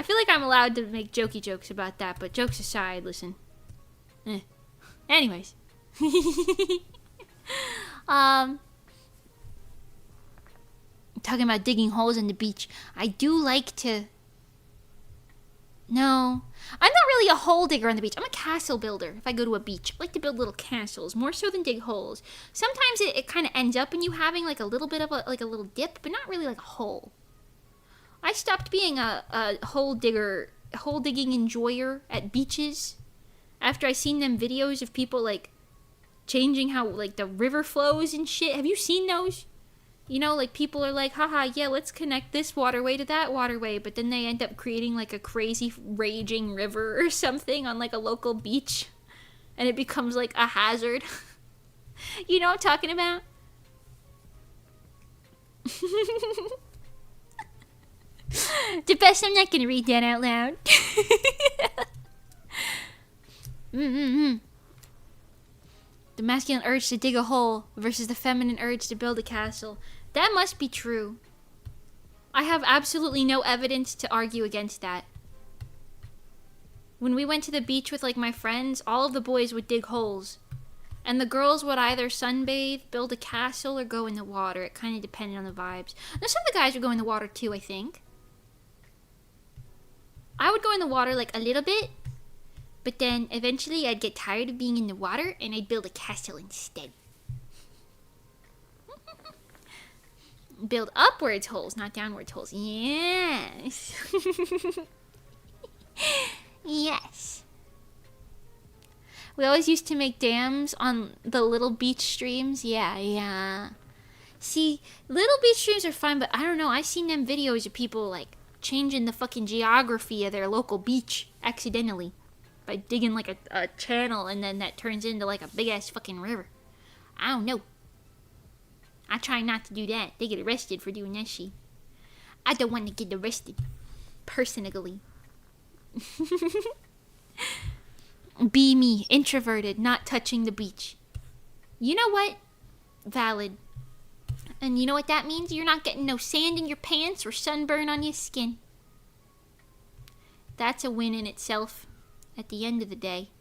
feel like I'm allowed to make jokey jokes about that, but jokes aside, listen. Anyways. Talking about digging holes in the beach. I do like to... No. I'm not really a hole digger on the beach. I'm a castle builder if I go to a beach. I like to build little castles, more so than dig holes. Sometimes it kind of ends up in you having like a little bit of a little dip, but not really like a hole. I stopped being a hole digging enjoyer at beaches after I seen them videos of people like changing how like the river flows and shit. Have you seen those? You know, like, people are like, haha, yeah, let's connect this waterway to that waterway, but then they end up creating, like, a crazy raging river or something on, like, a local beach, and it becomes, like, a hazard. You know what I'm talking about? The best, I'm not gonna read that out loud. The masculine urge to dig a hole versus the feminine urge to build a castle. That must be true. I have absolutely no evidence to argue against that. When we went to the beach with like my friends, all of the boys would dig holes. And the girls would either sunbathe, build a castle, or go in the water. It kind of depended on the vibes. Now some of the guys would go in the water too, I think. I would go in the water like a little bit, but then eventually I'd get tired of being in the water and I'd build a castle instead. Build upwards holes, not downwards holes. Yes. Yes. We always used to make dams on the little beach streams. Yeah. See, little beach streams are fun, but I don't know. I've seen them videos of people, like, changing the fucking geography of their local beach accidentally by digging, like, a channel, and then that turns into, like, a big-ass fucking river. I don't know. I try not to do that. They get arrested for doing that shit. I don't want to get arrested. Personally. Be me. Introverted. Not touching the beach. You know what? Valid. And you know what that means? You're not getting no sand in your pants or sunburn on your skin. That's a win in itself. At the end of the day.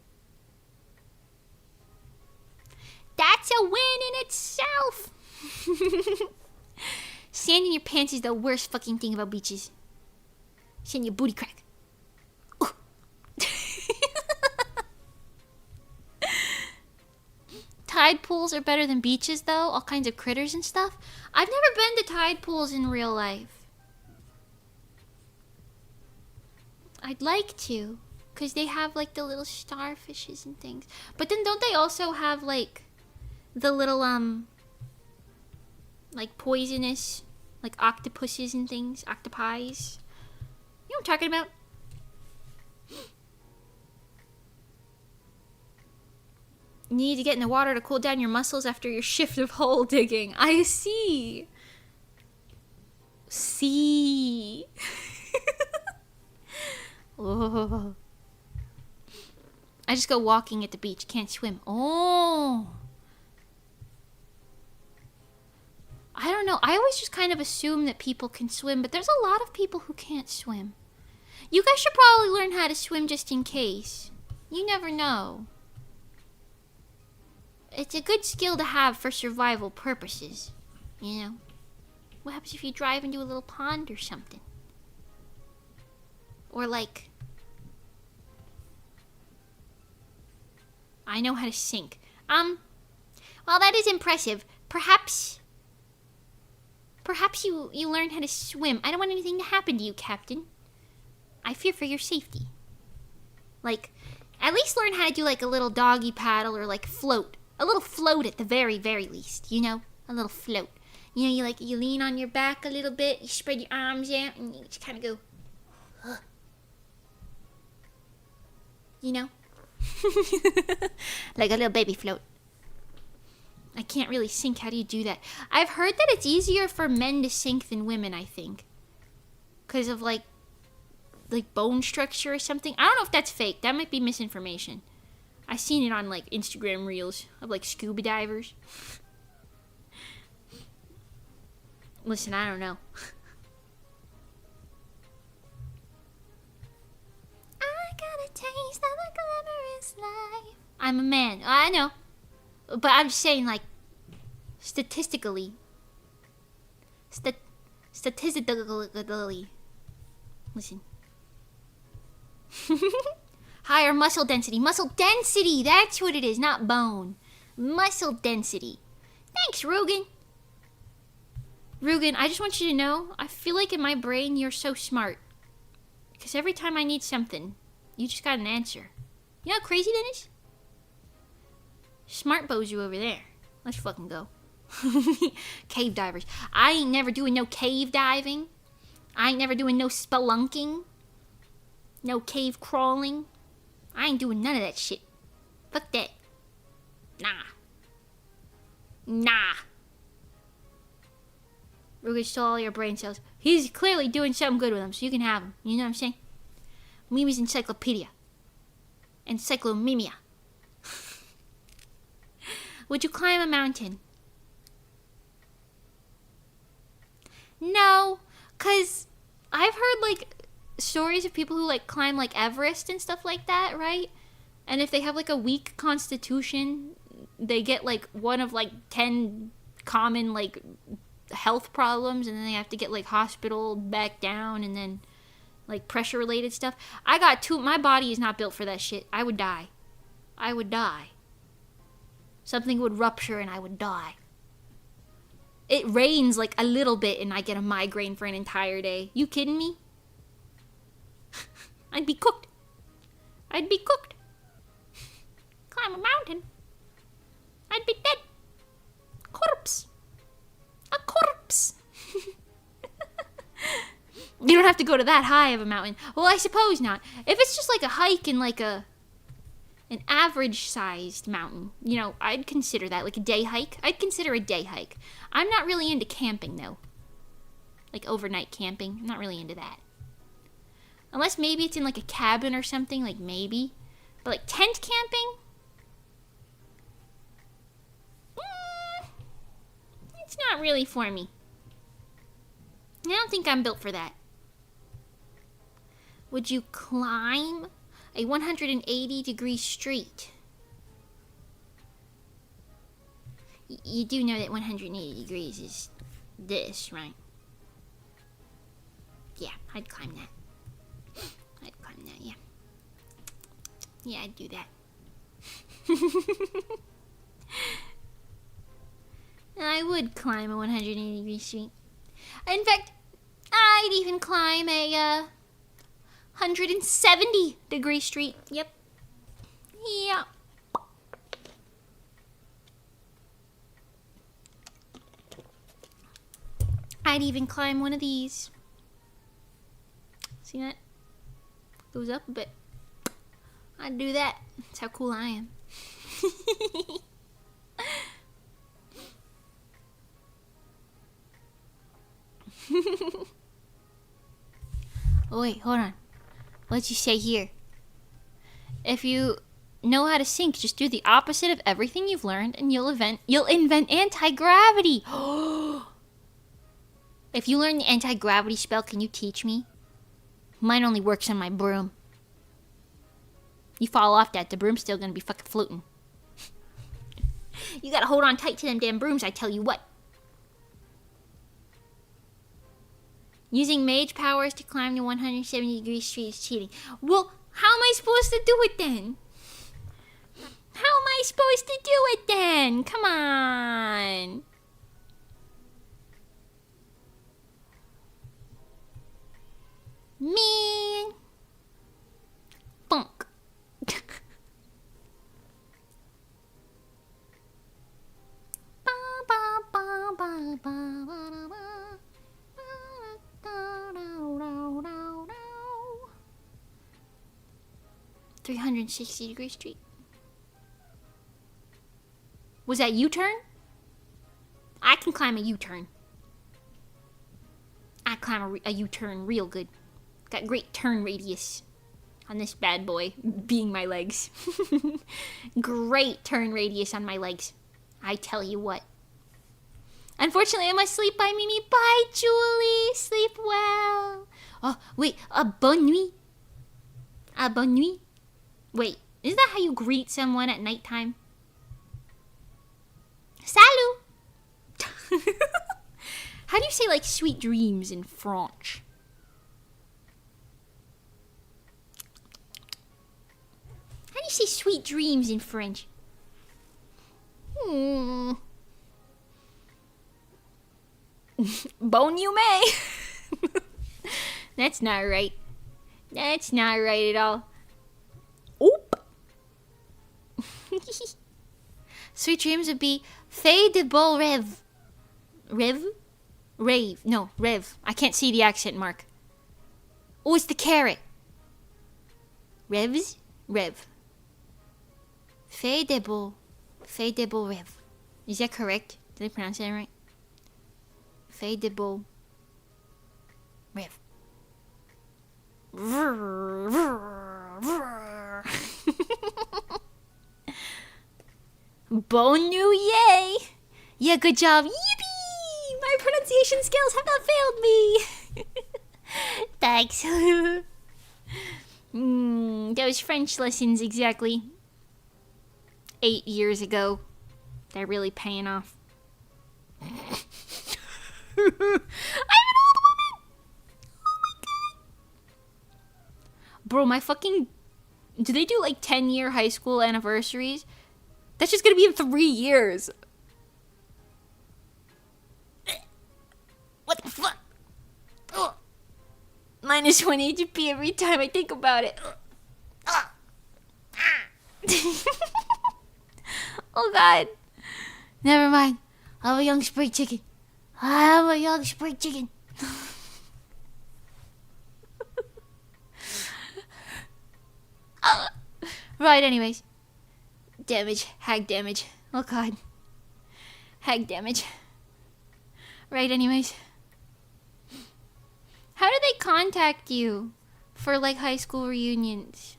That's a win in itself! Sand in your pants is the worst fucking thing about beaches. Sand in your booty crack. Tide pools are better than beaches, though. All kinds of critters and stuff. I've never been to tide pools in real life. I'd like to. Because they have, like, the little starfishes and things. But then don't they also have, like, the little, like, poisonous, like, octopuses and things? Octopi? You know what I'm talking about? need to get in the water to cool down your muscles after your shift of hole digging. I see. See. Oh. I just go walking at the beach. Can't swim. Oh. I don't know. I always just kind of assume that people can swim, but there's a lot of people who can't swim. You guys should probably learn how to swim just in case. You never know. It's a good skill to have for survival purposes. You know? What happens if you drive into a little pond or something? Or like... I know how to sink. Well, that is impressive. Perhaps you learn how to swim. I don't want anything to happen to you, Captain. I fear for your safety. Like, at least learn how to do like a little doggy paddle or like float. A little float at the very, very least, you know? A little float. You know, you lean on your back a little bit, you spread your arms out, and you just kind of go, huh. You know? Like a little baby float. I can't really sink. How do you do that? I've heard that it's easier for men to sink than women, I think. Because of like bone structure or something. I don't know if that's fake. That might be misinformation. I've seen it on like Instagram reels of like scuba divers. Listen, I don't know. I got a taste of the glamorous life. I'm a man. I know. But I'm just saying, like, statistically. Statistically. Listen. Higher muscle density. Muscle density! That's what it is, not bone. Muscle density. Thanks, Rugen. Rugen, I just want you to know, I feel like in my brain you're so smart. Because every time I need something, you just got an answer. You know how crazy that is? Smart bozo over there. Let's fucking go. Cave divers. I ain't never doing no cave diving. I ain't never doing no spelunking. No cave crawling. I ain't doing none of that shit. Fuck that. Nah. We're gonna steal all your brain cells. He's clearly doing something good with them, so you can have them. You know what I'm saying? Mimi's encyclopedia. Encyclomimia. Would you climb a mountain? No, because I've heard, like, stories of people who, like, climb, like, Everest and stuff like that, right? And if they have, like, a weak constitution, they get, like, one of, like, 10 common, like, health problems, and then they have to get, like, hospital back down, and then, like, pressure-related stuff. My body is not built for that shit. I would die. Something would rupture and I would die. It rains like a little bit and I get a migraine for an entire day. You kidding me? I'd be cooked. Climb a mountain. I'd be dead. Corpse. A corpse. You don't have to go to that high of a mountain. Well, I suppose not. If it's just like a hike in like an average-sized mountain, you know, I'd consider that, like a day hike. I'd consider a day hike. I'm not really into camping, though. Like overnight camping. I'm not really into that. Unless maybe it's in, like, a cabin or something, like, maybe. But, like, tent camping? It's not really for me. I don't think I'm built for that. Would you climb a 180-degree street? You do know that 180 degrees is this, right? Yeah, I'd climb that. Yeah. Yeah, I'd do that. I would climb a 180-degree street. In fact, I'd even climb a 170-degree street. Yep. Yeah. I'd even climb one of these. See that? Goes up a bit. I'd do that. That's how cool I am. Oh wait, hold on. What'd you say here? If you know how to sink, just do the opposite of everything you've learned and you'll invent anti-gravity. If you learn the anti-gravity spell, can you teach me? Mine only works on my broom. You fall off that, the broom's still gonna be fucking floating. You gotta hold on tight to them damn brooms, I tell you what. Using mage powers to climb the 170-degree street is cheating. Well, how am I supposed to do it then? How am I supposed to do it then? Come on. Man. Funk. Ba, ba, ba, ba, ba, ba, ba. 360-degree street. Was that U-turn? I can climb a U-turn. I climb a U-turn real good. Got great turn radius on this bad boy, being my legs. Great turn radius on my legs. I tell you what. Unfortunately, I must sleep. Bye, Mimi. Bye, Julie. Sleep well. Oh, wait. Bonne nuit. Bonne nuit. Wait, is that how you greet someone at nighttime? Salut! How do you say, like, sweet dreams in French? How do you say sweet dreams in French? Bon you may. That's not right. That's not right at all. Oop. Sweet dreams would be fait de beaux rêves. Rêve? Rave. No, rêve. I can't see the accent mark. Oh, it's the carrot. Rêves? Rêve. Fait de beaux rêves. Is that correct? Did I pronounce that right? Fait de beaux rêves. Bon yay! Yeah, good job. Yippee! My pronunciation skills have not failed me. Thanks. Those French lessons exactly 8 years ago. They're really paying off. I'm an old woman! Oh my god. Bro, my fucking... Do they do like 10-year high school anniversaries? That's just gonna be in 3 years. What the fuck? Ugh. Minus 1 HP every time I think about it. Oh god. Never mind. I'm a young spring chicken. I'm a young spring chicken. Right, anyways. Damage. Hag damage. Oh god. Hag damage. Right, anyways. How do they contact you for, like, high school reunions?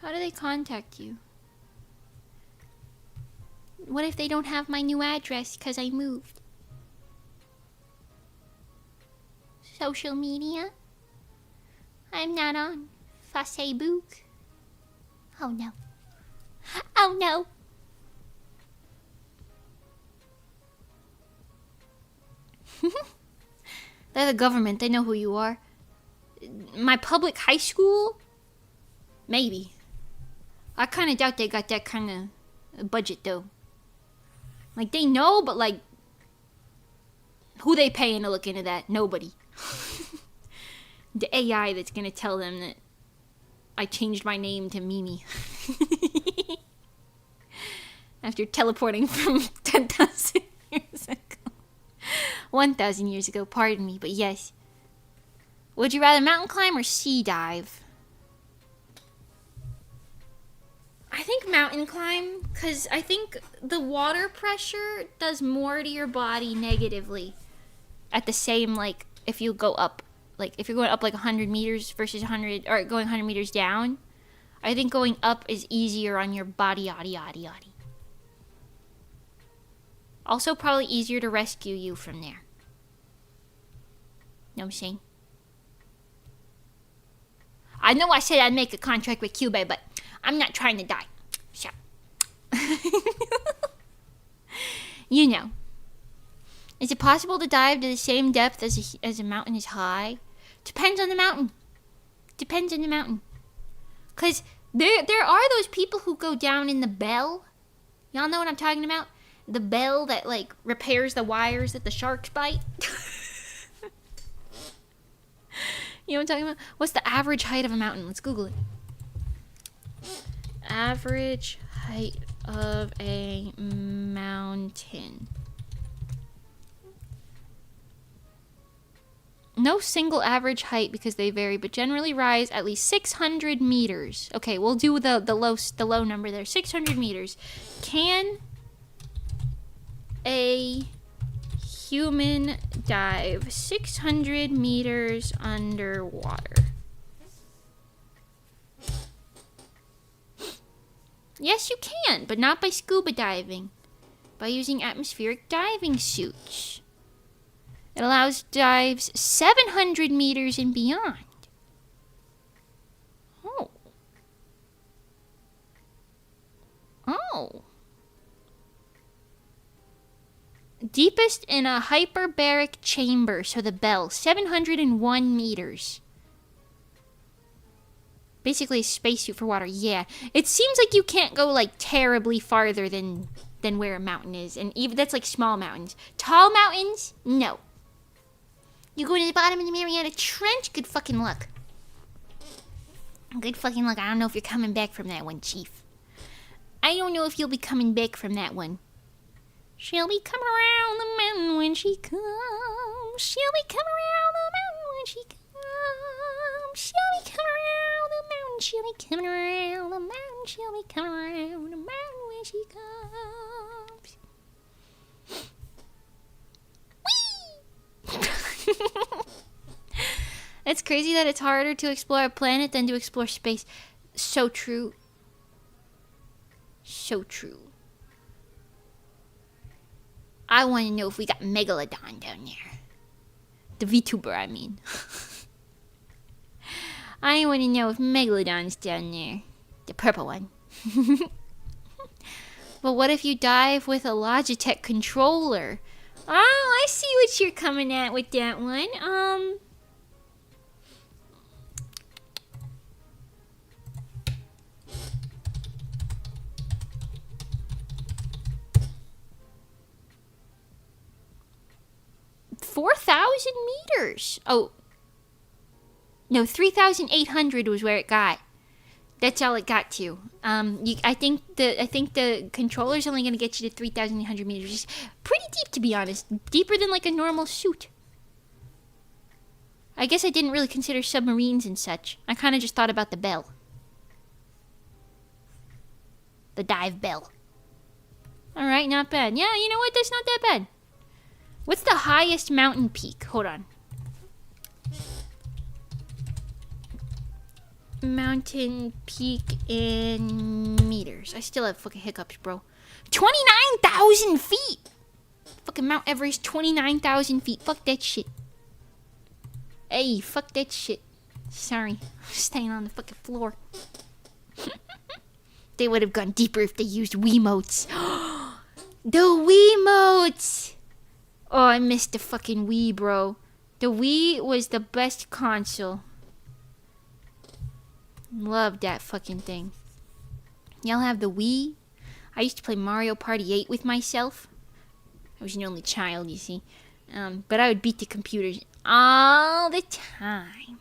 How do they contact you? What if they don't have my new address because I moved? Social media? I'm not on Facebook. Oh no. Oh no. They're the government. They know who you are. My public high school? Maybe. I kind of doubt they got that kind of budget though. Like, they know, but like, who they paying to look into that? Nobody. The AI that's gonna tell them that I changed my name to Mimi. After teleporting from 10,000 years ago. 1,000 years ago, pardon me, but yes. Would you rather mountain climb or sea dive? I think mountain climb, because I think the water pressure does more to your body negatively at the same, like, if you go up, like, if you're going up like 100 meters versus 100, or going 100 meters down, I think going up is easier on your body, yaddy, yaddy, yaddy. Also, probably easier to rescue you from there. Know what I'm saying? I know I said I'd make a contract with Cuba, but I'm not trying to die. So. You know. Is it possible to dive to the same depth as a mountain is high? Depends on the mountain. Depends on the mountain. Because there are those people who go down in the bell. Y'all know what I'm talking about? The bell that, like, repairs the wires that the sharks bite. You know what I'm talking about? What's the average height of a mountain? Let's Google it. Average height of a mountain. No single average height because they vary, but generally rise at least 600 meters. Okay, we'll do the low number there. 600 meters. Can a human dive 600 meters underwater? Yes, you can, but not by scuba diving. By using atmospheric diving suits. It allows dives 700 meters and beyond. Oh. Oh. Deepest in a hyperbaric chamber, so the bell, 701 meters. Basically a spacesuit for water, yeah. It seems like you can't go, like, terribly farther than where a mountain is. And even that's, like, small mountains. Tall mountains? No. You go to the bottom of the Mariana Trench? Good fucking luck. Good fucking luck. I don't know if you're coming back from that one, Chief. I don't know if you'll be coming back from that one. She'll be coming around the mountain when she comes. She'll be coming around the mountain when she comes. She'll be coming around the mountain. She'll be coming around the mountain. She'll be coming around the mountain when she comes. It's crazy that it's harder to explore a planet than to explore space. So true. So true. I want to know if we got Megalodon down there. The VTuber, I mean. I want to know if Megalodon's down there. The purple one. But what if you dive with a Logitech controller? Oh, I see what you're coming at with that one. 4,000 meters. Oh. No, 3,800 was where it got. That's all it got to. I think the controller's only gonna get you to 3,800 meters. Which is pretty deep, to be honest. Deeper than like a normal suit. I guess I didn't really consider submarines and such. I kind of just thought about the bell. The dive bell. All right, not bad. Yeah, you know what? That's not that bad. What's the highest mountain peak? Hold on. Mountain peak in meters. I still have fucking hiccups, bro. 29,000 feet! Fucking Mount Everest, 29,000 feet. Fuck that shit. Hey, fuck that shit. Sorry. I'm staying on the fucking floor. They would have gone deeper if they used Wiimotes. The Wiimotes! Oh, I missed the fucking Wii, bro. The Wii was the best console. Love that fucking thing. Y'all have the Wii? I used to play Mario Party 8 with myself. I was an only child, you see. But I would beat the computers all the time.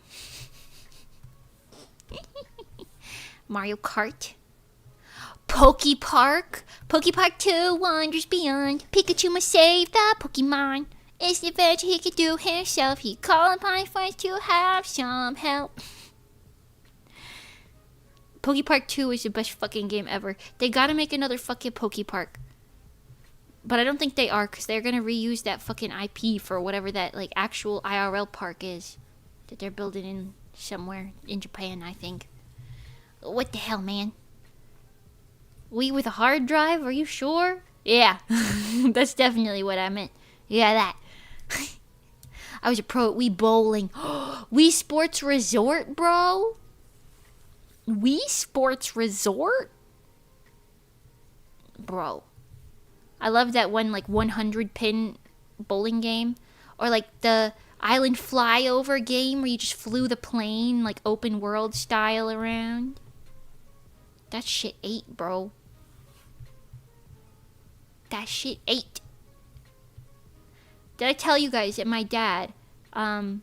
Mario Kart. Poke Park. Poke Park 2 Wonders Beyond. Pikachu must save the Pokemon. It's the adventure he could do himself. He called upon his friends to have some help. Poke Park 2 is the best fucking game ever. They gotta make another fucking Poke Park. But I don't think they are, because they're gonna reuse that fucking IP for whatever that, like, actual IRL park is. That they're building in somewhere in Japan, I think. What the hell, man? We with a hard drive? Are you sure? Yeah. That's definitely what I meant. Yeah, that. I was a pro at Wii Bowling. Wii Sports Resort, bro? Wii Sports Resort? Bro. I love that one, like, 100-pin bowling game. Or, like, the Island Flyover game where you just flew the plane, like, open world style around. That shit ate, bro. That shit ate. Did I tell you guys that my dad, I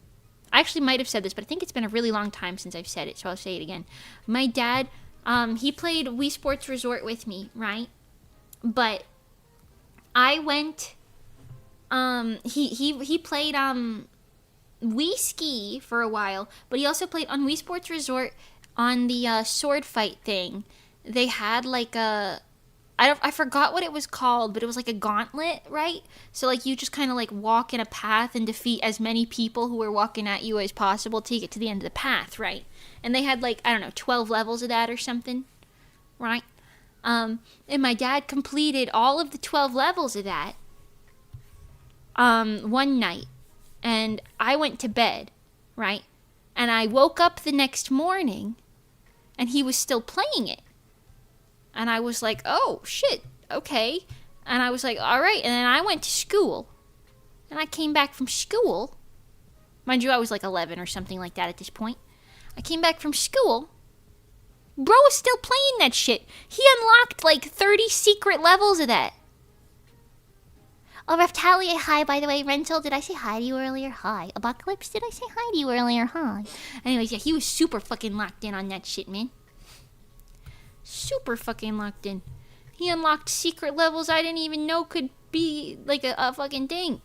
actually might have said this, but I think it's been a really long time since I've said it, so I'll say it again. My dad, he played Wii Sports Resort with me, right? But I went, he played, Wii Ski for a while, but he also played on Wii Sports Resort on the, sword fight thing. They had, like, I forgot what it was called, but it was like a gauntlet, right? So, like, you just kind of, like, walk in a path and defeat as many people who are walking at you as possible till you get to the end of the path, right? And they had, like, I don't know, 12 levels of that or something, right? And my dad completed all of the 12 levels of that, one night. And I went to bed, right? And I woke up the next morning, and he was still playing it. And I was like, oh, shit, okay. And I was like, all right. And then I went to school. And I came back from school. Mind you, I was like 11 or something like that at this point. I came back from school. Bro was still playing that shit. He unlocked like 30 secret levels of that. Oh, Raftalia, hi, by the way. Rental, did I say hi to you earlier? Hi. Apocalypse, did I say hi to you earlier? Hi. Anyways, yeah, he was super fucking locked in on that shit, man. Super fucking locked in. He unlocked secret levels I didn't even know could be like a fucking thing.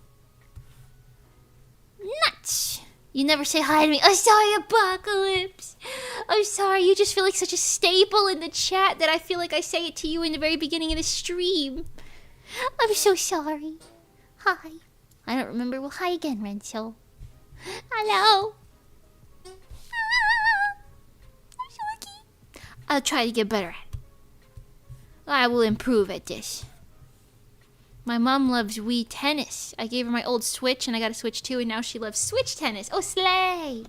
Nuts. You never say hi to me. I'm sorry, Apocalypse. I'm sorry. You just feel like such a staple in the chat that I feel like I say it to you in the very beginning of the stream. I'm so sorry. Hi. I don't remember. Well, hi again, Renzo. Hello. I'll try to get better at it. I will improve at this. My mom loves Wii Tennis. I gave her my old Switch, and I got a Switch too, and now she loves Switch Tennis. Oh, slay!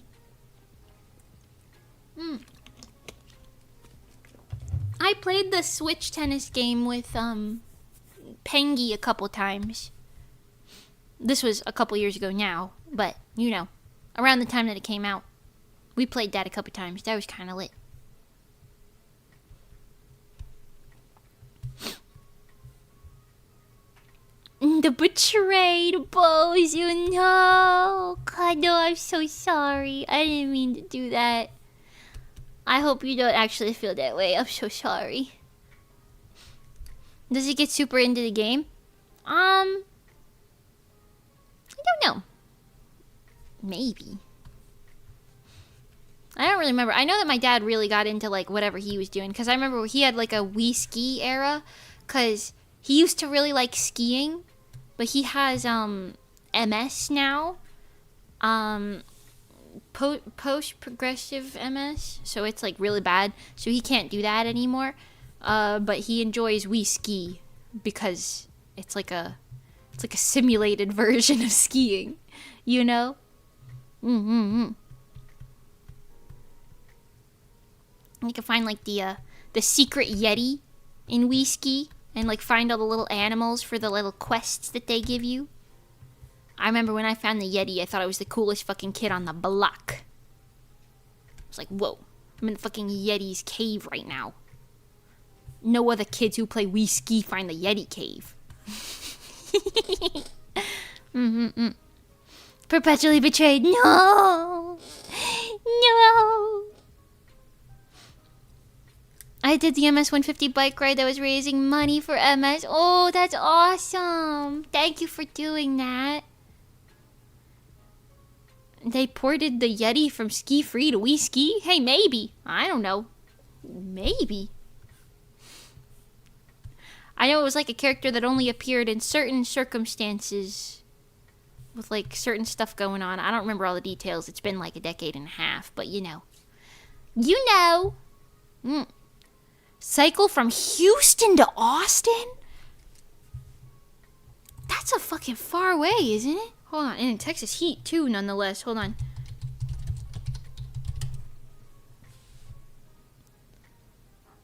I played the Switch Tennis game with, Pengy a couple times. This was a couple years ago now, but, you know, around the time that it came out. We played that a couple times. That was kind of lit. The betrayed bows, you know. God, no, I'm so sorry. I didn't mean to do that. I hope you don't actually feel that way. I'm so sorry. Does he get super into the game? I don't know. Maybe. I don't really remember. I know that my dad really got into, like, whatever he was doing. Because I remember he had, like, a Wii Ski era. Because he used to really like skiing. But he has, MS now. Post-progressive MS. So it's, like, really bad. So he can't do that anymore. But he enjoys Wii Ski. Because it's like a simulated version of skiing. You know? You can find, like, the secret Yeti in Wii Ski. And, like, find all the little animals for the little quests that they give you. I remember when I found the Yeti, I thought I was the coolest fucking kid on the block. I was like, whoa. I'm in fucking Yeti's cave right now. No other kids who play Wii Ski find the Yeti cave. Perpetually betrayed. No! No! I did the MS 150 bike ride that was raising money for MS. Oh, that's awesome. Thank you for doing that. They ported the Yeti from Ski Free to Wii Ski? Hey, maybe. I don't know. Maybe. I know it was like a character that only appeared in certain circumstances with like certain stuff going on. I don't remember all the details. It's been like a decade and a half, but you know. You know. Cycle from Houston to Austin? That's a fucking far away, isn't it? Hold on. And in Texas heat too, nonetheless. Hold on.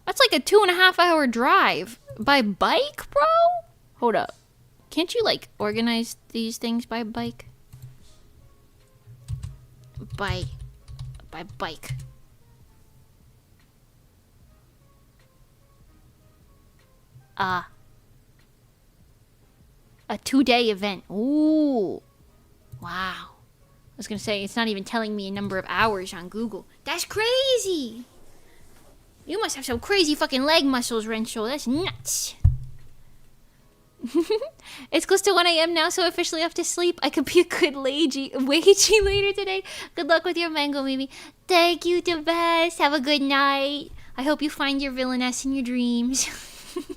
That's like a 2.5 hour drive. By bike, bro? Hold up. Can't you, like, organize these things by bike? By bike. A 2-day event. Ooh. Wow. I was gonna say, it's not even telling me a number of hours on Google. That's crazy! You must have some crazy fucking leg muscles, Rencho. That's nuts. It's close to 1 a.m. now, so officially off to sleep. I could be a good wagey later today. Good luck with your mango, Mimi. Thank you, the best. Have a good night. I hope you find your villainess in your dreams. Have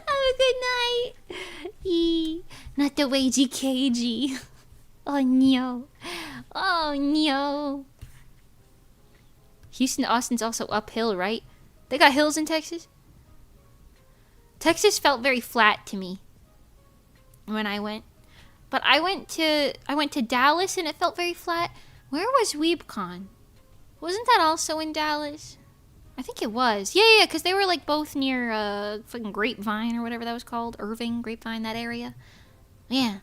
a good night. Not the wagey cagey. Oh no. Oh no. Houston to Austin's also uphill, right? They got hills in Texas? Texas felt very flat to me when I went. But I went to Dallas and it felt very flat. Where was WeebCon? Wasn't that also in Dallas? I think it was. Yeah, because they were like both near fucking Grapevine or whatever that was called. Irving, Grapevine, that area. Yeah.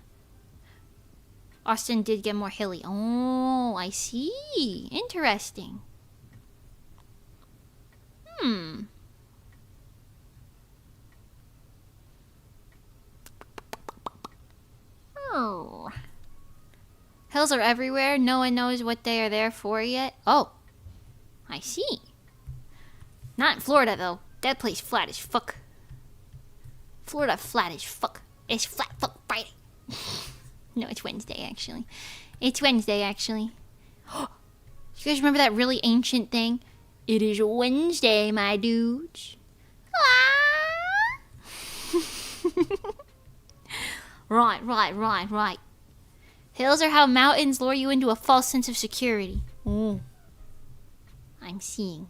Austin did get more hilly. Oh, I see. Interesting. Oh. Hills are everywhere. No one knows what they are there for yet. Oh. I see. Not in Florida, though. That place flat as fuck. Florida flat as fuck. It's flat fuck Friday. No, it's Wednesday, actually. It's Wednesday, actually. You guys remember that really ancient thing? It is Wednesday, my dudes. Right. Hills are how mountains lure you into a false sense of security. Ooh. I'm seeing.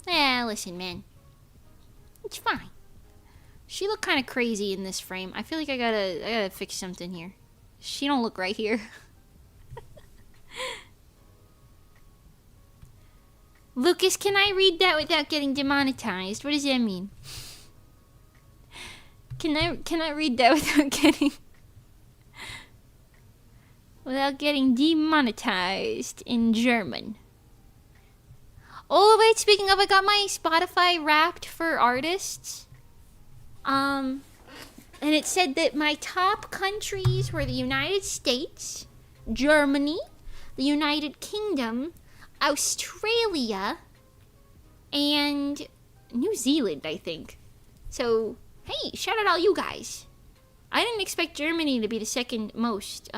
Listen, man. It's fine. She looked kind of crazy in this frame. I feel like I gotta fix something here. She don't look right here. Lucas, can I read that without getting demonetized? What does that mean? Can I read that without getting demonetized in German? Oh wait, speaking of, I got my Spotify Wrapped for artists. And it said that my top countries were the United States, Germany, the United Kingdom, Australia, and New Zealand, I think. So, hey, shout out all you guys. I didn't expect Germany to be the second most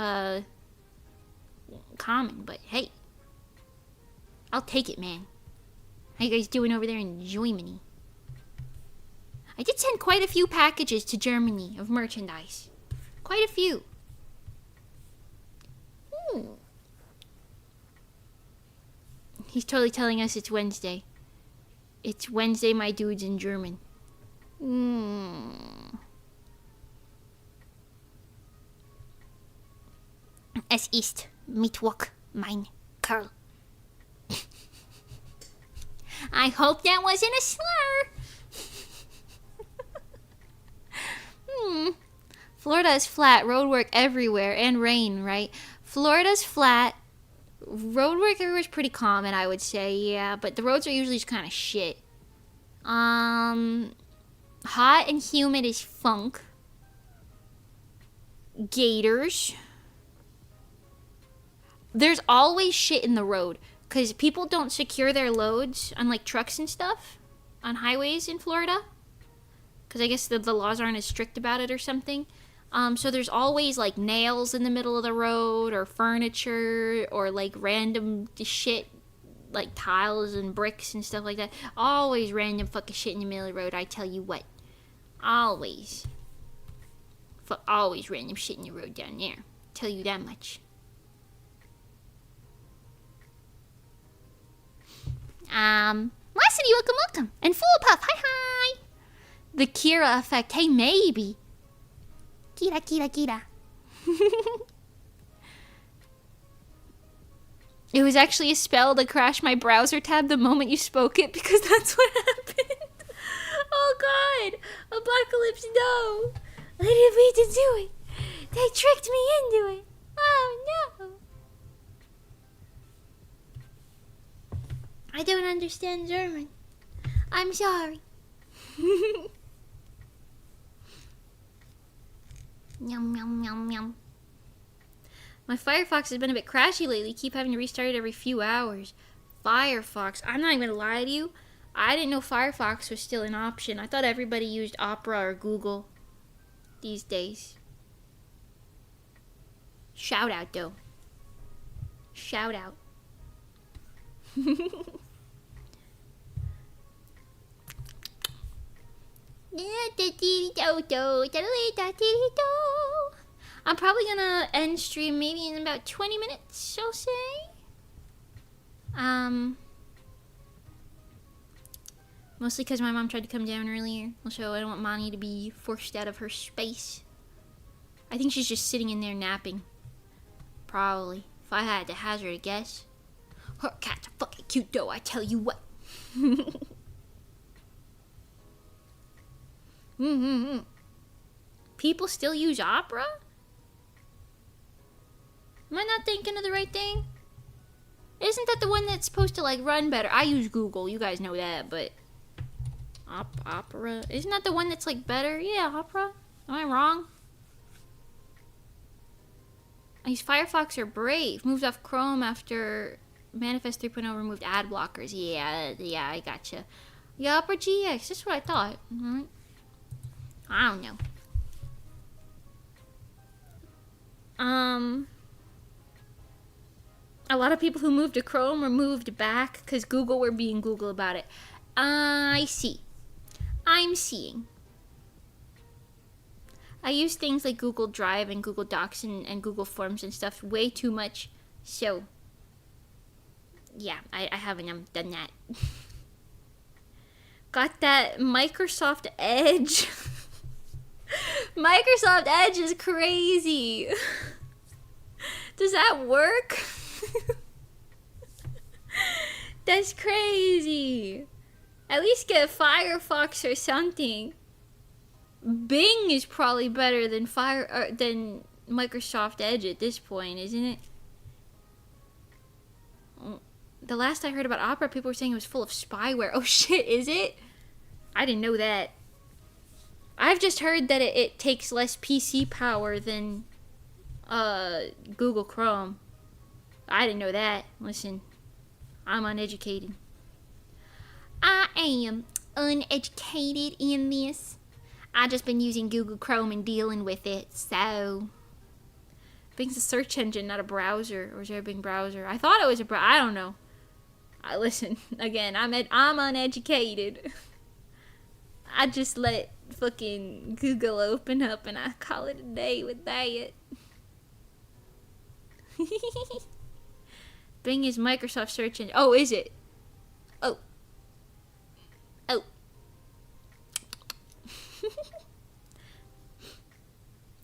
common, but hey, I'll take it, man. How you guys doing over there in Germany? I did send quite a few packages to Germany of merchandise. Quite a few. He's totally telling us it's Wednesday. It's Wednesday, my dudes, in German. Es ist Mittwoch, mein Kerl. I hope that wasn't a slur. Florida is flat, roadwork everywhere, and rain, right? Florida's flat. Roadwork everywhere is pretty common, I would say, yeah, but the roads are usually just kind of shit. Hot and humid is funk. Gators. There's always shit in the road, because people don't secure their loads on, like, trucks and stuff on highways in Florida. Because I guess the laws aren't as strict about it or something. So there's always like nails in the middle of the road, or furniture, or like random shit, like tiles and bricks and stuff like that. Always random fucking shit in the middle of the road, I tell you what. Always. Always random shit in the road down there. Tell you that much. Lassity, welcome. And Full Puff, hi. The Kira effect, hey, maybe. Kira. It was actually a spell that crashed my browser tab the moment you spoke it, because that's what happened. Oh god! Apocalypse, no! I didn't mean to do it! They tricked me into it! Oh no! I don't understand German. I'm sorry. Yum. My Firefox has been a bit crashy lately. Keep having to restart it every few hours. Firefox. I'm not even gonna lie to you. I didn't know Firefox was still an option. I thought everybody used Opera or Google these days. Shout out, though. Shout out. I'm probably gonna end stream maybe in about 20 minutes, I'll say. Mostly because my mom tried to come down earlier. So I don't want Mommy to be forced out of her space. I think she's just sitting in there napping. Probably. If I had to hazard a guess. Her cats are fucking cute though, I tell you what. People still use Opera? Am I not thinking of the right thing? Isn't that the one that's supposed to like run better? I use Google, you guys know that, but Opera? Isn't that the one that's like better? Yeah, Opera. Am I wrong? I use Firefox or Brave. Moved off Chrome after Manifest 3.0 removed ad blockers. Yeah, I gotcha. Yeah, Opera GX. That's what I thought. I don't know. A lot of people who moved to Chrome were moved back because Google were being Google about it. I see. I'm seeing. I use things like Google Drive and Google Docs and Google Forms and stuff way too much. So, yeah, I haven't done that. Got that Microsoft Edge. Microsoft Edge is crazy. Does that work? That's crazy. At least get Firefox or something. Bing is probably better than than Microsoft Edge at this point, isn't it? The last I heard about Opera, people were saying it was full of spyware. Oh shit, is it? I didn't know that. I've just heard that it takes less PC power than Google Chrome. I didn't know that. Listen, I'm uneducated. I am uneducated in this. I just been using Google Chrome and dealing with it, so. Bing's a search engine, not a browser. Or is there a Bing browser? I thought it was a browser. I don't know. Listen, again, I'm uneducated. I just let fucking Google open up and I call it a day with that. Bing is Microsoft search engine. Oh, is it? Oh.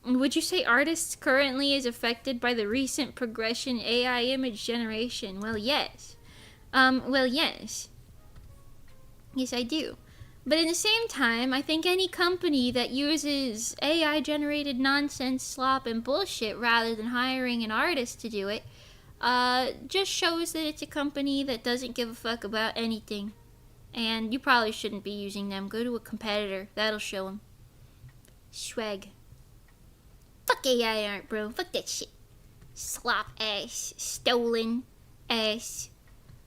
Would you say artists currently is affected by the recent progression AI image generation? Well, yes. Yes. Yes, I do. But at the same time, I think any company that uses AI-generated nonsense, slop, and bullshit rather than hiring an artist to do it, just shows that it's a company that doesn't give a fuck about anything. And you probably shouldn't be using them. Go to a competitor. That'll show them. Swag. Fuck AI art, bro. Fuck that shit. Slop ass. Stolen ass.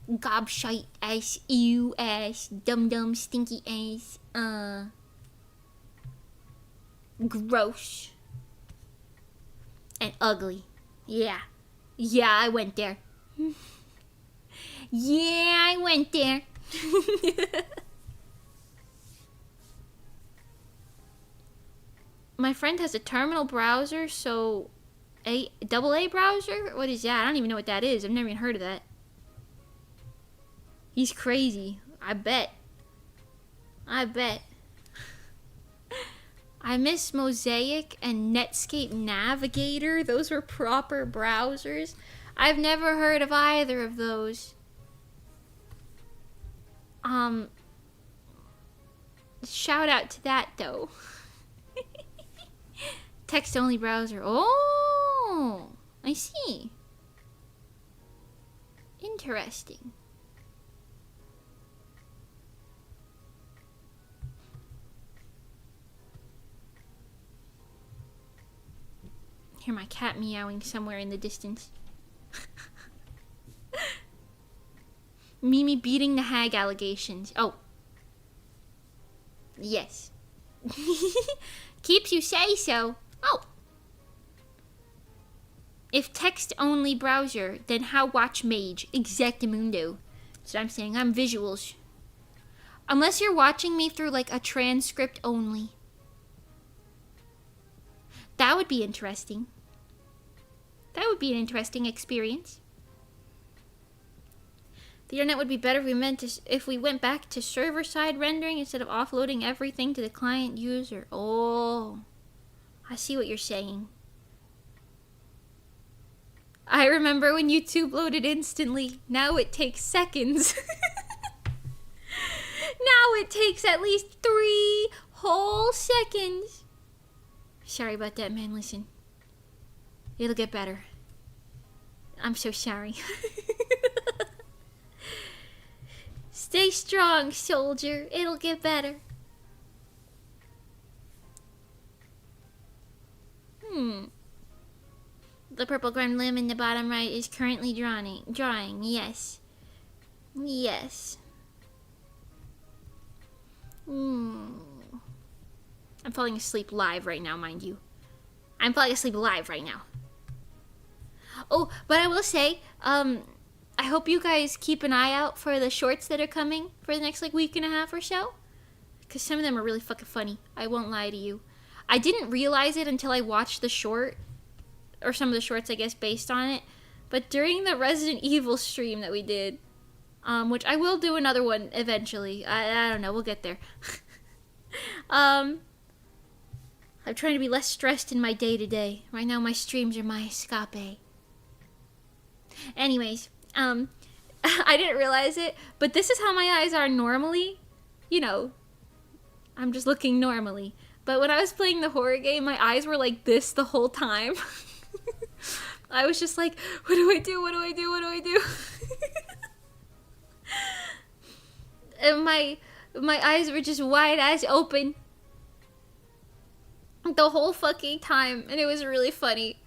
Gobshite ass. Ew ass. Dum-dum stinky ass. Gross. And ugly. Yeah. Yeah, I went there. Yeah, I went there. My friend has a terminal browser, so double A browser? What is that? I don't even know what that is. I've never even heard of that. He's crazy. I bet. I miss Mosaic and Netscape Navigator. Those were proper browsers. I've never heard of either of those. Shout out to that though. Text only browser. Oh, I see. Interesting. Hear my cat meowing somewhere in the distance. Mimi beating the hag allegations. Oh. Yes. Keeps you say so. Oh. If text only browser, then how watch Mage? Exactamundo. That's what I'm saying. I'm visuals. Unless you're watching me through like a transcript only. That would be interesting. That would be an interesting experience. The internet would be better if we went back to server-side rendering instead of offloading everything to the client user. Oh, I see what you're saying. I remember when YouTube loaded instantly. Now it takes seconds. Now it takes at least 3 whole seconds. Sorry about that, man. Listen. It'll get better. I'm so sorry. Stay strong, soldier. It'll get better. The purple ground limb in the bottom right is currently drawing. Yes. Yes. I'm falling asleep live right now, mind you. I'm falling asleep live right now. Oh, but I will say, I hope you guys keep an eye out for the shorts that are coming for the next like week and a half or so. Because some of them are really fucking funny. I won't lie to you. I didn't realize it until I watched the short. Or some of the shorts, I guess, based on it. But during the Resident Evil stream that we did, which I will do another one eventually. I don't know. We'll get there. I'm trying to be less stressed in my day-to-day. Right now, my streams are my escape. Anyways, I didn't realize it, but this is how my eyes are normally. You know, I'm just looking normally. But when I was playing the horror game, my eyes were like this the whole time. I was just like, what do I do? What do I do? What do I do? And my eyes were just wide eyes open the whole fucking time, and it was really funny.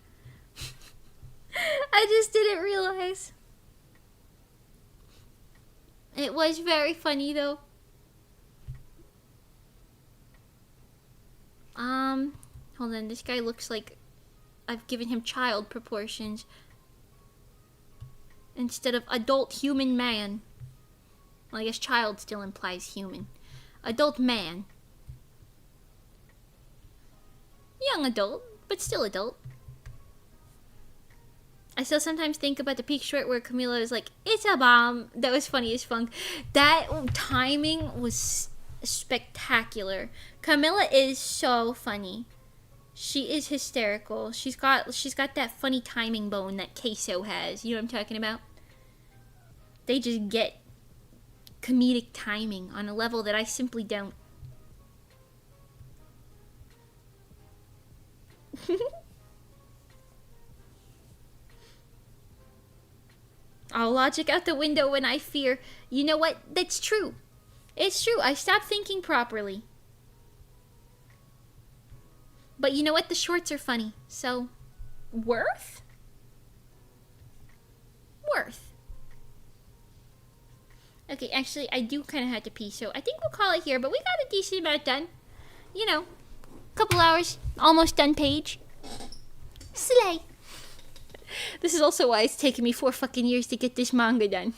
I just didn't realize. It was very funny though. Hold on, this guy looks like I've given him child proportions instead of adult human man. Well, I guess child still implies human. Adult man. Young adult, but still adult. I still sometimes think about the peak short where Camila is like, it's a bomb. That was funny as funk. That timing was spectacular. Camilla is so funny. She is hysterical. She's got that funny timing bone that Queso has. You know what I'm talking about? They just get comedic timing on a level that I simply don't. All logic out the window when I fear. You know what? That's true. It's true. I stopped thinking properly. But you know what? The shorts are funny. So, worth? Worth. Okay, actually, I do kind of have to pee, so I think we'll call it here. But we got a decent amount done. You know, couple hours, almost done page. Slay. This is also why it's taken me 4 fucking years to get this manga done.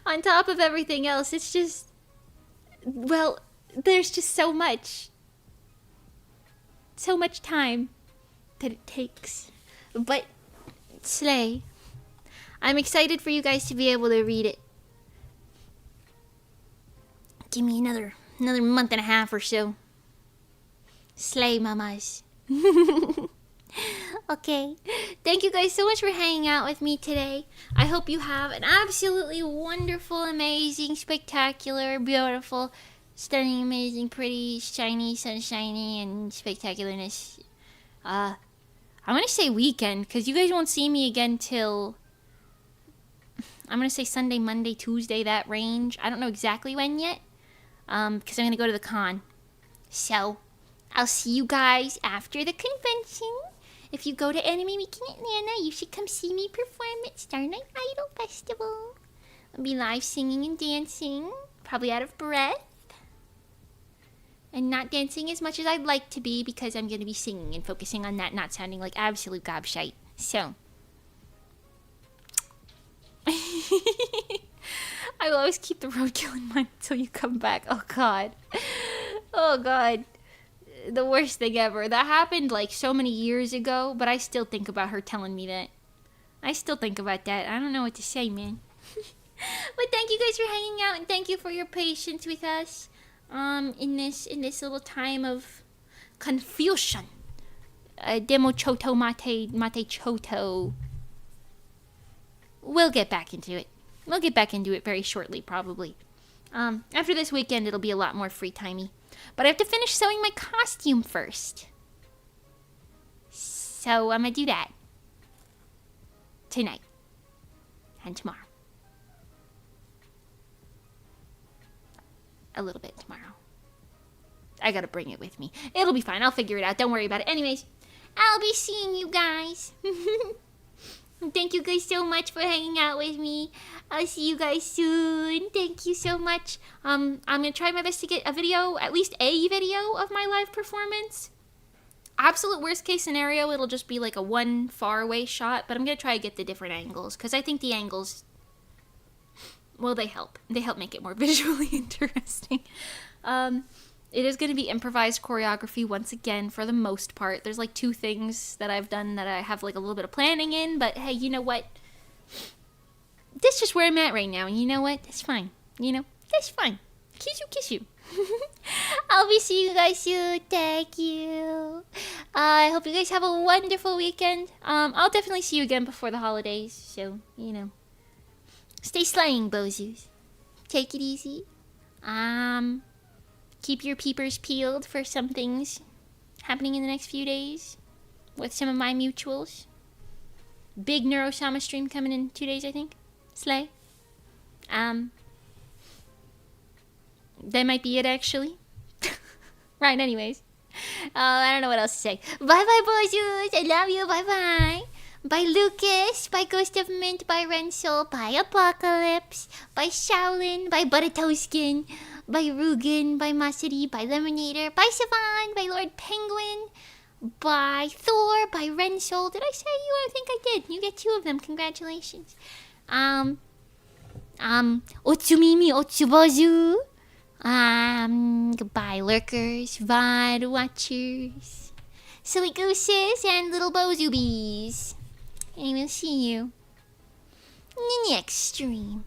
On top of everything else, it's just... Well, there's just so much. So much time that it takes. But, slay. I'm excited for you guys to be able to read it. Give me another month and a half or so. Slay, mamas. Okay. Thank you guys so much for hanging out with me today. I hope you have an absolutely wonderful, amazing, spectacular, beautiful, stunning, amazing, pretty, shiny, sunshiny, and spectacularness. I'm gonna say weekend, because you guys won't see me again till... I'm gonna say Sunday, Monday, Tuesday, that range. I don't know exactly when yet. Because I'm gonna go to the con. So, I'll see you guys after the convention. If you go to Anime Week in Atlanta, you should come see me perform at Star Night Idol Festival. I'll be live singing and dancing, probably out of breath. And not dancing as much as I'd like to be because I'm going to be singing and focusing on that, not sounding like absolute gobshite. So. I will always keep the roadkill in mind until you come back. Oh, God. Oh, God. The worst thing ever. That happened like so many years ago, but I still think about her telling me that. I still think about that. I don't know what to say, man. But thank you guys for hanging out, and thank you for your patience with us in this little time of confusion. Demo choto mate choto. We'll get back into it. We'll get back into it very shortly, probably. After this weekend, it'll be a lot more free-timey. But I have to finish sewing my costume first. So I'm gonna do that. Tonight. And tomorrow. A little bit tomorrow. I gotta bring it with me. It'll be fine. I'll figure it out. Don't worry about it. Anyways, I'll be seeing you guys. Thank you guys so much for hanging out with me. I'll see you guys soon. Thank you so much. I'm gonna try my best to get a video, at least a video of my live performance. Absolute worst case scenario, it'll just be like a one far away shot, but I'm gonna try to get the different angles, because I think the angles, well, they help. They help make it more visually interesting. It is going to be improvised choreography once again for the most part. There's like 2 things that I've done that I have like a little bit of planning in, but hey, you know what? That's just where I'm at right now, and you know what? That's fine. You know? That's fine. Kiss you, kiss you. I'll be seeing you guys soon. Thank you. I hope you guys have a wonderful weekend. I'll definitely see you again before the holidays, so, you know. Stay slaying, bozoos. Take it easy. Keep your peepers peeled for some things happening in the next few days with some of my mutuals. Big Neurosama stream coming in 2 days, I think. Slay. That might be it, actually. Right, anyways. I don't know what else to say. Bye-bye, bozoos. I love you. Bye-bye. By Lucas, by Ghost of Mint, by Renzel, by Apocalypse, by Shaolin, by Buttertoaskin, by Rugen, by Masiri, by Lemonator, by SIvan, by Lord Penguin, by Thor, by Renzel. Did I say you? I think I did. You get 2 of them. Congratulations. Otsumimi Otsubozu. Goodbye, lurkers, VOD watchers, silly gooses, and little bozoobies. And we'll see you in the next stream.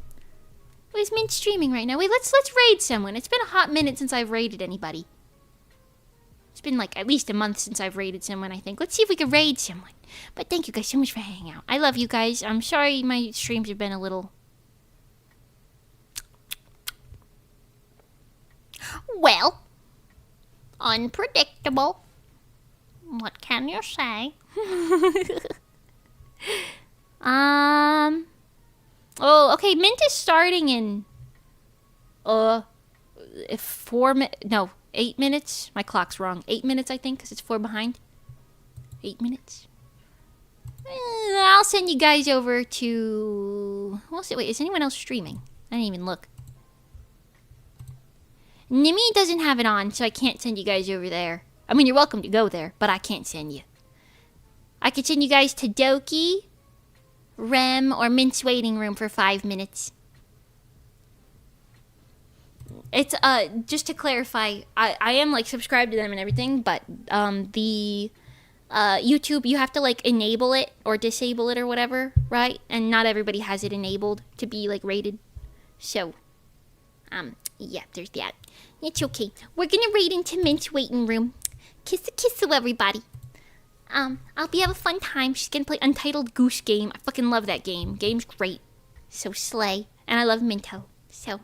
Where's Mint streaming right now? Wait, let's raid someone. It's been a hot minute since I've raided anybody. It's been like at least a month since I've raided someone, I think. Let's see if we can raid someone. But thank you guys so much for hanging out. I love you guys. I'm sorry my streams have been a little... well, unpredictable. What can you say? Oh, okay, Mint is starting in 8 minutes. My clock's wrong. 8 minutes, I think, because it's 4 behind. 8 minutes. I'll send you guys over to... Well, wait, is anyone else streaming? I didn't even look. Nimi doesn't have it on, so I can't send you guys over there. I mean, you're welcome to go there, but I can't send you. I could send you guys to Doki, Rem, or Mint's waiting room for 5 minutes. It's just to clarify, I am like subscribed to them and everything, but the YouTube, you have to like enable it or disable it or whatever, right? And not everybody has it enabled to be like rated. So yeah, there's that. It's okay. We're gonna raid into Mint's waiting room. Kiss everybody. I'll be having a fun time. She's gonna play Untitled Goose Game. I fucking love that game. Game's great. So slay. And I love Minto. So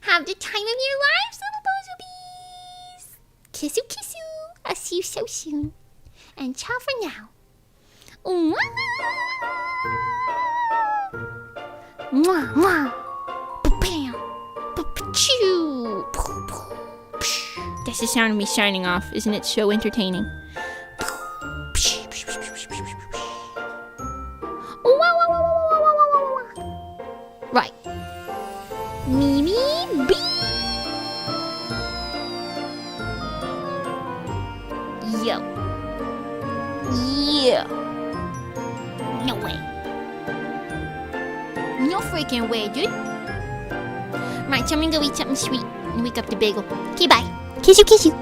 have the time of your lives, little bozo bees. Kissu. I'll see you so soon. And ciao for now. Mwah, mwah. Ba-bam. Ba-pa-choo. That's the sound of me signing off. Isn't it so entertaining? Right. Mimi B. Yo. Yeah. No way. No freaking way, dude. Right, so I'm gonna go eat something sweet and wake up the bagel. Okay, bye. Kiss you.